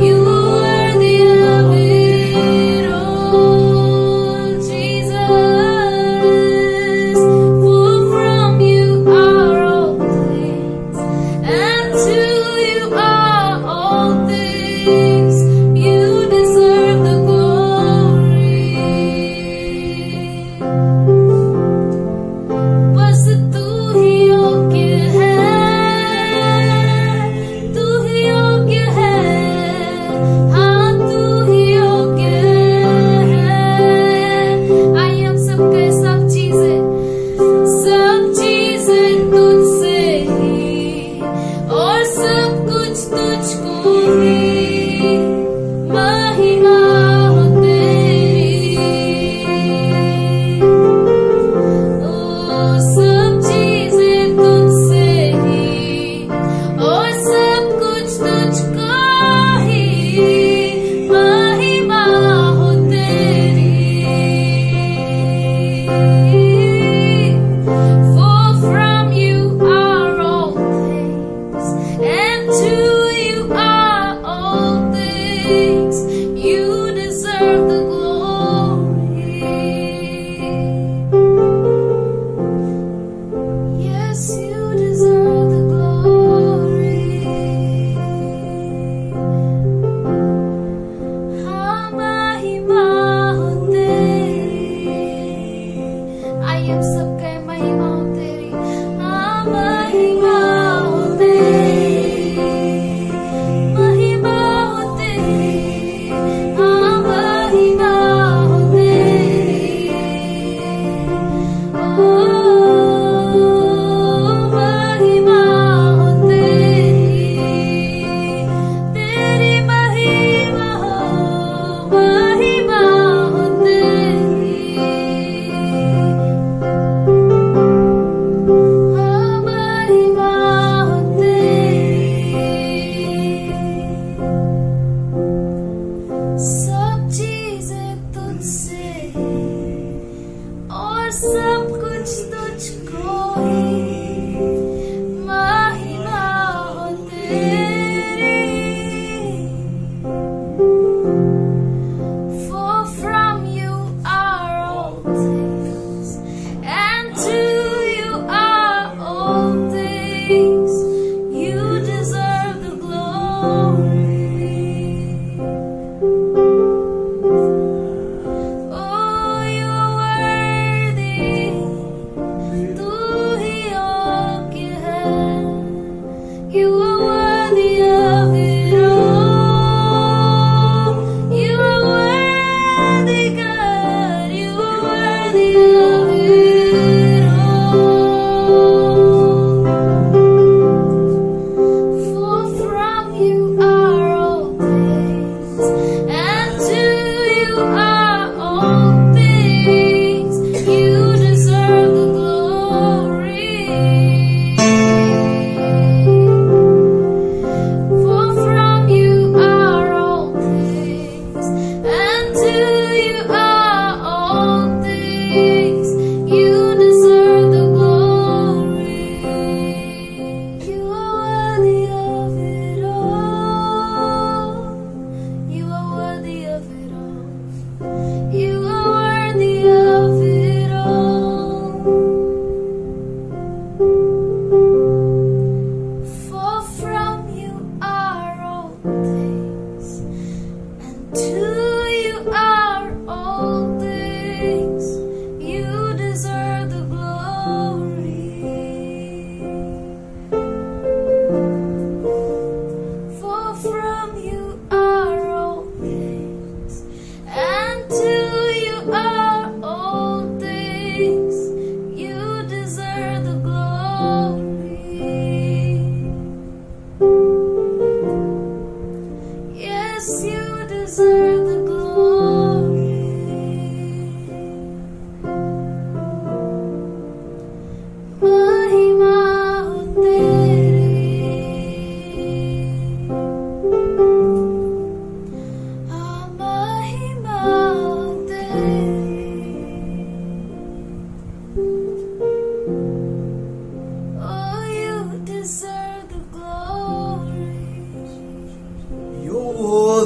You are worthy of it all, Jesus. For from you are all things, and to you are all things. You deserve the glory.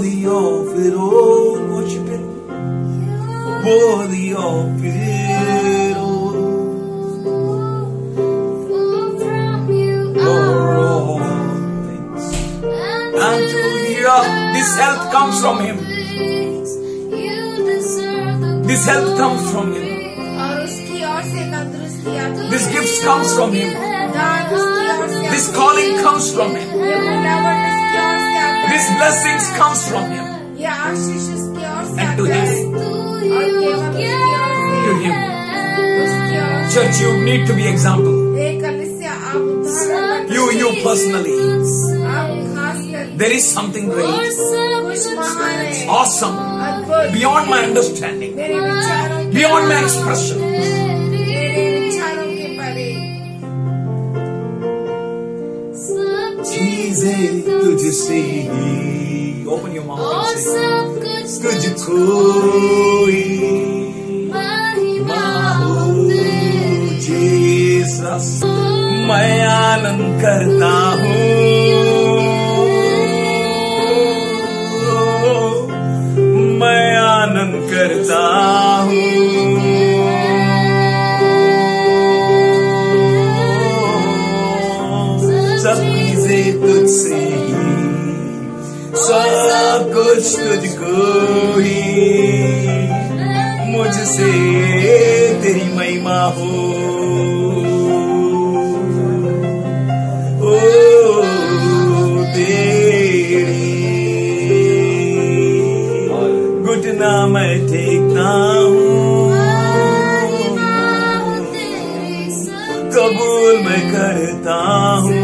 Worthy of it all, worship Him. Worthy of it all. For all things. And to hear, this health comes from Him. This health comes from Him. और उसकी ओर से तंदुरुस्ती आती है। This gift comes from Him. दान उसकी ओर से This calling comes from Him. ये बुलावट उसकी ओर से आता है। These blessings comes from Him. ये आशीष उसकी ओर से And to आता है। Him. और केवल उसकी ओर To से Him. उसकी ओर से। Church, you need to be example. एक कलीसिया आप उदाहरण You personally. आप खास कर There is something great, कुछ महान है, awesome, अद्भुत, beyond my understanding, मेरे विचारों के beyond my expression. मेरे विचारों के परे। चीजें तुझसे ही, open your mouth and say, तुझको ही महिमा हो Jesus, मैं आनंद करता हूँ, मैं आनंद करता हूँ, सब चीजें तुझसे ही, सब कुछ तुझको ही, मुझसे तेरी महिमा हो, ओ तेरी घुटना मैं टेकता हूँ, कबूल मैं करता हूँ।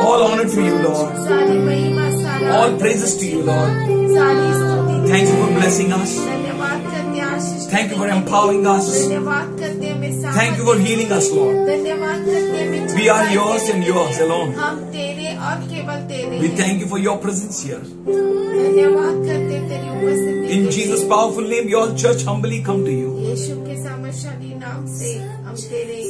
All honor to you, Lord. सारी महिमा, सारा All praises to you, Lord. सारी स्तुति। Thank you for blessing us. धन्यवाद करते हैं आशीष। Thank you for empowering us. धन्यवाद करते हैं हमें सामर्थ्य। Thank you for healing us, Lord. धन्यवाद करते हैं हमें We are yours and yours alone. हम तेरे और केवल तेरे We हैं। thank you for your presence here. धन्यवाद करते हैं तेरी उपस्थिति In के Jesus' लिए। powerful name, your church humbly come to you. यीशु के सामर्थ्यशाली नाम से हम तेरे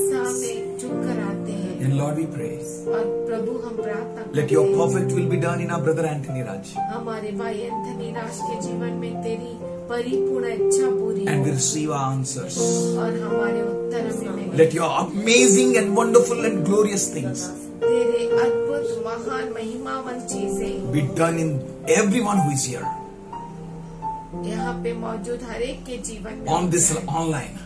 सामने झुककर आते हैं। And Lord, we pray. और प्रभु हम प्रार्थना Let करते your हैं perfect will be done in our brother Anthony Raj. हमारे भाई एंथनी राज के जीवन में तेरी परिपूर्ण इच्छा पूरी And we हो receive our answers. और हमारे उत्तर हमें मिले। Let your amazing and wonderful and glorious things तेरे अद्भुत महान महिमावन चीजें be done in everyone who is here यहाँ पे मौजूद हर एक के जीवन में on this होता है। online.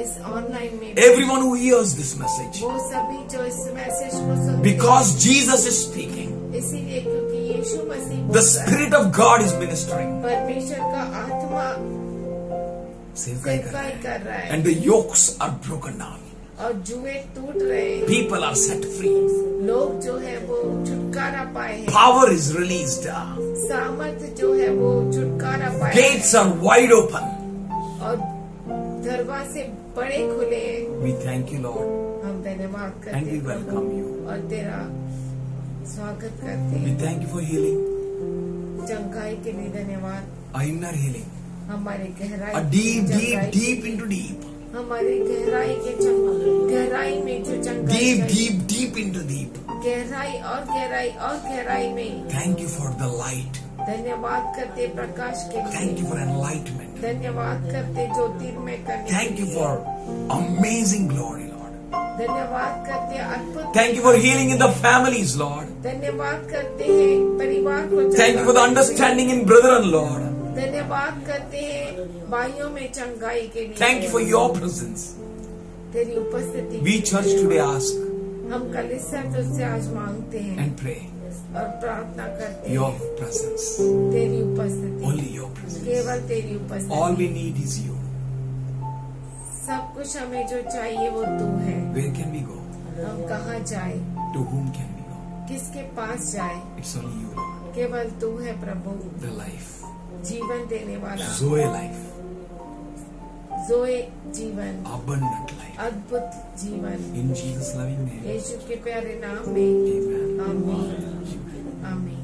इस ऑनलाइन में Everyone who hears this message. वो सभी जो इस मैसेज को सुनते Because Jesus is speaking. हैं, इसीलिए क्योंकि यीशु मसीह The बोल रहा है, Spirit of God is ministering. परमेश्वर का आत्मा सेवकाई कर रहा सेवकाई है. कर रहा है And the yokes are broken down. और जुए टूट रहे हैं। People are set free. लोग जो है वो छुटकारा पाए हैं। Power is released. सामर्थ जो है वो छुटकारा पाए Gates are wide open. हैं और दरवाजे बड़े खुले हैं। We thank you, Lord, हम धन्यवाद करते and we हैं welcome you. और तेरा स्वागत करते We हैं। thank you for healing, चंगाई के लिए धन्यवाद। our inner healing, हमारे गहराई a deep, चंगाई deep, के deep लिए, into deep, हमारे गहराई में जो चंगाई deep, चाहिए, deep, deep into deep. गहराई और गहराई और गहराई में Thank you for the light. धन्यवाद करते प्रकाश के Thank you लिए। for enlightenment. धन्यवाद करते ज्योतिर्मय करने Thank के you लिए। for amazing glory, Lord. धन्यवाद करते अद्भुत। Thank you for healing in the families, Lord. धन्यवाद करते हैं परिवार को। Thank you for the understanding in brethren, Lord. धन्यवाद करते हैं भाइयों में चंगाई के लिए। Thank you for your presence. तेरी उपस्थिति। We church today ask हम कलीसिया तुझसे आज मांगते हैं and pray और प्रार्थना करते your हैं presence. तेरी उपस्थिति। Only your presence. केवल तेरी All उपस्थिति। we need is you. सब कुछ हमें जो चाहिए वो तू है। Where can we go? हम कहाँ जाए, To whom can we go? किसके पास जाए? It's only you, Lord. केवल तू है प्रभु, The life. जीवन देने वाला। Zoe life. जोए जीवन, Abundant life. अद्भुत जीवन। In Jesus' loving name. यीशु के प्यारे नाम में Amen. आमीन। आमीन।